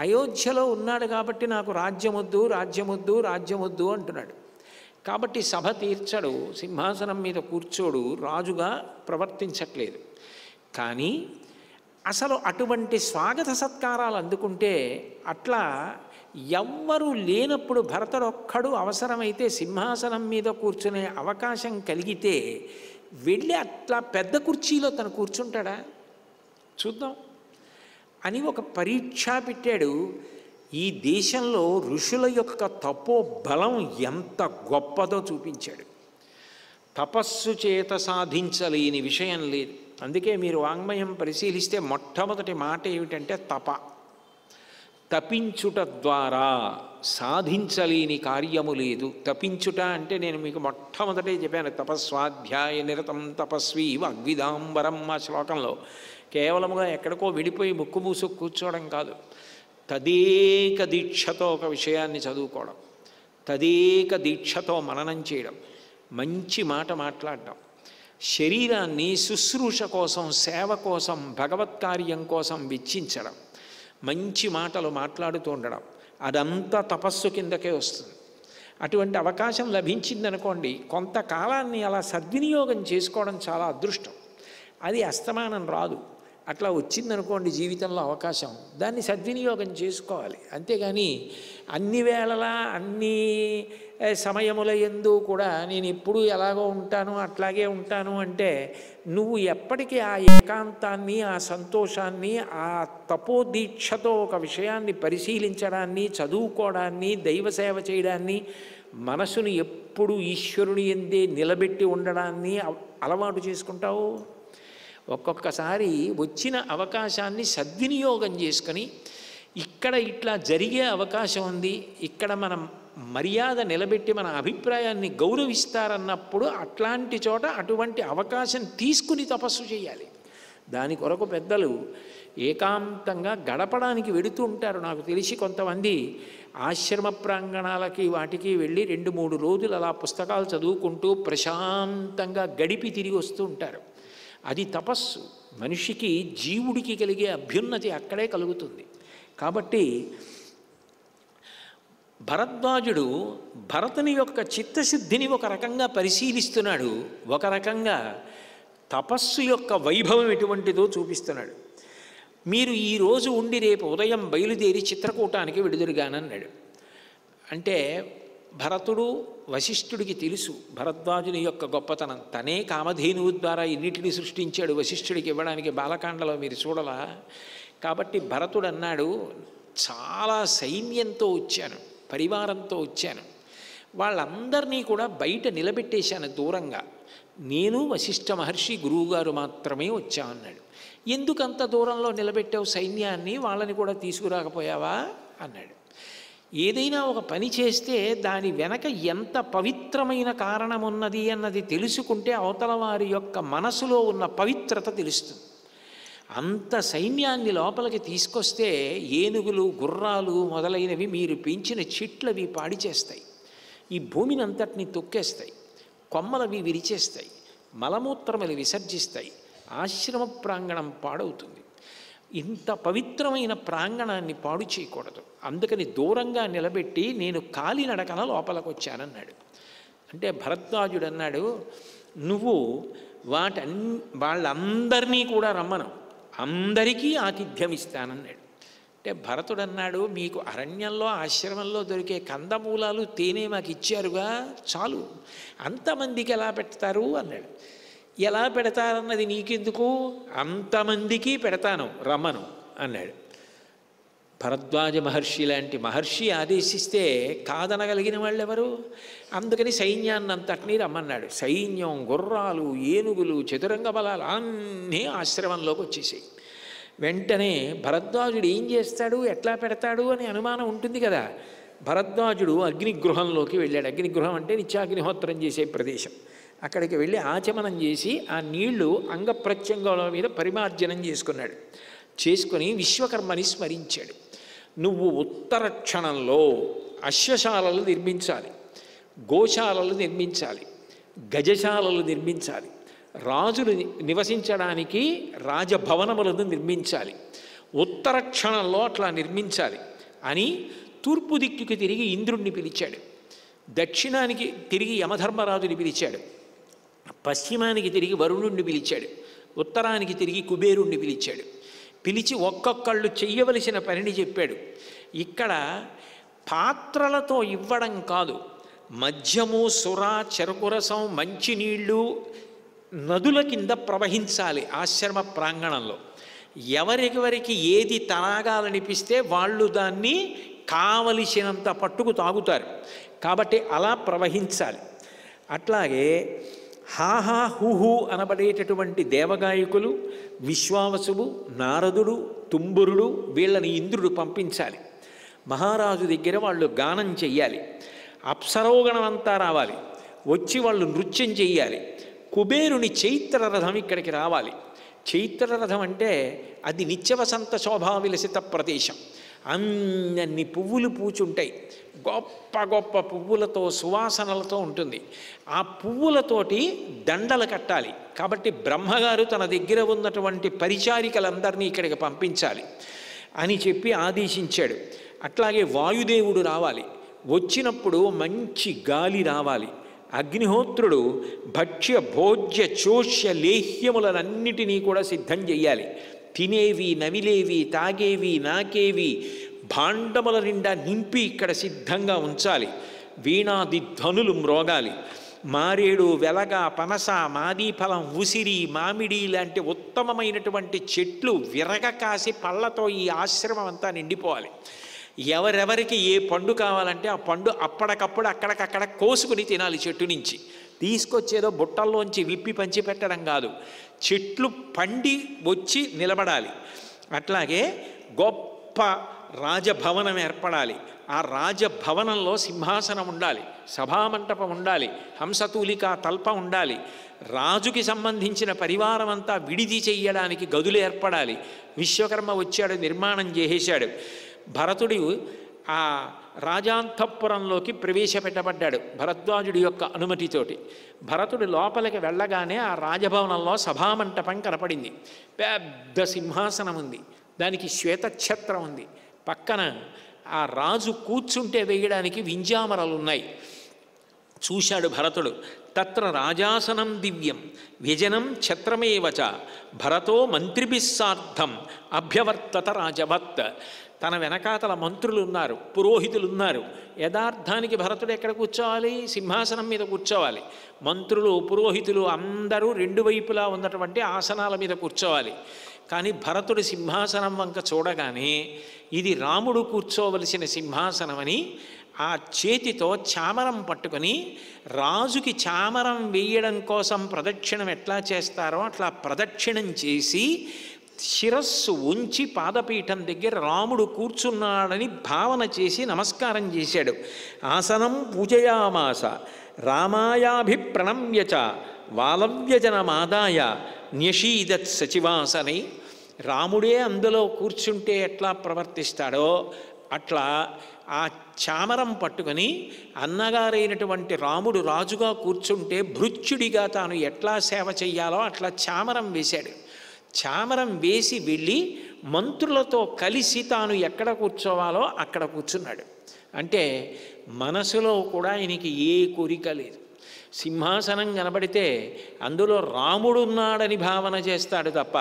అయోధ్యలో ఉన్నాడు కాబట్టి నాకు రాజ్యమొద్దు రాజ్యమొద్దు రాజ్యమొద్దు అంటున్నాడు. కాబట్టి సభ తీర్చడు, సింహాసనం మీద కూర్చోడు, రాజుగా ప్రవర్తించట్లేదు. కానీ అసలు అటువంటి స్వాగత సత్కారాలు అందుకుంటే, అట్లా ఎవ్వరూ లేనప్పుడు భరతుడొక్కడు అవసరమైతే సింహాసనం మీద కూర్చునే అవకాశం కలిగితే వెళ్ళి అట్లా పెద్ద కుర్చీలో తను కూర్చుంటాడా? చూద్దాం అని ఒక పరీక్ష పెట్టాడు. ఈ దేశంలో ఋషుల యొక్క తపో బలం ఎంత గొప్పదో చూపించాడు. తపస్సు చేత సాధించలేని విషయం లేదు. అందుకే మీరు వాంగ్మయం పరిశీలిస్తే మొట్టమొదటి మాట ఏమిటంటే తప. తపించుట ద్వారా సాధించలేని కార్యము లేదు. తపించుట అంటే నేను మీకు మొట్టమొదటే చెప్పాను, తపస్వాధ్యాయ నిరతం తపస్వి వాగ్విదాంబరం ఆ శ్లోకంలో. కేవలముగా ఎక్కడికో విడిపోయి ముక్కు మూసు కూర్చోవడం కాదు, తదేక దీక్షతో ఒక విషయాన్ని చదువుకోవడం, తదేక దీక్షతో మననం చేయడం, మంచి మాట మాట్లాడడం, శరీరాన్ని శుశ్రూష కోసం, సేవ కోసం, భగవత్కార్యం కోసం వెచ్చించడం, మంచి మాటలు మాట్లాడుతూ ఉండడం, అదంతా తపస్సు కిందకే వస్తుంది. అటువంటి అవకాశం లభించిందనుకోండి, కొంతకాలాన్ని అలా సద్వినియోగం చేసుకోవడం చాలా అదృష్టం. అది అస్తమానం రాదు. అట్లా వచ్చిందనుకోండి జీవితంలో అవకాశం, దాన్ని సద్వినియోగం చేసుకోవాలి. అంతేగాని అన్ని వేళలా అన్ని సమయముల యందు కూడా నేను ఎప్పుడూ ఎలాగో ఉంటాను అట్లాగే ఉంటాను అంటే నువ్వు ఎప్పటికీ ఆ ఏకాంతాన్ని, ఆ సంతోషాన్ని, ఆ తపోదీక్షతో ఒక విషయాన్ని పరిశీలించడాన్ని, చదువుకోవడాన్ని, దైవసేవ చేయడాన్ని, మనసును ఎప్పుడు ఈశ్వరుని యందే నిలబెట్టి ఉండడాన్ని అలవాటు చేసుకుంటావు. ఒక్కొక్కసారి వచ్చిన అవకాశాన్ని సద్వినియోగం చేసుకొని ఇక్కడ ఇట్లా జరిగే అవకాశం ఉంది, ఇక్కడ మనం మర్యాద నిలబెట్టి మన అభిప్రాయాన్ని గౌరవిస్తారన్నప్పుడు అట్లాంటి చోట అటువంటి అవకాశం తీసుకుని తపస్సు చేయాలి. దాని కొరకు పెద్దలు ఏకాంతంగా గడపడానికి వెడుతూ ఉంటారు. నాకు తెలిసి కొంతమంది ఆశ్రమ ప్రాంగణాలకి వాటికి వెళ్ళి 2-3 రోజులు అలా పుస్తకాలు చదువుకుంటూ ప్రశాంతంగా గడిపి తిరిగి వస్తూ ఉంటారు. అది తపస్సు. మనిషికి, జీవుడికి కలిగే అభ్యున్నతి అక్కడే కలుగుతుంది. కాబట్టి భరద్వాజుడు భరతుని యొక్క చిత్తశుద్ధిని ఒక రకంగా పరిశీలిస్తున్నాడు, ఒక రకంగా తపస్సు యొక్క వైభవం ఎటువంటిదో చూపిస్తున్నాడు. మీరు ఈరోజు ఉండి రేపు ఉదయం బయలుదేరి చిత్రకూటానికి వెడుదురుగానన్నాడు. అంటే భరతుడు వశిష్ఠుడికి తెలుసు భరద్వాజుని యొక్క గొప్పతనం. తనే కామధేనువు ద్వారా ఇన్నిటిని సృష్టించాడు వశిష్ఠుడికి ఇవ్వడానికి. బాలకాండలో మీరు చూడలా. కాబట్టి భరతుడు అన్నాడు, చాలా సైన్యంతో వచ్చాను, పరివారంతో వచ్చాను, వాళ్ళందరినీ కూడా బయట నిలబెట్టేశాను దూరంగా, నేను వశిష్ఠ మహర్షి గురువుగారు మాత్రమే వచ్చామన్నాడు. ఎందుకంత దూరంలో నిలబెట్టావు సైన్యాన్ని, వాళ్ళని కూడా తీసుకురాకపోయావా అన్నాడు. ఏదైనా ఒక పని చేస్తే దాని వెనక ఎంత పవిత్రమైన కారణం ఉన్నది అన్నది తెలుసుకుంటే అవతల వారి యొక్క మనసులో ఉన్న పవిత్రత తెలుస్తుంది. అంత సైన్యాన్ని లోపలికి తీసుకొస్తే ఏనుగులు, గుర్రాలు మొదలైనవి మీరు పెంచిన చెట్లవి పాడి చేస్తాయి, ఈ భూమిని అంతటిని తొక్కేస్తాయి, కొమ్మలవి విరిచేస్తాయి, మలమూత్రములు విసర్జిస్తాయి, ఆశ్రమ ప్రాంగణం పాడవుతుంది. ఇంత పవిత్రమైన ప్రాంగణాన్ని పాడు చేయకూడదు, అందుకని దూరంగా నిలబెట్టి నేను కాలినడకన లోపలికి వచ్చానన్నాడు. అంటే భరద్వాజుడు అన్నాడు, నువ్వు వాళ్ళందరినీ కూడా రమ్మను, అందరికీ ఆతిథ్యం ఇస్తానన్నాడు. అంటే భరతుడు అన్నాడు, మీకు అరణ్యంలో ఆశ్రమంలో దొరికే కందమూలాలు తేనె మాకు ఇచ్చారుగా, చాలు, అంతమందికి ఎలా పెడతారు అన్నాడు. ఎలా పెడతారన్నది నీకెందుకు, అంతమందికి పెడతాను రమ్మను అన్నాడు. భరద్వాజ మహర్షి లాంటి మహర్షి ఆదేశిస్తే కాదనగలిగిన వాళ్ళు ఎవరు? అందుకని సైన్యాన్నంతటినీ రమ్మన్నాడు. సైన్యం, గుర్రాలు, ఏనుగులు, చతురంగ బలాలు అన్నీ ఆశ్రమంలోకి వచ్చేసాయి. వెంటనే భరద్వాజుడు ఏం చేస్తాడు, ఎట్లా పెడతాడు అని అనుమానం ఉంటుంది కదా. భరద్వాజుడు అగ్నిగృహంలోకి వెళ్ళాడు. అగ్నిగృహం అంటే నిత్యాగ్నిహోత్రం చేసే ప్రదేశం. అక్కడికి వెళ్ళి ఆచమనం చేసి ఆ నీళ్లు అంగప్రత్యంగంలో మీద పరిమార్జనం చేసుకున్నాడు. చేసుకొని విశ్వకర్మని స్మరించాడు. నువ్వు ఉత్తర క్షణంలో అశ్వశాలలు నిర్మించాలి, గోశాలలు నిర్మించాలి, గజశాలలు నిర్మించాలి, రాజులు నివసించడానికి రాజభవనములను నిర్మించాలి, ఉత్తర క్షణంలో అట్లా నిర్మించాలి అని తూర్పు దిక్కుకి తిరిగి ఇంద్రుణ్ణి పిలిచాడు. దక్షిణానికి తిరిగి యమధర్మరాజుని పిలిచాడు. పశ్చిమానికి తిరిగి వరుణుణ్ణి పిలిచాడు. ఉత్తరానికి తిరిగి కుబేరుణ్ణి పిలిచాడు. పిలిచి ఒక్కొక్కళ్ళు చెయ్యవలసిన పనిని చెప్పాడు. ఇక్కడ పాత్రలతో ఇవ్వడం కాదు, మద్యము, సుర, చెరుకురసం, మంచినీళ్ళు నదుల కింద ప్రవహించాలి ఆశ్రమ ప్రాంగణంలో. ఎవరెవరికి ఏది తాగాలనిపిస్తే వాళ్ళు దాన్ని కావలసినంత పట్టుకు తాగుతారు. కాబట్టి అలా ప్రవహించాలి. అట్లాగే హాహా హూహు అనబడేటటువంటి దేవగాయకులు, విశ్వావసువు, నారదుడు, తుంబురుడు, వీళ్ళని ఇంద్రుడు పంపించాలి. మహారాజు దగ్గర వాళ్ళు గానం చెయ్యాలి. అప్సరోగణం అంతా రావాలి, వచ్చి వాళ్ళు నృత్యం చెయ్యాలి. కుబేరుని చైత్రరథం ఇక్కడికి రావాలి. చైత్రరథం అంటే అది నిత్యవసంత శోభావిలసిత ప్రదేశం. అన్ని పువ్వులు పూచుంటాయి, గొప్ప గొప్ప పువ్వులతో, సువాసనలతో ఉంటుంది. ఆ పువ్వులతోటి దండలు కట్టాలి. కాబట్టి బ్రహ్మగారు తన దగ్గర ఉన్నటువంటి పరిచారికలందరినీ ఇక్కడికి పంపించాలి అని చెప్పి ఆదేశించాడు. అట్లాగే వాయుదేవుడు రావాలి. వచ్చినప్పుడు మంచి గాలి రావాలి. అగ్నిహోత్రుడు భక్ష్య భోజ్య చోష్య లేహ్యములనన్నిటినీ కూడా సిద్ధం చెయ్యాలి. తినేవి, నవిలేవి, తాగేవి, నాకేవి భాండముల నిండా నింపి ఇక్కడ సిద్ధంగా ఉంచాలి. వీణాది ధ్వనులు మ్రోగాలి. మారేడు, వెలగ, పనస, మాదీఫలం, ఉసిరి, మామిడి లాంటి ఉత్తమమైనటువంటి చెట్లు విరగ కాసి పళ్ళతో ఈ ఆశ్రమం అంతా నిండిపోవాలి. ఎవరెవరికి ఏ పండు కావాలంటే ఆ పండు అప్పటికప్పుడు అక్కడికక్కడ కోసుకుని తినాలి. చెట్టు నుంచి తీసుకొచ్చేదో బుట్టల్లోంచి విప్పి పంచి పెట్టడం కాదు, చెట్లు పండి వచ్చి నిలబడాలి. అట్లాగే గొప్ప రాజభవనం ఏర్పడాలి. ఆ రాజభవనంలో సింహాసనం ఉండాలి, సభామంటపం ఉండాలి, హంసతూలికా తల్ప ఉండాలి. రాజుకి సంబంధించిన పరివారం అంతా విడిది చెయ్యడానికి గదులు ఏర్పడాలి. విశ్వకర్మ వచ్చాడు, నిర్మాణం చేసేశాడు. భరతుడు ఆ రాజాంతఃపురంలోకి ప్రవేశపెట్టబడ్డాడు భరద్వాజుడి యొక్క అనుమతితోటి. భరతుడు లోపలికి వెళ్ళగానే ఆ రాజభవనంలో సభామంటపం కనపడింది. పెద్ద సింహాసనం ఉంది, దానికి శ్వేతఛత్రం ఉంది. పక్కన ఆ రాజు కూర్చుంటే వేయడానికి వింజామరలు ఉన్నాయి. చూశాడు భరతుడు. తత్ర రాజాసనం దివ్యం వ్యజనం ఛత్రమేవచ భరతో మంత్రిభిస్సార్థం అభ్యవర్తత రాజవత్. తన వెనకాతల మంత్రులు ఉన్నారు, పురోహితులు ఉన్నారు. యథార్థానికి భరతుడు ఎక్కడ కూర్చోవాలి? సింహాసనం మీద కూర్చోవాలి. మంత్రులు, పురోహితులు అందరూ రెండు వైపులా ఉన్నటువంటి ఆసనాల మీద కూర్చోవాలి. కానీ భరతుడు సింహాసనం వంక చూడగానే ఇది రాముడు కూర్చోవలసిన సింహాసనమని ఆ చేతితో చామరం పట్టుకొని రాజుకి చామరం వేయడం కోసం ప్రదక్షిణం ఎట్లా చేస్తారో అట్లా ప్రదక్షిణం చేసి శిరస్సు ఉంచి పాదపీఠం దగ్గర రాముడు కూర్చున్నాడని భావన చేసి నమస్కారం చేశాడు. ఆసనం పూజయామాస రామాయాభిప్రణమ్యచ వాలవ్యజనమాదాయ న్యషీదత్ సచివాసనై. రాముడే అందులో కూర్చుంటే ఎట్లా ప్రవర్తిస్తాడో అట్లా ఆ చామరం పట్టుకొని అన్నగారైనటువంటి రాముడు రాజుగా కూర్చుంటే భృత్యుడిగా తాను ఎట్లా సేవ చెయ్యాలో అట్లా చామరం వేశాడు. చామరం వేసి వెళ్ళి మంత్రులతో కలిసి తాను ఎక్కడ కూర్చోవాలో అక్కడ కూర్చున్నాడు. అంటే మనసులో కూడా ఆయనకి ఏ కోరిక లేదు. సింహాసనం కనబడితే అందులో రాముడున్నాడని భావన చేస్తాడు తప్ప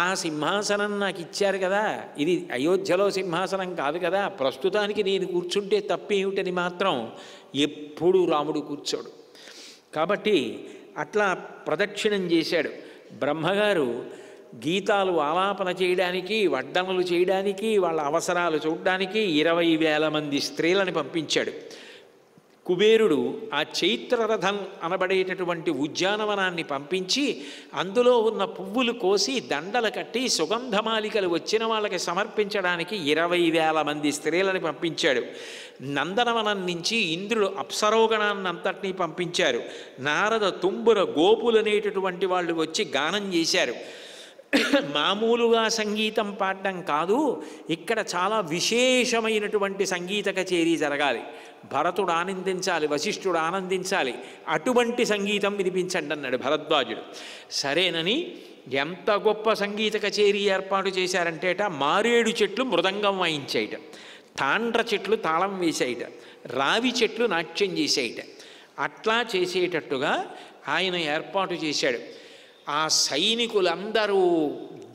ఆ సింహాసనం నాకు ఇచ్చారు కదా, ఇది అయోధ్యలో సింహాసనం కాదు కదా, ప్రస్తుతానికి నేను కూర్చుంటే తప్పేమిటని మాత్రం ఎప్పుడూ రాముడు కూర్చోడు. కాబట్టి అట్లా ప్రదక్షిణం చేశాడు. బ్రహ్మగారు గీతాలు ఆలాపన చేయడానికి, వడ్డనలు చేయడానికి, వాళ్ళ అవసరాలు చూడడానికి 20,000 మంది స్త్రీలను పంపించాడు. కుబేరుడు ఆ చైత్రరథం అనబడేటటువంటి ఉద్యానవనాన్ని పంపించి అందులో ఉన్న పువ్వులు కోసి దండలు కట్టి సుగంధమాలికలు వచ్చిన వాళ్ళకి సమర్పించడానికి 20,000 మంది స్త్రీలను పంపించాడు. నందనవనం నుంచి ఇంద్రుడు అప్సరోగణాన్నంతటినీ పంపించారు. నారద, తుంబుర, గోపులనేటటువంటి వాళ్ళు వచ్చి గానం చేశారు. మామూలుగా సంగీతం పాడడం కాదు, ఇక్కడ చాలా విశేషమైనటువంటి సంగీత కచేరీ జరగాలి. భరతుడు ఆనందించాలి, వశిష్ఠుడు ఆనందించాలి, అటువంటి సంగీతం వినిపించండి అన్నాడు భరద్వాజుడు. సరేనని ఎంత గొప్ప సంగీత కచేరీ ఏర్పాటు చేశారంటేట, మారేడు చెట్లు మృదంగం వాయించాయిట, తాండ్ర చెట్లు తాళం వేసాయిట, రావి చెట్లు నాట్యం చేసాయిట. అట్లా చేసేటట్టుగా ఆయన ఏర్పాటు చేశాడు. ఆ సైనికులందరూ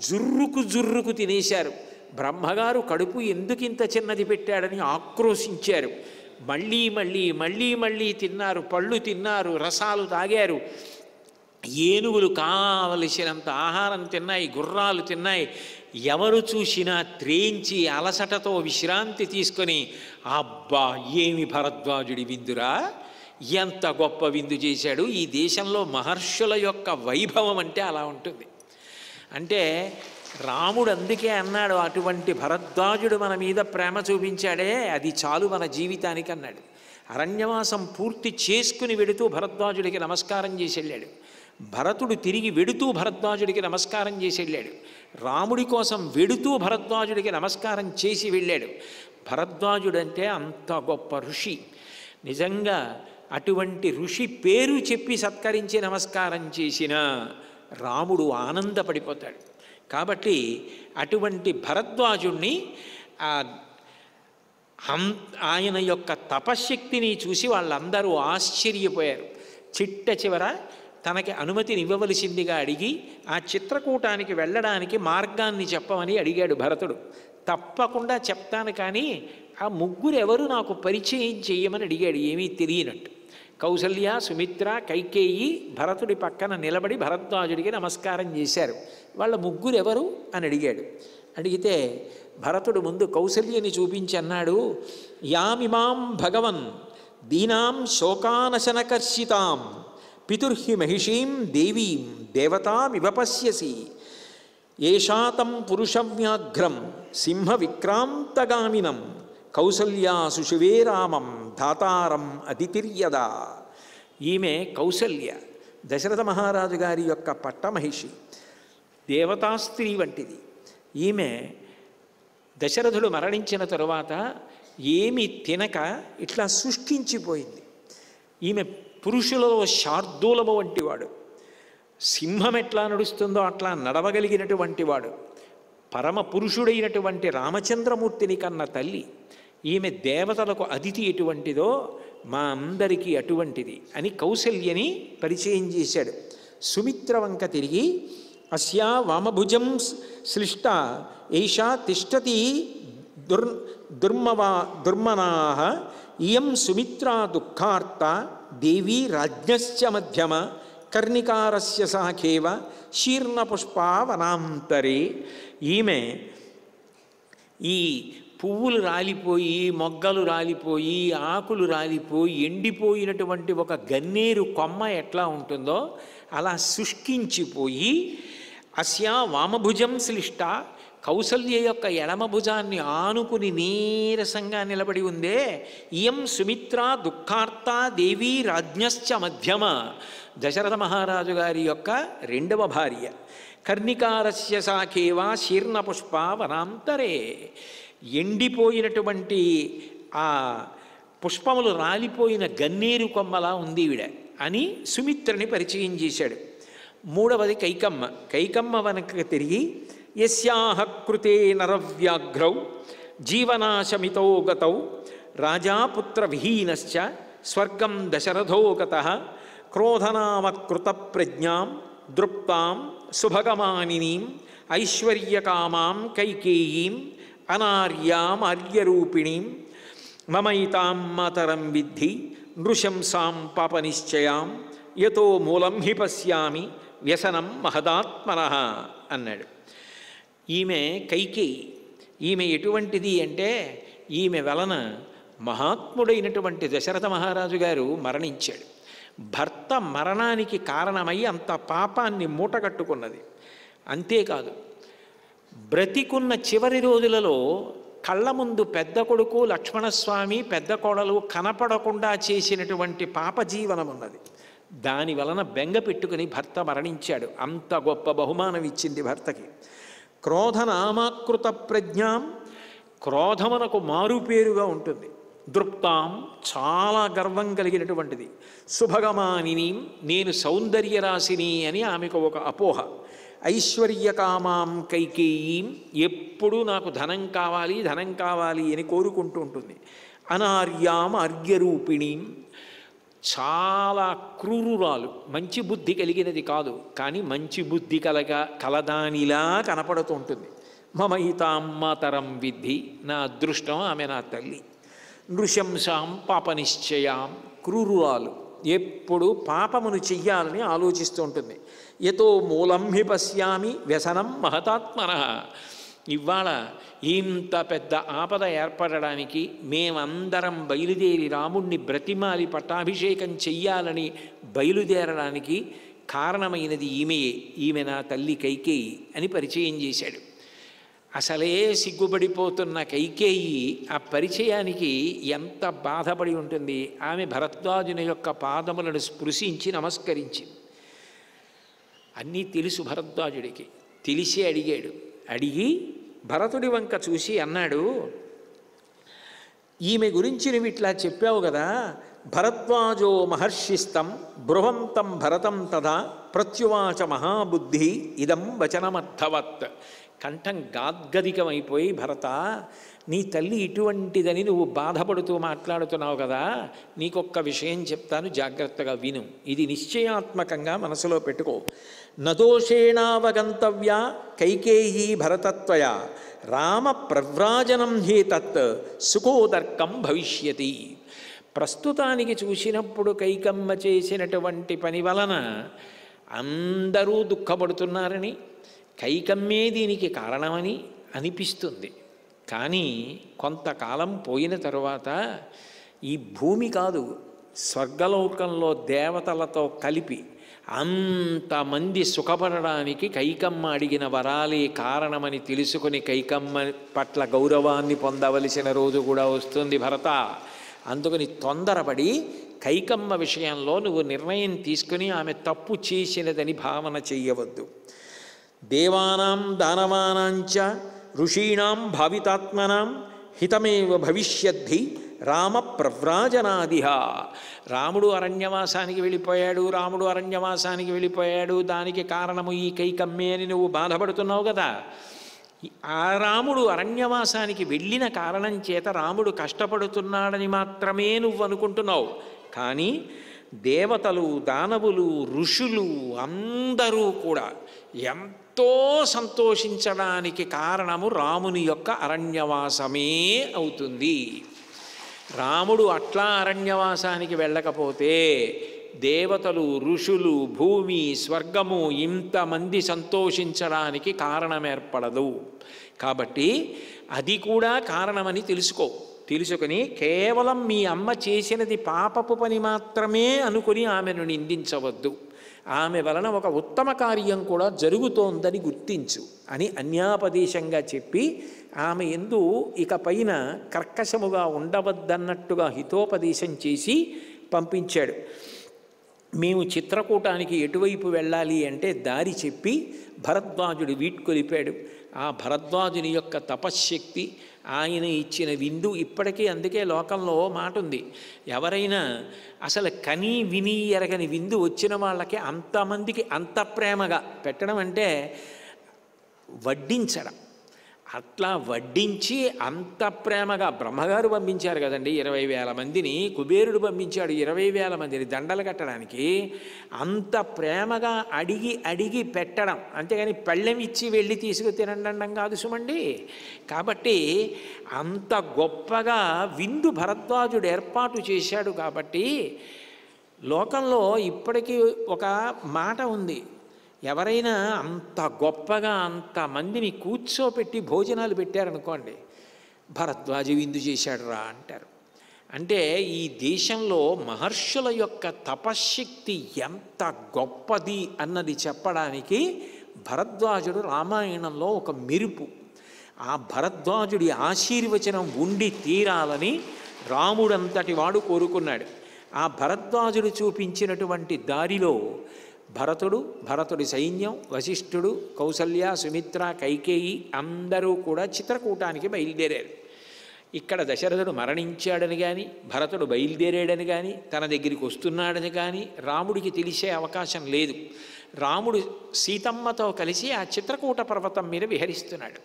జుర్రుకు తినేశారు. బ్రహ్మగారు కడుపు ఎందుకింత చిన్నది పెట్టాడని ఆక్రోశించారు. మళ్ళీ తిన్నారు, పళ్ళు తిన్నారు, రసాలు తాగారు. ఏనుగులు కావలసినంత ఆహారం తిన్నాయి, గుర్రాలు తిన్నాయి. ఎవరు చూసినా త్రేంచి అలసటతో విశ్రాంతి తీసుకొని, అబ్బా ఏమి భరద్వాజుడి విందురా, ఎంత గొప్ప విందు చేశాడు. ఈ దేశంలో మహర్షుల యొక్క వైభవం అంటే అలా ఉంటుంది. అంటే రాముడు అందుకే అన్నాడు, అటువంటి భరద్వాజుడు మన మీద ప్రేమ చూపించాడే అది చాలు మన జీవితానికి అన్నాడు. అరణ్యవాసం పూర్తి చేసుకుని వెడుతూ భరద్వాజుడికి నమస్కారం చేసి వెళ్ళాడు. భరతుడు తిరిగి వెడుతూ భరద్వాజుడికి నమస్కారం చేసి వెళ్ళాడు. రాముడి కోసం వెడుతూ భరద్వాజుడికి నమస్కారం చేసి వెళ్ళాడు. భరద్వాజుడంటే అంత గొప్ప ఋషి. నిజంగా అటువంటి ఋషి పేరు చెప్పి సత్కరించి నమస్కారం చేసిన రాముడు ఆనందపడిపోతాడు. కాబట్టి అటువంటి భరద్వాజుణ్ణి ఆయన యొక్క తపశ్శక్తిని చూసి వాళ్ళందరూ ఆశ్చర్యపోయారు. చిట్ట చివర తనకి అనుమతిని ఇవ్వవలసిందిగా అడిగి ఆ చిత్రకూటానికి వెళ్ళడానికి మార్గాన్ని చెప్పమని అడిగాడు భరతుడు. తప్పకుండా చెప్తాను, కానీ ఆ ముగ్గురు ఎవరు నాకు పరిచయం చేయమని అడిగాడు, ఏమీ తెలియనట్టు. కౌసల్య, సుమిత్ర, కైకేయి భరతుడి పక్కన నిలబడి భరద్వాజుడికి నమస్కారం చేశారు. వాళ్ళ ముగ్గురు ఎవరు అని అడిగాడు. అడిగితే భరతుడు ముందు కౌసల్యని చూపించి అన్నాడు, యామిమాం భగవన్ దీనాం శోకానశనకర్షితాం పితుర్హి మహిషీం దేవీం దేవతామివ పశ్యసి ఏషాతం పురుషవ్యాఘ్రం సింహ విక్రాంతగామినం కౌసల్యా సుషువే రామం ధాతారం అదితిర్యదా. ఈమె కౌసల్య, దశరథ మహారాజు గారి యొక్క పట్టమహిషి, దేవతాస్త్రీ వంటిది. ఈమె దశరథుడు మరణించిన తరువాత ఏమి తినక ఇట్లా శుష్కించిపోయింది. ఈమె పురుషులలో శార్దూలము వంటివాడు, సింహం ఎట్లా నడుస్తుందో అట్లా నడవగలిగినటువంటి వాడు, పరమ పురుషుడైనటువంటి రామచంద్రమూర్తిని కన్న తల్లి. ఈమె దేవతలకు అదితి ఎటువంటిదో మా అందరికీ అటువంటిది అని కౌసల్యని పరిచయం చేశాడు. సుమిత్ర వంక తిరిగి, అస్యా వామభుజం శ్లిష్ట ఏషా తిష్టతి దుర్మనాః ఇయం సుమిత్రా దుఃఖార్త దేవీ రాజ్ఞశ్చ మధ్యమ కర్ణికారస్య సాఖేవ శీర్ణపుష్పా వనాంతరే. ఈమె ఈ పువ్వులు రాలిపోయి, మొగ్గలు రాలిపోయి, ఆకులు రాలిపోయి ఎండిపోయినటువంటి ఒక గన్నేరు కొమ్మ ఎట్లా ఉంటుందో అలా శుష్కించిపోయి, అస్యా వామభుజం శ్లిష్ట, కౌసల్య యొక్క ఎడమ భుజాన్ని ఆనుకుని నీరసంగా నిలబడి ఉందే, ఇయం సుమిత్రా దుఃఖార్త దేవీ రాజ్ఞశ్చ మధ్యమ, దశరథ మహారాజు గారి యొక్క రెండవ భార్య. కర్ణికారస్య సాఖేవా శీర్ణపుష్ప వనాంతరే, ఎండిపోయినటువంటి ఆ పుష్పములు రాలిపోయిన గన్నేరు కొమ్మలా ఉంది ఈవిడ అని సుమిత్రని పరిచయం చేశాడు. మూడవది కైకమ్మ. కైకమ్మ వెనక్కి తిరిగి, యస్యాహ కృతే నరవ్యాఘ్రౌ జీవనాశమితో గతౌ రాజాపుత్ర విహీనశ్చ స్వర్గం దశరథో గతః క్రోధనామకృత ప్రజ్ఞాం దృప్తాం సుభగమానినీం ఐశ్వర్యకామాం కైకేయీం అనార్యాం ఆర్యరూపిణీం మమైతాం మాతరం విద్ధి నృశంసాం పాపనిశ్చయాం యతో మూలం హి పశ్యామి వ్యసనం మహదాత్మనః అన్నాడు. ఈమె కైకేయి. ఈమె ఎటువంటిది అంటే, ఈమె వలన మహాత్ముడైనటువంటి దశరథ మహారాజు గారు మరణించాడు. భర్త మరణానికి కారణమై అంత పాపాన్ని మూటగట్టుకున్నది. అంతేకాదు, బ్రతికున్న చివరి రోజులలో కళ్ళ ముందు పెద్ద కొడుకు లక్ష్మణస్వామి, పెద్ద కోడలు కనపడకుండా చేసినటువంటి పాపజీవనం ఉన్నది. దాని వలన బెంగ పెట్టుకుని భర్త మరణించాడు. అంత గొప్ప బహుమానం ఇచ్చింది భర్తకి. క్రోధనామాకృత ప్రజ్ఞాం, క్రోధమునకు మారుపేరుగా ఉంటుంది. దృప్తాం, చాలా గర్వం కలిగినటువంటిది. సుభగమానిని, నేను సౌందర్యరాశిని అని ఆమెకు ఒక అపోహ. ఐశ్వర్యకామాం కైకేయీం, ఎప్పుడూ నాకు ధనం కావాలి ధనం కావాలి అని కోరుకుంటూ ఉంటుంది. అనార్యాం ఆర్యరూపిణీం, చాలా క్రూరురాలు, మంచి బుద్ధి కలిగినది కాదు, కానీ మంచి బుద్ధి కలదానిలా కనపడుతూ ఉంటుంది. మమైతాం మాతరం విద్ధి, నా అదృష్టం ఆమె నా తల్లి. నృశంసాం పాపనిశ్చయాం, క్రూరురాలు, ఎప్పుడు పాపమును చెయ్యాలని ఆలోచిస్తూ ఉంటుంది. యతో మూలం హి పశ్యామి వ్యసనం మహతాత్మనః. ఇవాళ ఇంత పెద్ద ఆపద ఏర్పడడానికి మేమందరం బయలుదేరి రాముణ్ణి బ్రతిమాలి పట్టాభిషేకం చెయ్యాలని బయలుదేరడానికి కారణమైనది ఈమెయే. ఈమె నా తల్లి కైకేయి అని పరిచయం చేశాడు. అసలే సిగ్గుపడిపోతున్న కైకేయి ఆ పరిచయానికి ఎంత బాధపడి ఉంటుంది. ఆమె భరద్వాజుని యొక్క పాదములను స్పృశించి నమస్కరించింది. అన్నీ తెలుసు భరద్వాజుడికి, తెలిసి అడిగాడు. అడిగి భరతుడి వంక చూసి అన్నాడు, ఈమె గురించి నువ్వు ఇట్లా చెప్పావు కదా. భరద్వాజో మహర్షిస్తం బృహంతం భరతం తదా ప్రత్యువాచ మహాబుద్ధి ఇదం వచనమర్థవత్. కంఠం గాద్గదికమైపోయి, భరత నీ తల్లి ఇటువంటిదని నువ్వు బాధపడుతూ మాట్లాడుతున్నావు కదా, నీకొక్క విషయం చెప్తాను, జాగ్రత్తగా విను. ఇది నిశ్చయాత్మకంగా మనసులో పెట్టుకో. నదోషేణావగంతవ్య కైకేయీ భరతత్వయ రామ ప్రవ్రాజనం హేతత్ సుఖోదర్కం భవిష్యతి. ప్రస్తుతానికి చూసినప్పుడు కైకమ్మ చేసినటువంటి పని వలన అందరూ దుఃఖపడుతున్నారని, కైకమ్మే దీనికి కారణమని అనిపిస్తుంది. కానీ కొంతకాలం పోయిన తరువాత ఈ భూమి కాదు, స్వర్గలోకంలో దేవతలతో కలిపి అంతమంది సుఖపడడానికి కైకమ్మ అడిగిన వరాలే కారణమని తెలుసుకొని కైకమ్మ పట్ల గౌరవాన్ని పొందవలసిన రోజు కూడా వస్తుంది భరత. అందుకని తొందరపడి కైకమ్మ విషయంలో నువ్వు నిర్ణయం తీసుకుని ఆమె తప్పు చేసినదని భావన చెయ్యవద్దు. దేవానాం దానవానాంచ ఋషీణాం భావితాత్మనాం హితమేవ భవిష్యద్ధి రామ ప్రవ్రాజనాదిహ. రాముడు అరణ్యవాసానికి వెళ్ళిపోయాడు, దానికి కారణము ఈ కైకమ్మే అని నువ్వు బాధపడుతున్నావు కదా. ఆ రాముడు అరణ్యవాసానికి వెళ్ళిన కారణం చేత రాముడు కష్టపడుతున్నాడని మాత్రమే నువ్వు అనుకుంటున్నావు. కానీ దేవతలు, దానవులు, ఋషులు అందరూ కూడా ఎంతో సంతోషించడానికి కారణము రాముని యొక్క అరణ్యవాసమే అవుతుంది. రాముడు అట్లా అరణ్యవాసానికి వెళ్ళకపోతే దేవతలు, ఋషులు, భూమి, స్వర్గము ఇంతమంది సంతోషించడానికి కారణం ఏర్పడదు. కాబట్టి అది కూడా కారణమని తెలుసుకొని కేవలం మీ అమ్మ చేసినది పాపపు పని మాత్రమే అనుకుని ఆమెను నిందించవద్దు. ఆమె వలన ఒక ఉత్తమ కార్యం కూడా జరుగుతోందని గుర్తించు అని అన్యాపదేశంగా చెప్పి ఆమె యందు ఇక పైన కర్కశముగా ఉండవద్దన్నట్టుగా హితోపదేశం చేసి పంపించాడు. మేము చిత్రకూటానికి ఎటువైపు వెళ్ళాలి అంటే దారి చెప్పి భరద్వాజుడు వీడ్కొలిపాడు. ఆ భరద్వాజుని యొక్క తపశ్శక్తి, ఆయన ఇచ్చిన విందు ఇప్పటికీ, అందుకే లోకంలో మాట ఉంది, ఎవరైనా అసలు కని విని ఎరగని విందు వచ్చిన వాళ్ళకి అంతమందికి అంత ప్రేమగా పెట్టడం అంటే వడ్డించడం. అట్లా వడ్డించి అంత ప్రేమగా బ్రహ్మగారు పంపించారు కదండి 20,000 మందిని, కుబేరుడు పంపించాడు 20,000 మందిని దండలు కట్టడానికి. అంత ప్రేమగా అడిగి పెట్టడం, అంతేగాని పళ్ళెం ఇచ్చి వెళ్ళి తీసుకు తినండం కాదు సుమండి. కాబట్టి అంత గొప్పగా విందు భరద్వాజుడు ఏర్పాటు చేశాడు. కాబట్టి లోకంలో ఇప్పటికీ ఒక మాట ఉంది, ఎవరైనా అంత గొప్పగా అంతమందిని కూర్చోపెట్టి భోజనాలు పెట్టారనుకోండి, భరద్వాజ విందు చేశాడు రా అంటారు. అంటే ఈ దేశంలో మహర్షుల యొక్క తపశ్శక్తి ఎంత గొప్పది అన్నది చెప్పడానికి భరద్వాజుడు రామాయణంలో ఒక మెరుపు. ఆ భరద్వాజుడి ఆశీర్వచనం ఉండి తీరాలని రాముడంతటి వాడు కోరుకున్నాడు. ఆ భరద్వాజుడు చూపించినటువంటి దారిలో భరతుడి సైన్యం, వశిష్ఠుడు, కౌసల్య, సుమిత్ర, కైకేయి అందరూ కూడా చిత్రకూటానికి బయలుదేరారు. ఇక్కడ దశరథుడు మరణించాడని కానీ, భరతుడు బయలుదేరాడని కానీ, తన దగ్గరికి వస్తున్నాడని కానీ రాముడికి తెలిసే అవకాశం లేదు. రాముడు సీతమ్మతో కలిసి ఆ చిత్రకూట పర్వతం మీద విహరిస్తున్నాడు.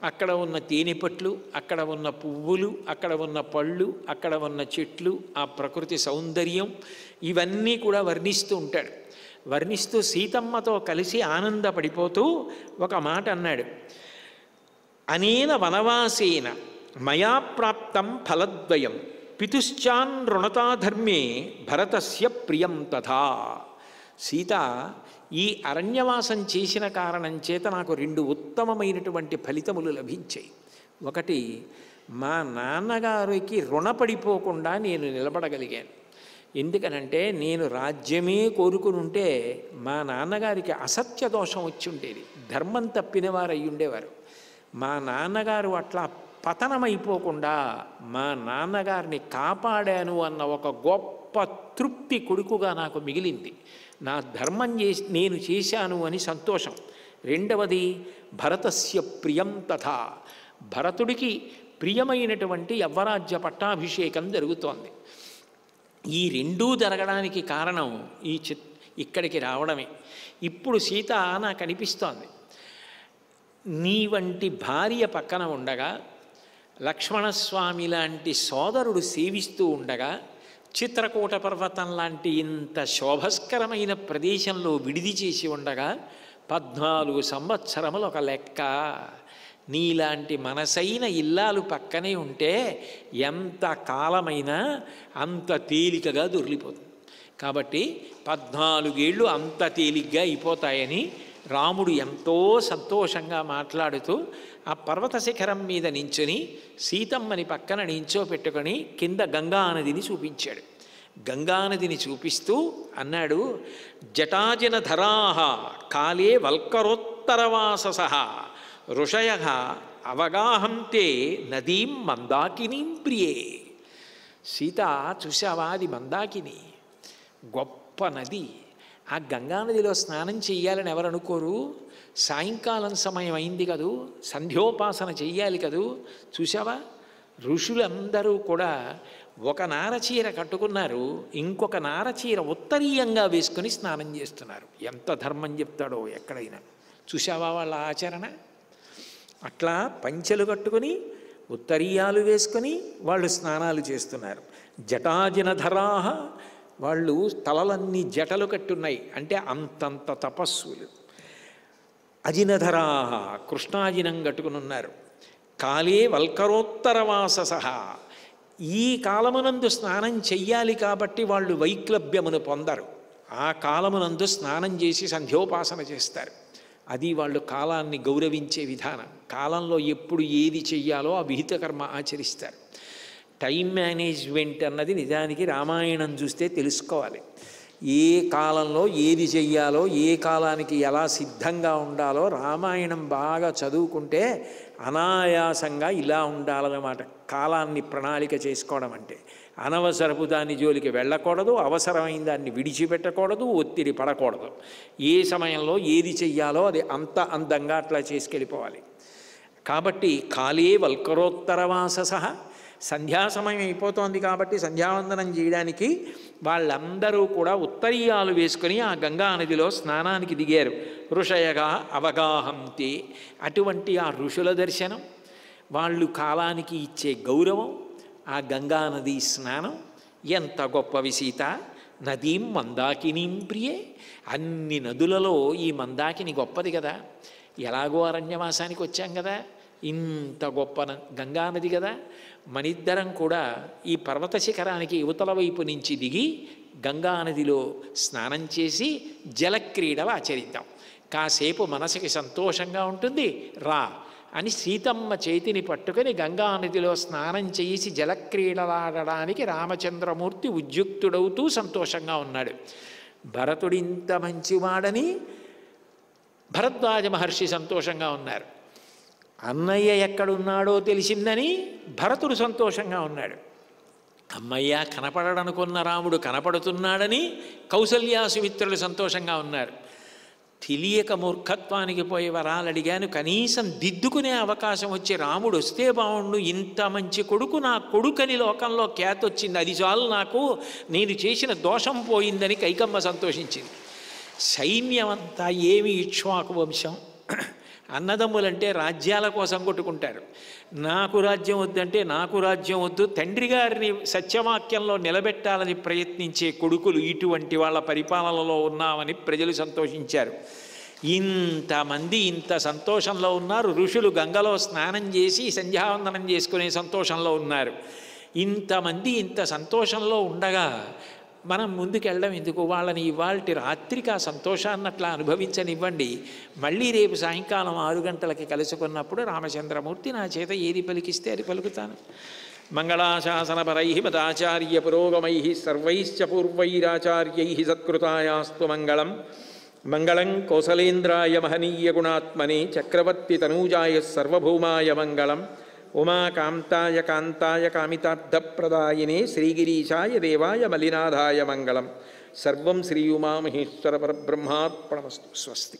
అక్కడ ఉన్న తేనెపట్లు, అక్కడ ఉన్న పువ్వులు, అక్కడ ఉన్న పళ్ళు, అక్కడ ఉన్న చెట్లు, ఆ ప్రకృతి సౌందర్యం ఇవన్నీ కూడా వర్ణిస్తూ ఉంటాడు. వర్ణిస్తూ సీతమ్మతో కలిసి ఆనందపడిపోతూ ఒక మాట అన్నాడు, అనేన వనవాసేన మయా ప్రాప్తం ఫలద్వయం పితుశ్చాన్ రుణతాధర్మే భరతస్య ప్రియం తథా. సీత, ఈ అరణ్యవాసం చేసిన కారణం చేత నాకు 2 ఉత్తమమైనటువంటి ఫలితములు లభించాయి. ఒకటి, మా నాన్నగారికి రుణపడిపోకుండా నేను నిలబడగలిగాను. ఎందుకనంటే నేను రాజ్యమే కోరుకుని ఉంటే మా నాన్నగారికి అసత్య దోషం వచ్చి ఉండేది, ధర్మం తప్పిన వారు అయి ఉండేవారు. మా నాన్నగారు అట్లా పతనమైపోకుండా మా నాన్నగారిని కాపాడాను అన్న ఒక గొప్ప తృప్తి కొడుకుగా నాకు మిగిలింది. నా ధర్మం నేను చేశాను అని సంతోషం. రెండవది, భరతస్య ప్రియం తథా, భరతుడికి ప్రియమైనటువంటి యవ్వరాజ్య పట్టాభిషేకం జరుగుతోంది. ఈ 2 జరగడానికి కారణం ఇక్కడికి రావడమే. ఇప్పుడు సీత నాకు అనిపిస్తోంది, నీ వంటి భార్య పక్కన ఉండగా, లక్ష్మణస్వామి లాంటి సోదరుడు సేవిస్తూ ఉండగా, చిత్రకూట పర్వతం లాంటి ఇంత శోభస్కరమైన ప్రదేశంలో విడిది చేసి ఉండగా 14 సంవత్సరములు ఒక లెక్క. నీలాంటి మనసైన ఇల్లాలు పక్కనే ఉంటే ఎంత కాలమైనా అంత తేలికగా దొర్లిపోతుంది. కాబట్టి 14 ఏళ్ళు అంత తేలిగ్గా అయిపోతాయని రాముడు ఎంతో సంతోషంగా మాట్లాడుతూ ఆ పర్వత శిఖరం మీద నించుని సీతమ్మని పక్కన నించోపెట్టుకొని కింద గంగానదిని చూపించాడు. గంగానదిని చూపిస్తూ అన్నాడు, జటాజన ధరాహ కాలే వల్కరోత్తరవాసస ఋషయ అవగాహంతే నదీం మందాకినీం ప్రియే. సీత చూసావా, అది మందాకిని, గొప్ప నది. ఆ గంగానదిలో స్నానం చెయ్యాలని ఎవరు అనుకోరు? సాయంకాలం సమయం అయింది కదూ, సంధ్యోపాసన చెయ్యాలి కదూ. చూసావా, ఋషులందరూ కూడా ఒక నారచీర కట్టుకున్నారు, ఇంకొక నారచీర ఉత్తరీయంగా వేసుకొని స్నానం చేస్తున్నారు. ఎంత ధర్మం చెప్తాడో ఎక్కడైనా. చూసావా వాళ్ళ ఆచరణ? అట్లా పంచెలు కట్టుకొని ఉత్తరీయాలు వేసుకొని వాళ్ళు స్నానాలు చేస్తున్నారు. జటాజనధరాహ, వాళ్ళు తలలన్నీ జటలు కట్టున్నాయి, అంటే అంతంత తపస్సులు. అజినధరాహ, కృష్ణాజినం కట్టుకుని ఉన్నారు. కాలే వల్కరోత్తరవాసస, ఈ కాలమునందు స్నానం చెయ్యాలి కాబట్టి వాళ్ళు వైక్లభ్యమును పొందరు. ఆ కాలమునందు స్నానం చేసి సంధ్యోపాసన చేస్తారు. అది వాళ్ళు కాలాన్ని గౌరవించే విధానం. కాలంలో ఎప్పుడు ఏది చెయ్యాలో ఆ విహిత కర్మ ఆచరిస్తారు. టైం మేనేజ్మెంట్ అన్నది నిజానికి రామాయణం చూస్తే తెలుసుకోవాలి. ఏ కాలంలో ఏది చెయ్యాలో, ఏ కాలానికి ఎలా సిద్ధంగా ఉండాలో రామాయణం బాగా చదువుకుంటే అనాయాసంగా ఇలా ఉండాలన్నమాట. కాలాన్ని ప్రణాళిక చేసుకోవడం అంటే అనవసరపు దాని జోలికి వెళ్ళకూడదు, అవసరమైన దాన్ని విడిచిపెట్టకూడదు, ఒత్తిడి పడకూడదు. ఏ సమయంలో ఏది చెయ్యాలో అది అంత అందంగా అట్లా చేసుకెళ్ళిపోవాలి. కాబట్టి కాలే వల్కరోత్తరవాసస, సంధ్యా సమయం అయిపోతోంది కాబట్టి సంధ్యావందనం చేయడానికి వాళ్ళందరూ కూడా ఉత్తరీయాలు వేసుకొని ఆ గంగా నదిలో స్నానానికి దిగారు. ఋషయగా అవగాహంతే, అటువంటి ఆ ఋషుల దర్శనం, వాళ్ళు కాలానికి ఇచ్చే గౌరవం, ఆ గంగానది స్నానం ఎంత గొప్పవి సీత. నదీం మందాకినీం ప్రియే, అన్ని నదులలో ఈ మందాకిని గొప్పది కదా. ఎలాగో అరణ్యవాసానికి వచ్చాం కదా, ఇంత గొప్ప గంగానది కదా. మనిద్దరం కూడా ఈ పర్వత శిఖరానికి యువతల వైపు నుంచి దిగి గంగానదిలో స్నానం చేసి జలక్రీడలు ఆచరిద్దాం. కాసేపు మనసుకి సంతోషంగా ఉంటుంది, రా అని సీతమ్మ చేతిని పట్టుకొని గంగానదిలో స్నానం చేసి జలక్రీడలాడడానికి రామచంద్రమూర్తి ఉద్యుక్తుడవుతూ సంతోషంగా ఉన్నాడు. భరతుడింత మంచివాడని భరద్వాజ మహర్షి సంతోషంగా ఉన్నారు. అన్నయ్య ఎక్కడున్నాడో తెలిసిందని భరతుడు సంతోషంగా ఉన్నాడు. అమ్మయ్య కనపడడనుకున్న రాముడు కనపడుతున్నాడని కౌసల్యా సుమిత్రులు సంతోషంగా ఉన్నారు. తెలియక మూర్ఖత్వానికి పోయి వరాలు అడిగాను, కనీసం దిద్దుకునే అవకాశం వచ్చి రాముడు వస్తే బాగుండు, ఇంత మంచి కొడుకు నా కొడుకని లోకంలో ఖ్యాతి వచ్చింది, అది చాలు నాకు, నేను చేసిన దోషం పోయిందని కైకమ్మ సంతోషించింది. సైన్యమంతా ఏమి ఇక్ష్వాకు వంశం, అన్నదమ్ములంటే రాజ్యాల కోసం కొట్టుకుంటారు. నాకు రాజ్యం వద్దంటే నాకు రాజ్యం వద్దు, తండ్రి గారిని సత్యవాక్యంలో నిలబెట్టాలని ప్రయత్నించే కొడుకులు ఇటువంటి వాళ్ళ పరిపాలనలో ఉన్నామని ప్రజలు సంతోషించారు. ఇంతమంది ఇంత సంతోషంలో ఉన్నారు. ఋషులు గంగలో స్నానం చేసి సంధ్యావందనం చేసుకునే సంతోషంలో ఉన్నారు. ఇంతమంది ఇంత సంతోషంలో ఉండగా మనం ముందుకెళ్ళడం ఎందుకు? వాళ్ళని ఇవాళ రాత్రికి ఆ సంతోషాన్ని అట్లా అనుభవించనివ్వండి. మళ్ళీ రేపు సాయంకాలం 6 గంటలకి కలుసుకున్నప్పుడు రామచంద్రమూర్తి నా చేత ఏది పలికిస్తే అది పలుకుతాను. మంగళాశాసనపరై మదాచార్య పురోగమై సర్వైశ్చ పూర్వైరాచార్యై సత్కృతాయాస్తు మంగళం. మంగళం కౌసలేంద్రాయ మహనీయ గుణాత్మనే చక్రవర్తి తనూజాయ సర్వభౌమాయ మంగళం. ఉమాకాంతాయ కాంతాయ కామితార్థప్రదాయినే శ్రీగిరీశాయ దేవాయ మలినాథాయ మంగళం. సర్వం శ్రీ ఉమామహేశ్వర పరబ్రహ్మార్పణమస్తు. స్వస్తి.